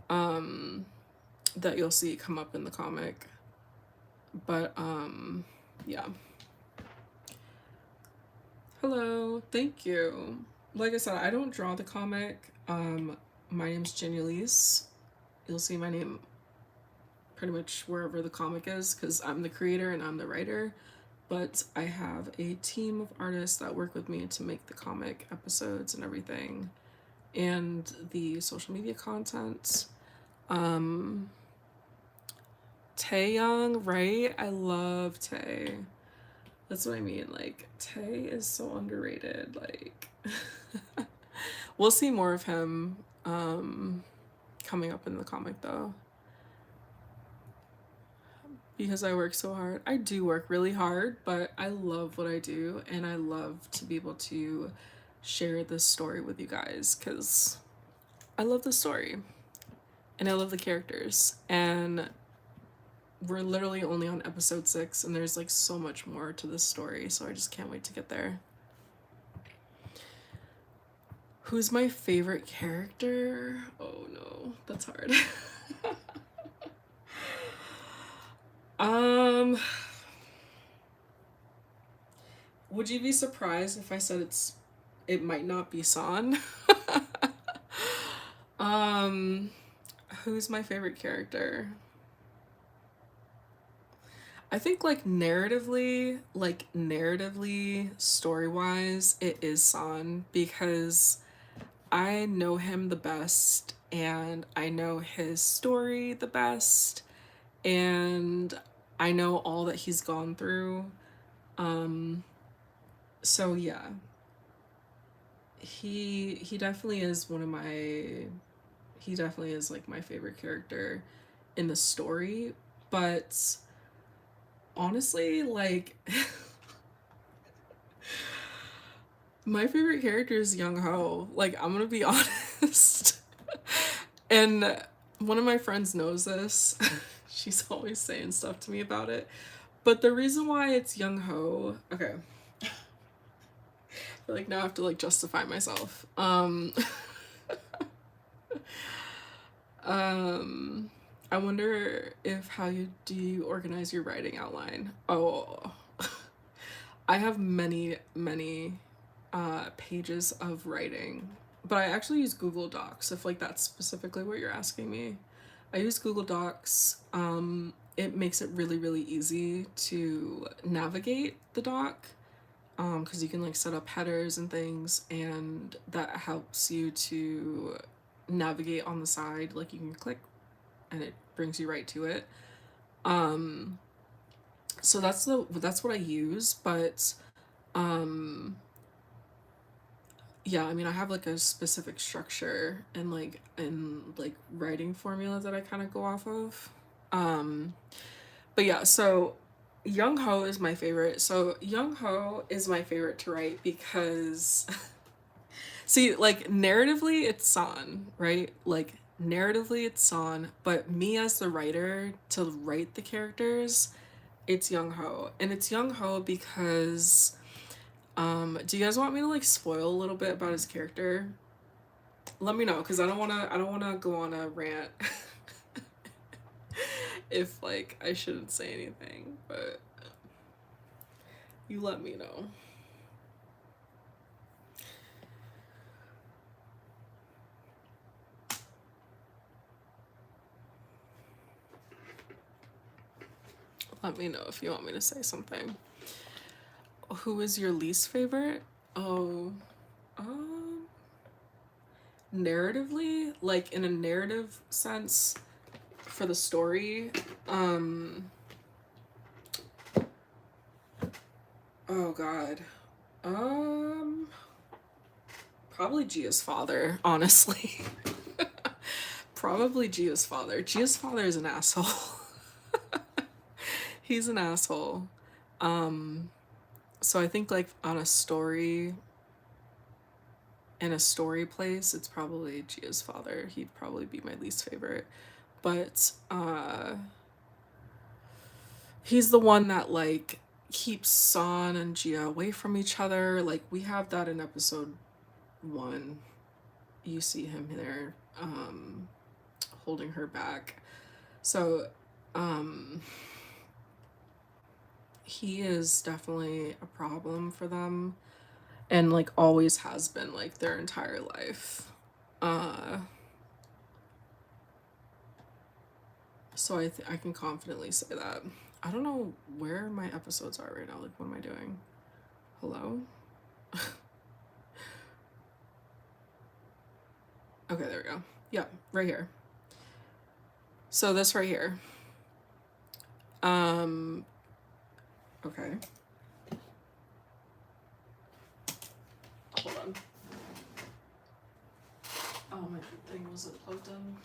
that you'll see come up in the comic. But yeah. Hello, thank you. Like I said, I don't draw the comic. My name's Jenny Elise. You'll see my name pretty much wherever the comic is because I'm the creator and I'm the writer. But I have a team of artists that work with me to make the comic episodes and everything, and the social media content. Um, Taeyong, right? I love Tae. That's what I mean. Like, Tae is so underrated. Like, we'll see more of him coming up in the comic though. Because I work so hard. I do work really hard, but I love what I do, and I love to be able to share this story with you guys because I love the story and I love the characters. And we're literally only on episode 6, and there's like so much more to this story, so I just can't wait to get there. Who's my favorite character? Oh no, that's hard. um, would you be surprised if I said it might not be San? um, who's my favorite character? I think like narratively, story-wise, it is San because I know him the best and I know his story the best and I know all that he's gone through. Um so yeah, he definitely is he definitely is like my favorite character in the story, but honestly, like my favorite character is Young Ho. Like, I'm gonna be honest. And one of my friends knows this. She's always saying stuff to me about it. But the reason why it's Young Ho, okay. I feel like now I have to like justify myself. Um I wonder if how you organize your writing outline. Oh, I have many pages of writing, but I actually use Google Docs if like that's specifically what you're asking me. I use Google Docs. It makes it really easy to navigate the doc because you can like set up headers and things, and that helps you to navigate on the side. Like you can click and it brings you right to it. Um, so that's what I use, but um yeah, I mean, I have like a specific structure and like writing formula that I kind of go off of. Um, but yeah, so Young Ho is my favorite. So Young Ho is my favorite to write because see, like narratively it's San, right? Like narratively it's San, but me as the writer to write the characters, it's Young Ho. And it's Young Ho because do you guys want me to like spoil a little bit about his character? Let me know because I don't wanna go on a rant if like I shouldn't say anything, but you let me know. Let me know if you want me to say something. Who is your least favorite? Oh, um, narratively, like in a narrative sense for the story. Um, oh God. Um, Probably Gia's father, honestly. Probably Gia's father. Gia's father is an asshole. He's an asshole. Um, so I think like on a story in a story place, it's probably Gia's father. He'd probably be my least favorite. But he's the one that like keeps San and Gia away from each other. Like we have that in episode 1. You see him there holding her back. So he is definitely a problem for them and like always has been like their entire life. Uh so I can confidently say that. I don't know where my episodes are right now. Like what am I doing? Hello? Okay, there we go. Yeah, right here. So this right here. Okay. Hold on. Oh, my thing wasn't plugged in.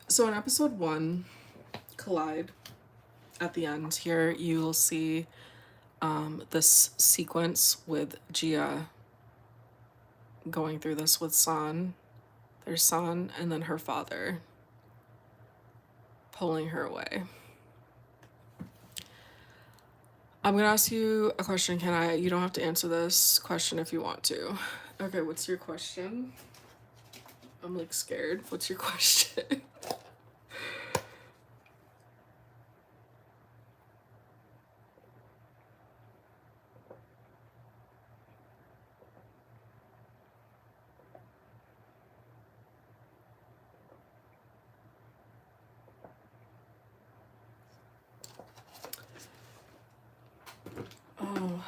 So in episode 1, Collide, at the end here, you will see this sequence with Gia going through this with San, their son, and then her father pulling her away. I'm gonna ask you a question. You don't have to answer this question if you want to. Okay, what's your question? I'm like scared. What's your question? Oh.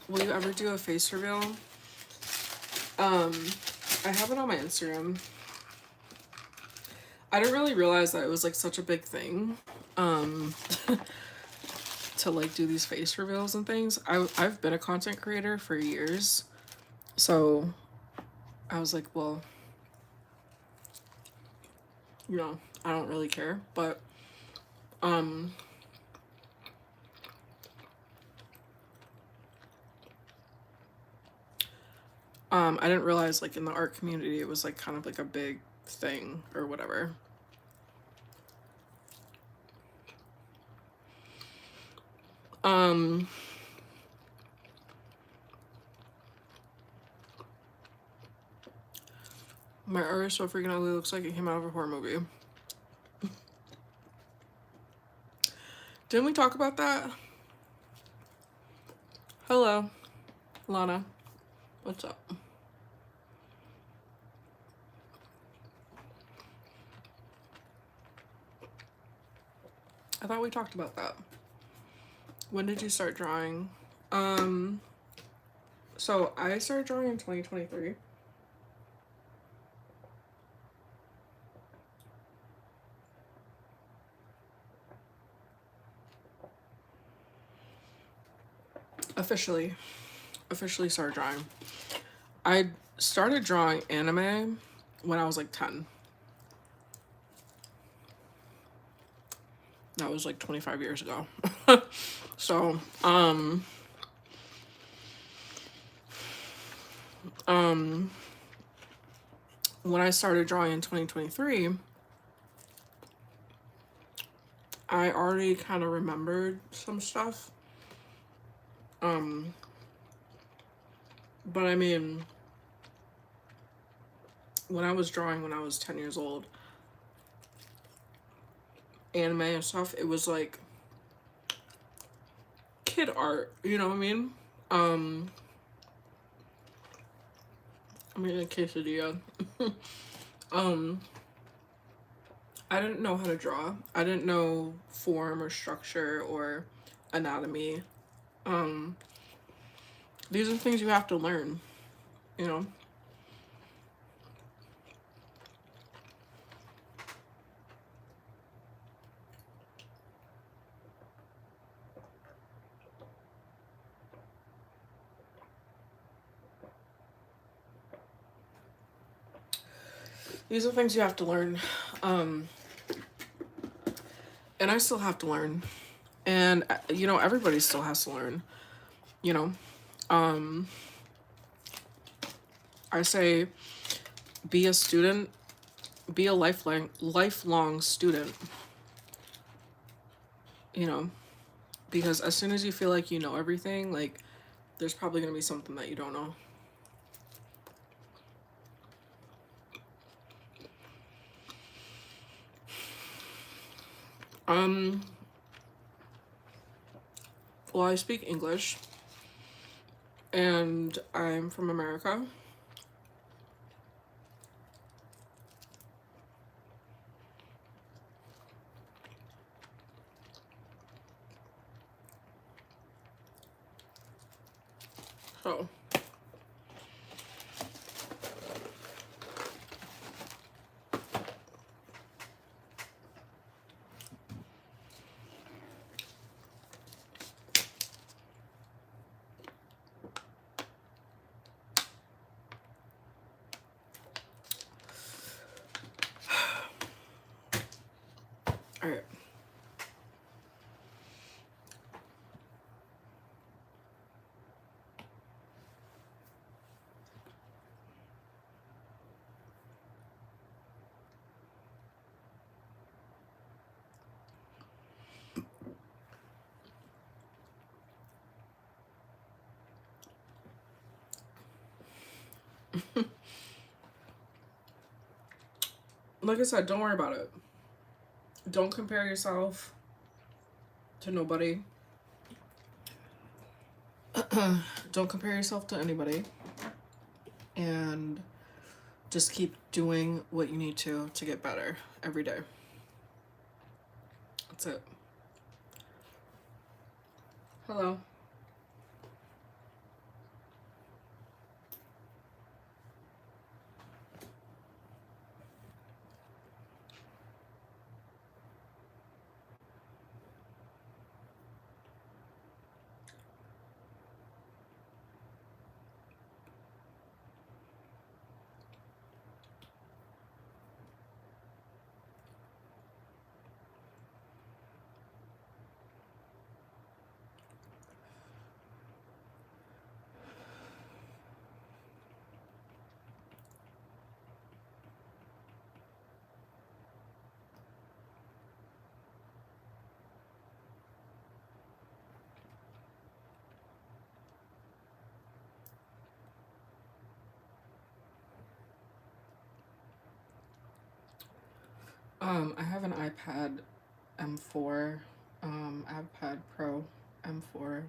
Will you ever do a face reveal? I have it on my Instagram. I didn't really realize that it was like such a big thing. To like do these face reveals and things. I've been a content creator for years. So I was like, well, you know, I don't really care, but I didn't realize like in the art community it was like kind of like a big thing or whatever. My art is so freaking ugly, looks like it came out of a horror movie. Didn't we talk about that? Hello, Lana. What's up? I thought we talked about that. When did you start drawing? So I started drawing in 2023. Officially started drawing. I started drawing anime when I was like 10. That was like 25 years ago. So, when I started drawing in 2023, I already kind of remembered some stuff. But I mean, when I was drawing when I was 10 years old, anime and stuff, it was like kid art, you know what I mean? I'm eating a quesadilla. I didn't know how to draw. I didn't know form or structure or anatomy. These are things you have to learn, you know? These are things you have to learn. And I still have to learn. And, you know, everybody still has to learn, you know? I say be a student, be a lifelong student, you know? Because as soon as you feel like you know everything, like, there's probably going to be something that you don't know. Well, I speak English, and I'm from America. Oh. All right. Like I said, don't worry about it. Don't compare yourself to nobody. Don't compare yourself to anybody. And just keep doing what you need to get better every day. That's it. Hello. I have an iPad M4, iPad Pro M4.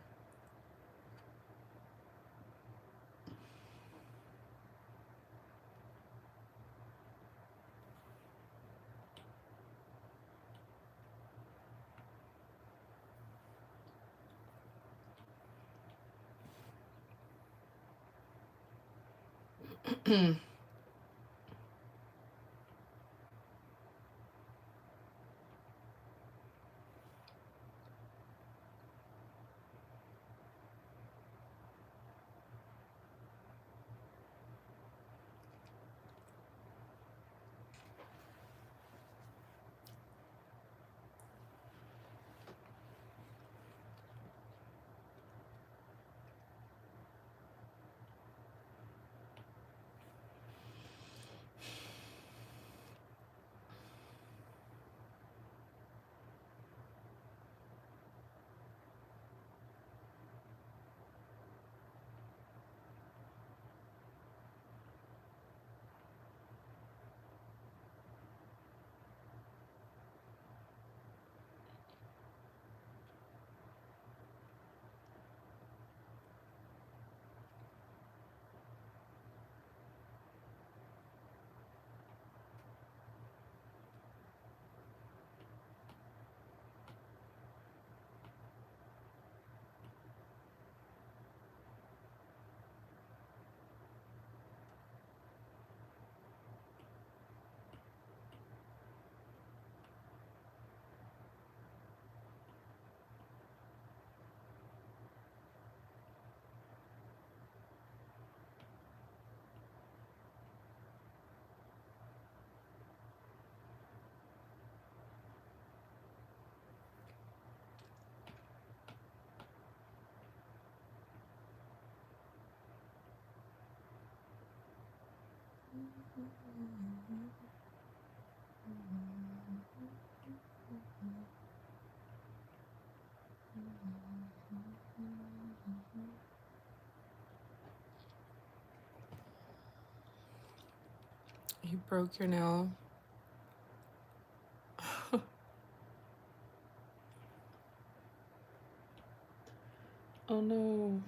You broke your nail. Oh no.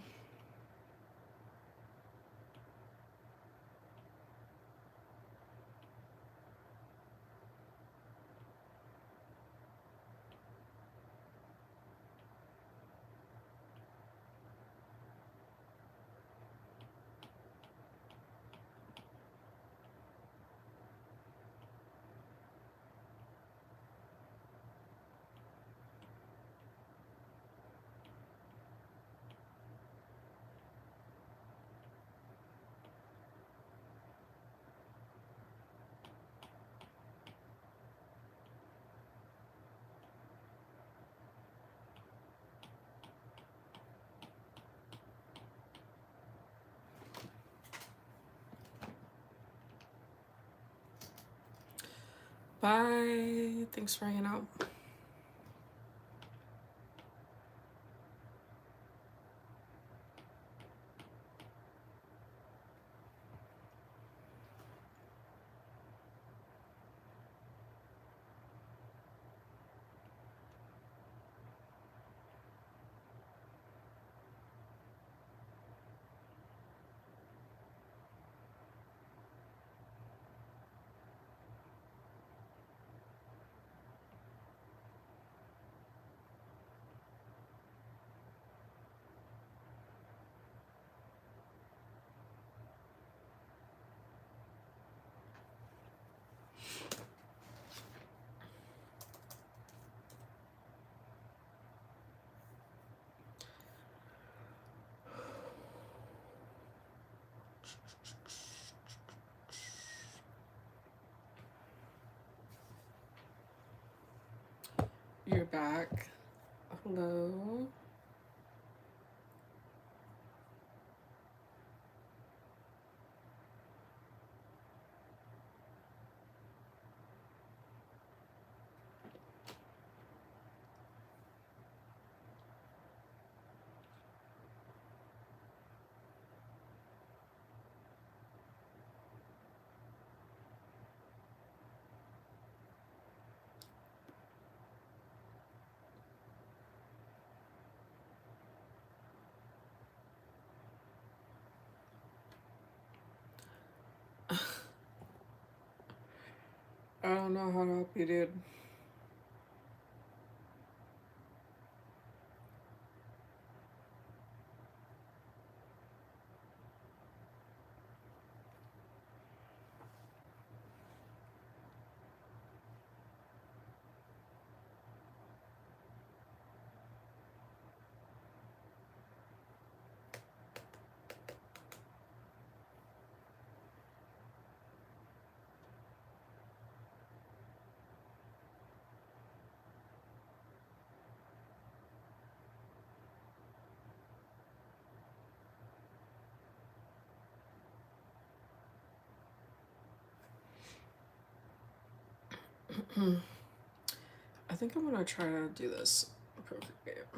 Bye. Thanks for hanging out. You're back. Hello. I don't know how to help you, dude. I think I'm gonna try to do this appropriate.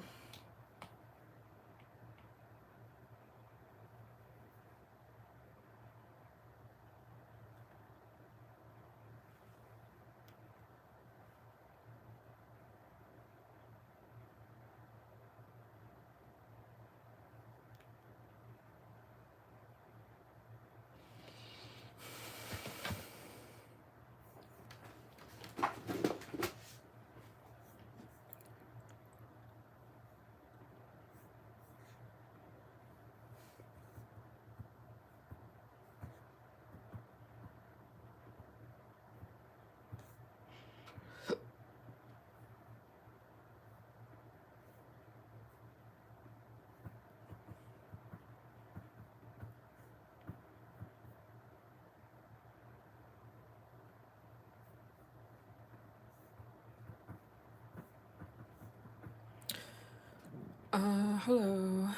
Hello.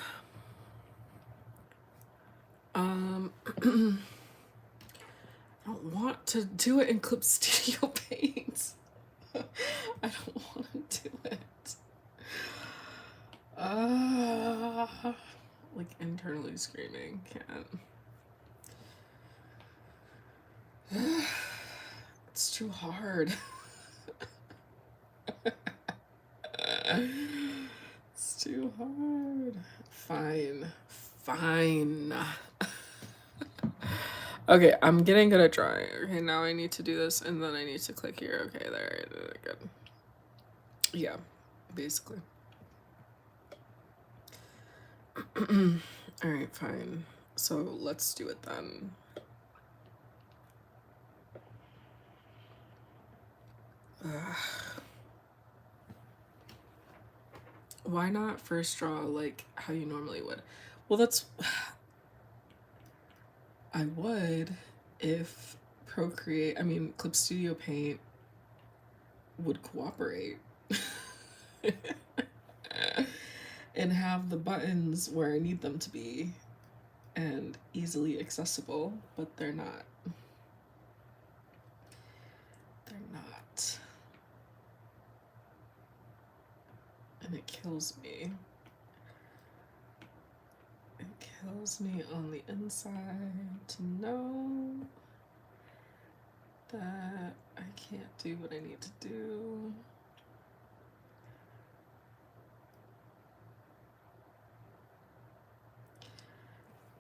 I don't want to do it in Clip Studio Paint. I don't want to do it. Like internally screaming, can't. It's too hard. It's too hard. Fine. Fine. Okay, I'm getting good at drawing. Okay, now I need to do this and then I need to click here. Okay, there, I did it good. Yeah, basically. Alright, fine. So let's do it then. Why not first draw like how you normally would? Well, that's. I would if Procreate, I mean, Clip Studio Paint would cooperate and have the buttons where I need them to be and easily accessible, but they're not. they're not. And it kills me. It kills me on the inside to know that I can't do what I need to do.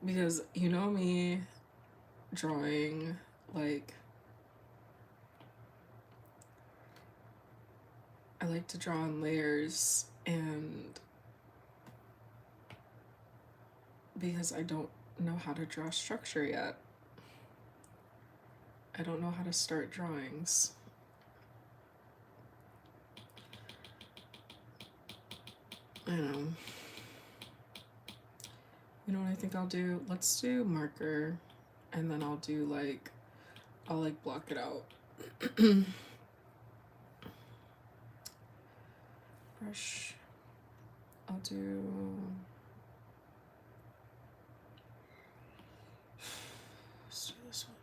Because you know me drawing, like, I like to draw in layers, and because I don't know how to draw structure yet, I don't know how to start drawings. I know. You know what I think I'll do? Let's do marker, and then I'll do like, I'll like block it out. Brush. I'll do. Let's do this one.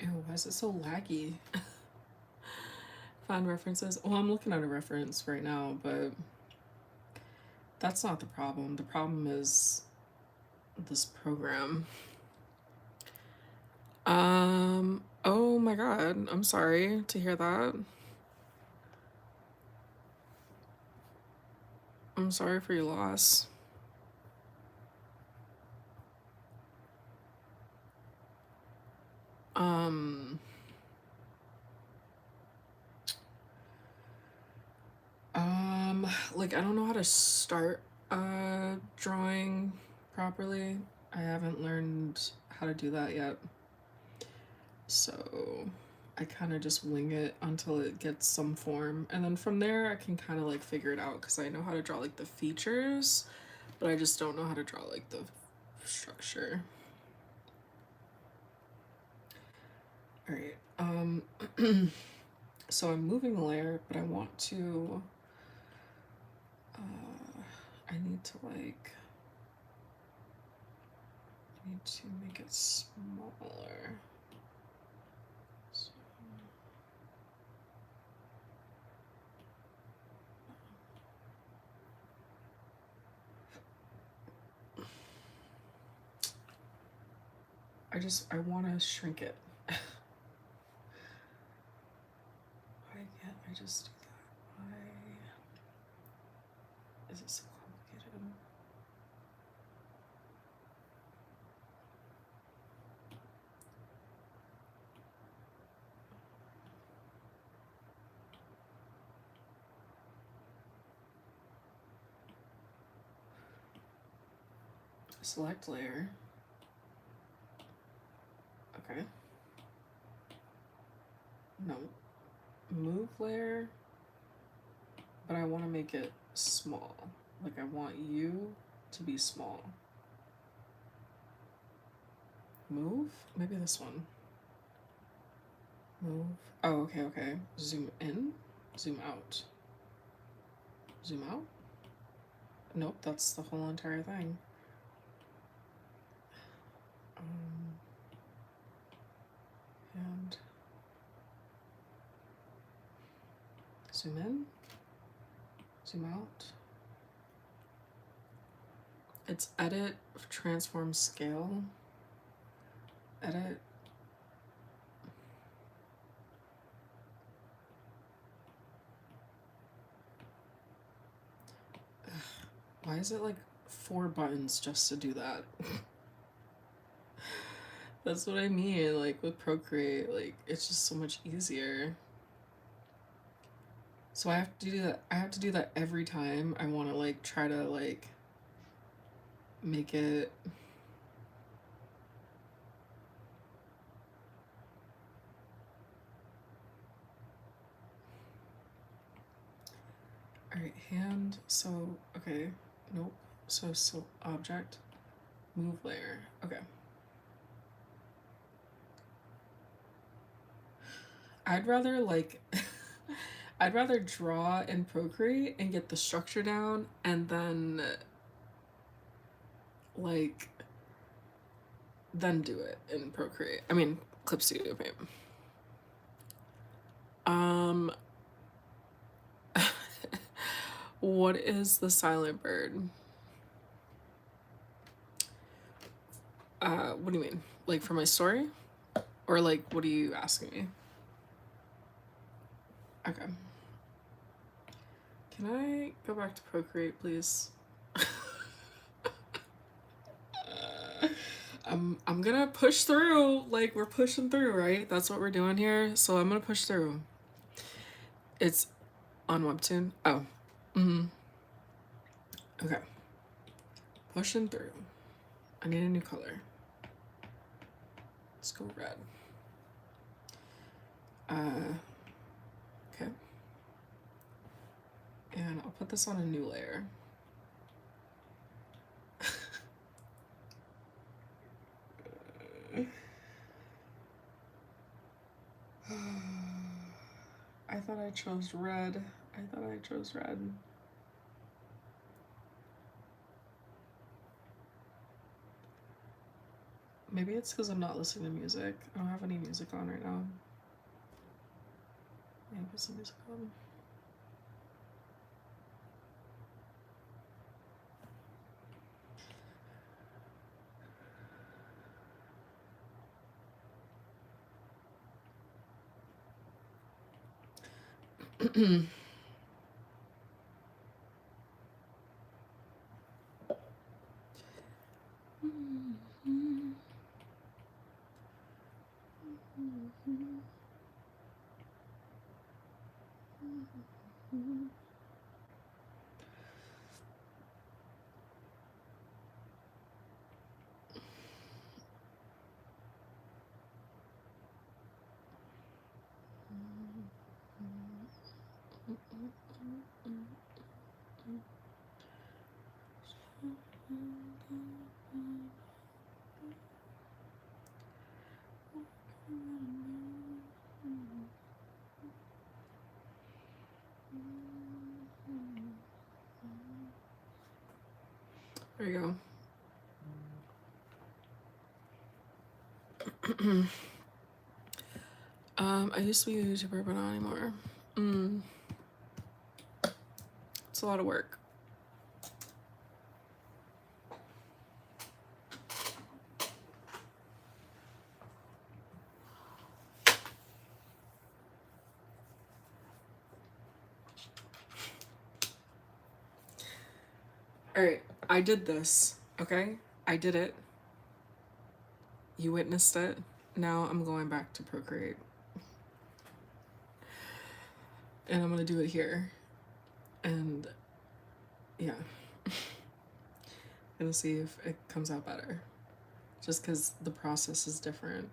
Ew, why is it so laggy? Find references. Oh, I'm looking at a reference right now, but that's not the problem. The problem is this program. Oh my god, I'm sorry to hear that. I'm sorry for your loss. Um, like I don't know how to start drawing properly. I haven't learned how to do that yet. So I kind of just wing it until it gets some form, and then from there I can kind of like figure it out because I know how to draw like the features, but I just don't know how to draw like the structure. All right. So I'm moving a layer, but I want to. I need to like. I need to make it smaller. So, I want to shrink it. Why can't I just do that? Why is it so complicated? Select layer. Okay. No. Move layer. But I want to make it small. Like I want you to be small. Move? Maybe this one. Move. Oh, okay, okay. Zoom in. Zoom out. Zoom out? Nope, that's the whole entire thing. And zoom in. Zoom out. It's edit, transform, scale. Edit. Ugh. Why is it like 4 buttons just to do that? That's what I mean. Like with Procreate, like it's just so much easier. So I have to do that. I have to do that every time I want to like try to like make it. All right, hand. So okay, nope. So object, move layer. Okay. I'd rather like I'd rather draw and Procreate and get the structure down and like then do it in Procreate. I mean Clip Studio Paint. Um what is the silent bird? What do you mean? Like for my story? Or like what are you asking me? Okay. Can I go back to Procreate, please? I'm gonna push through. Like we're pushing through, right? That's what we're doing here. So I'm gonna push through. It's on Webtoon. Oh. Mm-hmm. Okay. Pushing through. I need a new color. Let's go red. Okay. And I'll put this on a new layer. I thought I chose red. Maybe it's because I'm not listening to music. I don't have any music on right now. Maybe put some music on. There you go. I used to be a YouTuber, but not anymore. It's a lot of work. All right, I did this, okay? I did it. You witnessed it. Now I'm going back to Procreate. And I'm gonna do it here. And yeah. Gonna see if it comes out better. Just because the process is different.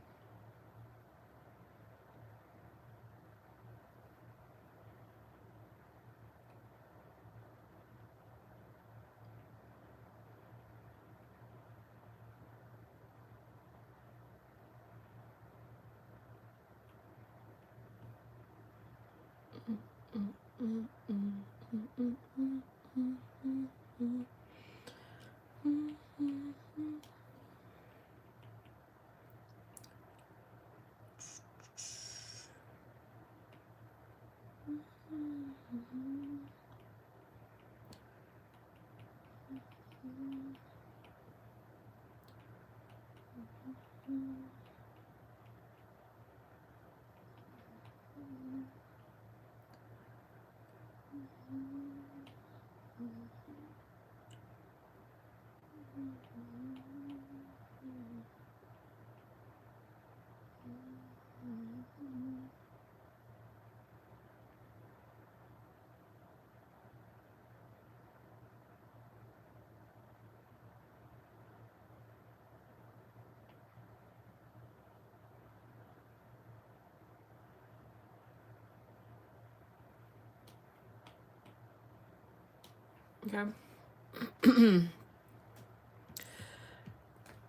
Okay.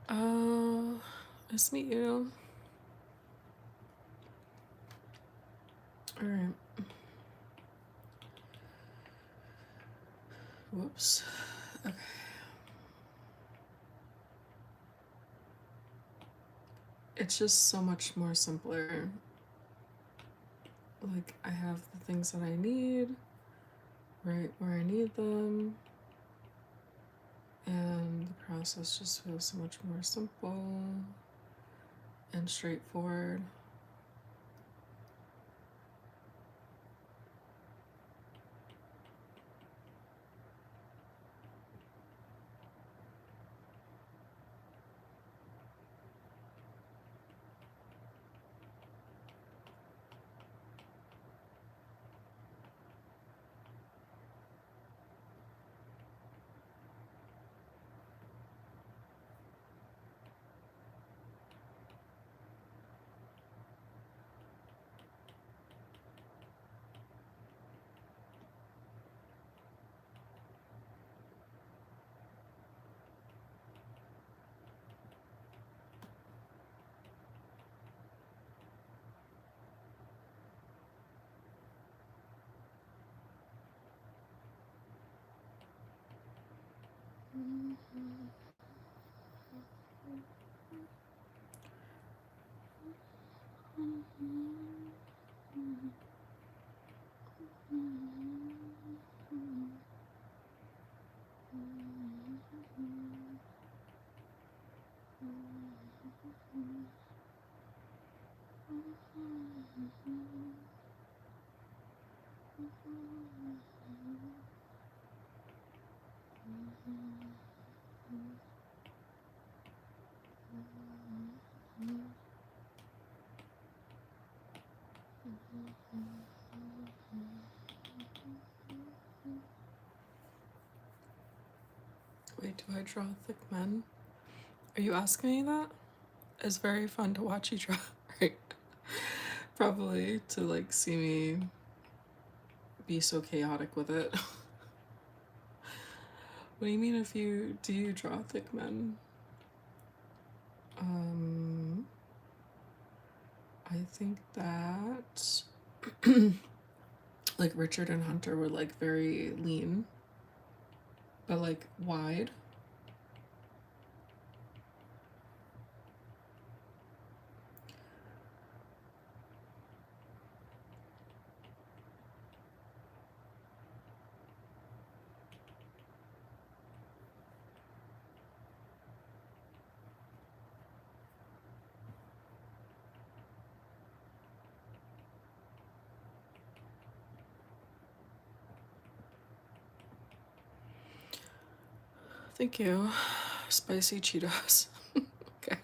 uh, nice to meet you. All right. Whoops. Okay. It's just so much more simpler. Like, I have the things that I need right where I need them, and the process just feels so much more simple and straightforward. Wait, do I draw thick men? Are you asking me that? It's very fun to watch you draw, right? Probably to like see me be so chaotic with it. What do you mean if you do you draw thick men? Um I think that like Richard and Hunter were like very lean, but like wide. Thank you. Spicy Cheetos. Okay.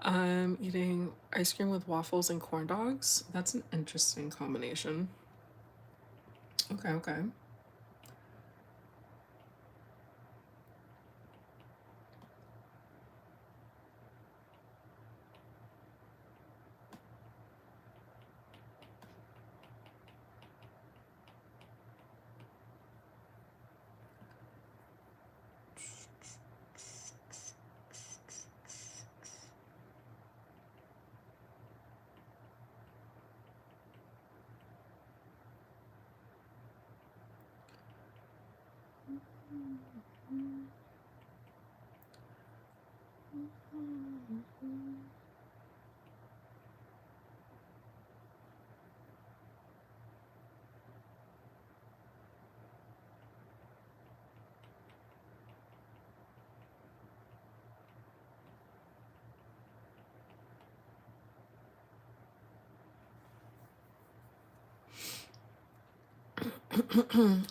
I'm eating ice cream with waffles and corn dogs. That's an interesting combination. Okay, okay.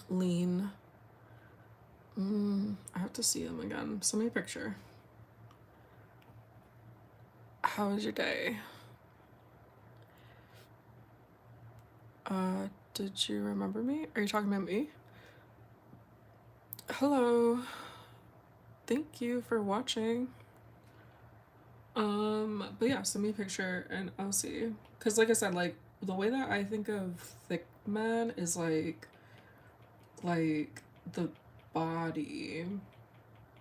Lean. I have to see them again. Send me a picture. How was your day? Did you remember me? Are you talking about me? Hello. Thank you for watching. But yeah, send me a picture and I'll see. Cause like I said, like the way that I think of thick men is like the body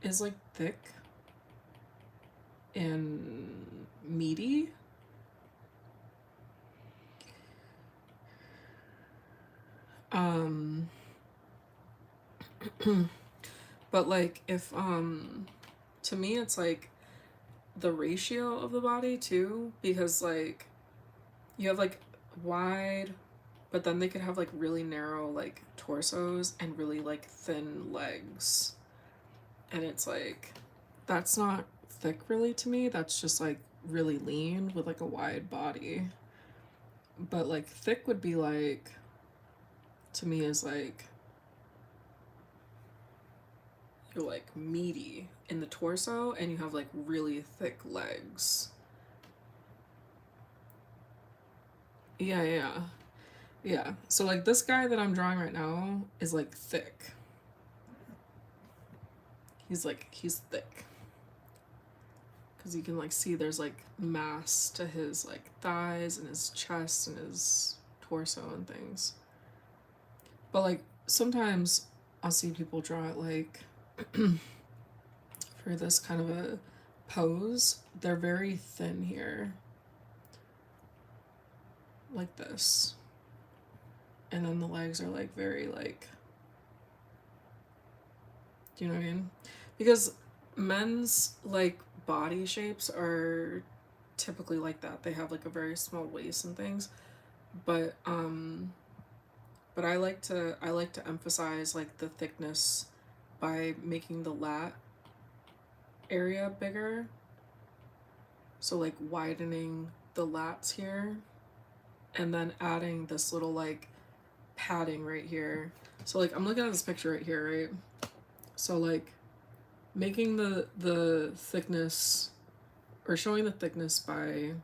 is like thick and meaty. Um but like if to me it's like the ratio of the body too, because like you have like wide, but then they could have like really narrow like torsos and really like thin legs. And it's like that's not thick really to me. That's just like really lean with like a wide body. But like thick would be like, to me, is like you're like meaty in the torso and you have like really thick legs. Yeah, yeah. Yeah. So like this guy that I'm drawing right now is like thick. He's thick. Cuz you can like see there's like mass to his like thighs and his chest and his torso and things. But like sometimes I'll see people draw it like for this kind of a pose, they're very thin here. Like this. And then the legs are like very like, do you know what I mean? Because men's like body shapes are typically like that. They have like a very small waist and things. But I like to emphasize like the thickness by making the lat area bigger. So like widening the lats here and then adding this little like padding right here. So like I'm looking at this picture right here, right? So like making the thickness or showing the thickness by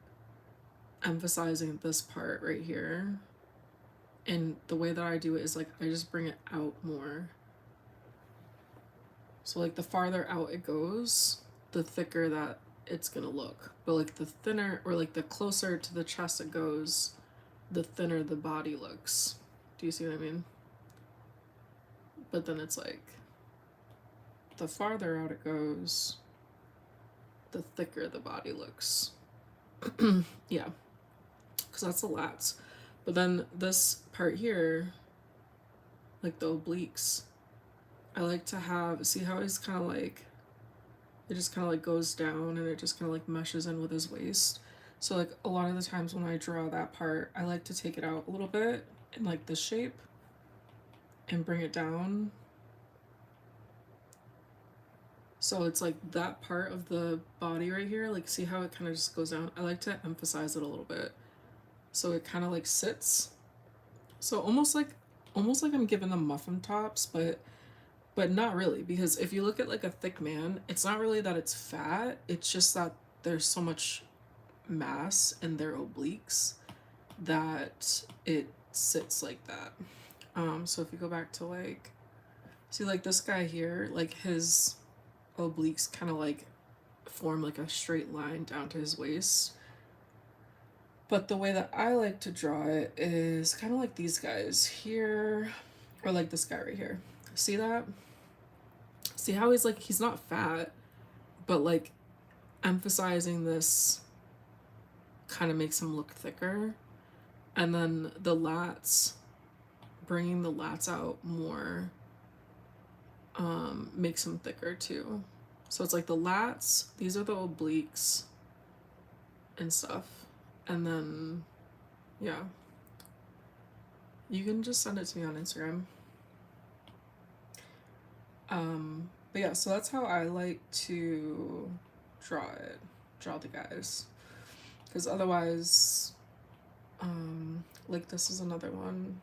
emphasizing this part right here. And the way that I do it is like I just bring it out more. So like the farther out it goes, the thicker that it's gonna look. But like the thinner or like the closer to the chest it goes, the thinner the body looks. Do you see what I mean? But then it's like the farther out it goes, the thicker the body looks. Yeah, because that's the lats. But then this part here, like the obliques, I like to have, see how he's kind of like, it just kind of like goes down and it just kind of like meshes in with his waist. So like a lot of the times when I draw that part, I like to take it out a little bit in like this shape and bring it down. So it's like that part of the body right here, like see how it kind of just goes down? I like to emphasize it a little bit. So it kind of like sits. So almost like I'm giving them muffin tops, but not really, because if you look at like a thick man, it's not really that it's fat, it's just that there's so much mass in their obliques that it sits like that. So if you go back to like, see like this guy here, like his obliques kind of like form like a straight line down to his waist. But the way that I like to draw it is kind of like these guys here, or like this guy right here. See that? See how he's like, he's not fat, but like emphasizing this kind of makes him look thicker. And then the lats, bringing the lats out more, makes him thicker too. So it's like the lats, these are the obliques and stuff. And then, yeah. You can just send it to me on Instagram. But yeah, so that's how I like to draw the guys. Because otherwise, like this is another one.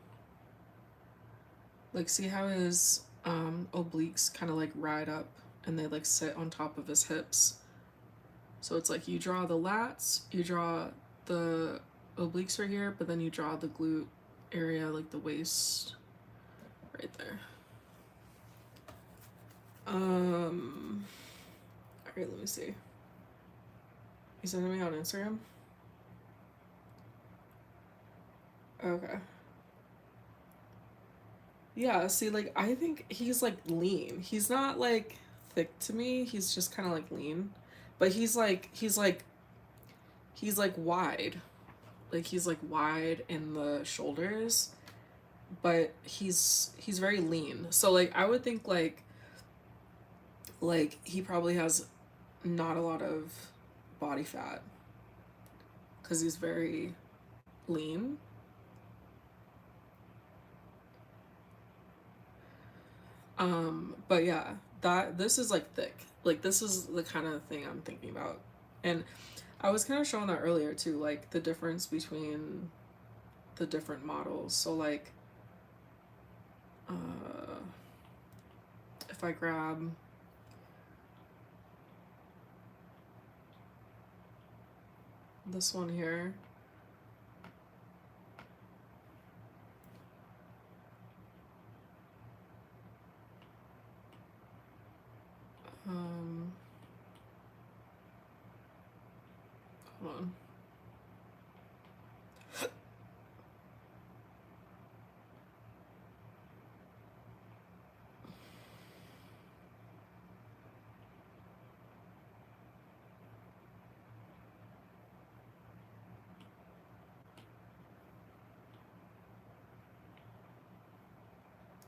Like see how his obliques kind of like ride up and they like sit on top of his hips. So it's like you draw the lats, you draw the obliques right here, but then you draw the glute area, like the waist right there. Alright, let me see. You sending me on Instagram? Okay. Yeah, see, like, I think he's like lean. He's not like thick to me. He's just kind of like lean. But he's like wide. Like he's like wide in the shoulders, but he's very lean. So like I would think like he probably has not a lot of body fat cuz he's very lean. But yeah, that this is like thick. Like this is the kind of thing I'm thinking about. And I was kind of showing that earlier too, like the difference between the different models. So like uh if I grab this one here, um hold on.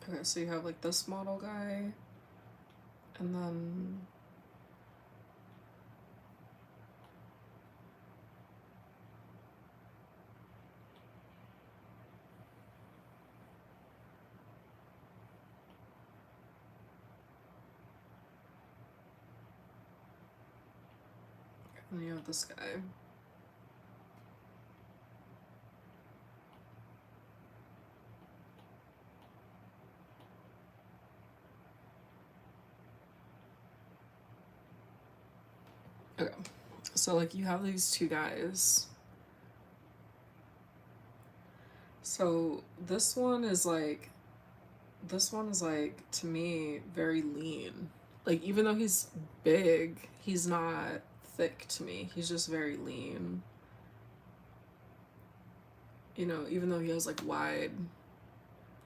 Okay, so you have like this model guy and then you have this guy. Okay. So like you have these two guys. So this one is like to me very lean. Like even though he's big, he's not thick to me. He's just very lean. You know, even though he has like wide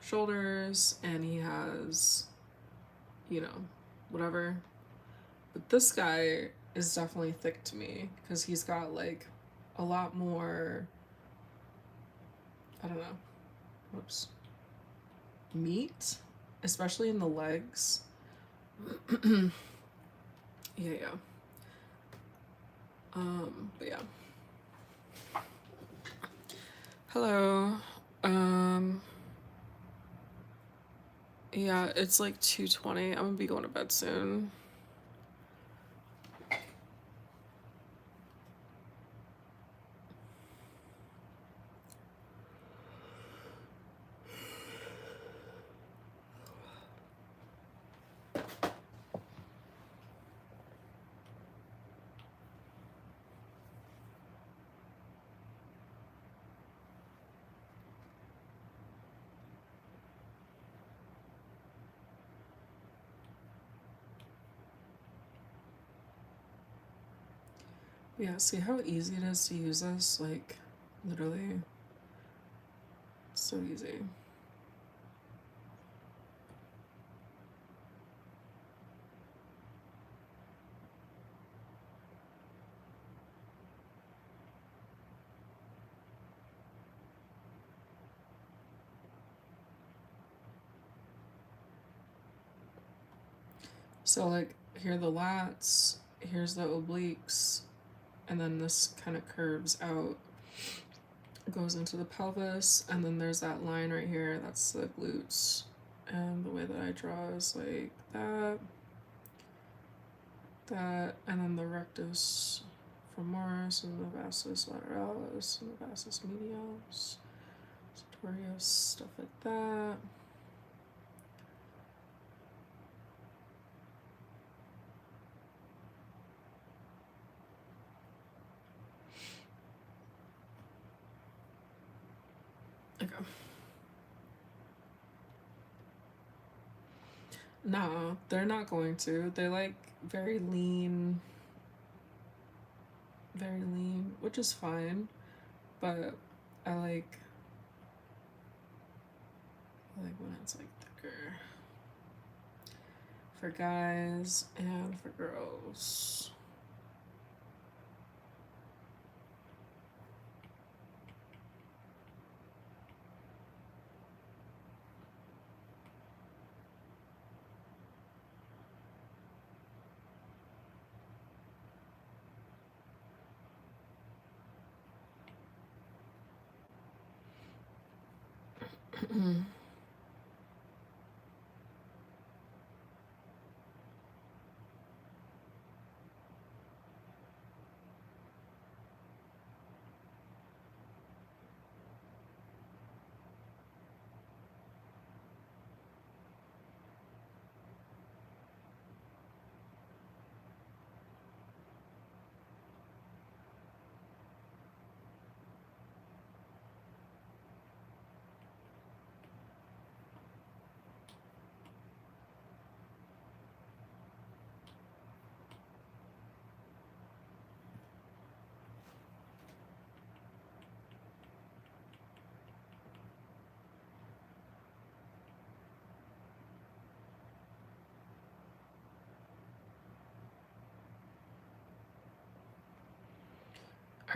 shoulders and he has, you know, whatever. But this guy is definitely thick to me because he's got like a lot more, I don't know, whoops, meat, especially in the legs. Yeah, yeah. But yeah. Hello. Um, yeah, it's like 2:20. I'm gonna be going to bed soon. Yeah, see how easy it is to use this? Like, literally, it's so easy. So, like, here are the lats, here's the obliques, and then this kind of curves out, goes into the pelvis, and then there's that line right here, that's the glutes. And the way that I draw is like that, that, and then the rectus femoris, and the vastus lateralis, and the vastus medialis, sartorius, stuff like that. Okay. No, they're not going to. They like very lean, which is fine. But I like, like when it's like thicker for guys and for girls.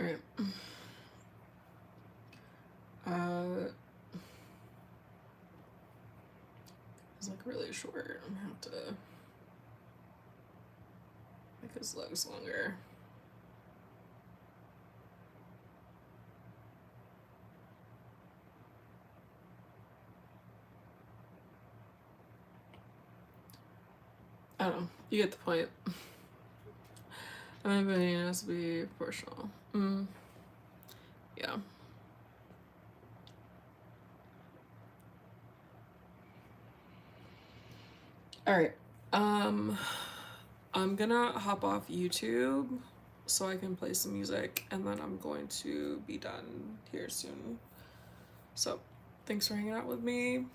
All right. It's like really short. I'm gonna have to make his legs longer. I don't know. You get the point. My opinion has to be proportional. Yeah. All right. I'm gonna hop off YouTube so I can play some music, and then I'm going to be done here soon. So, thanks for hanging out with me,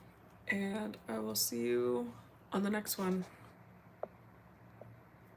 and I will see you on the next one.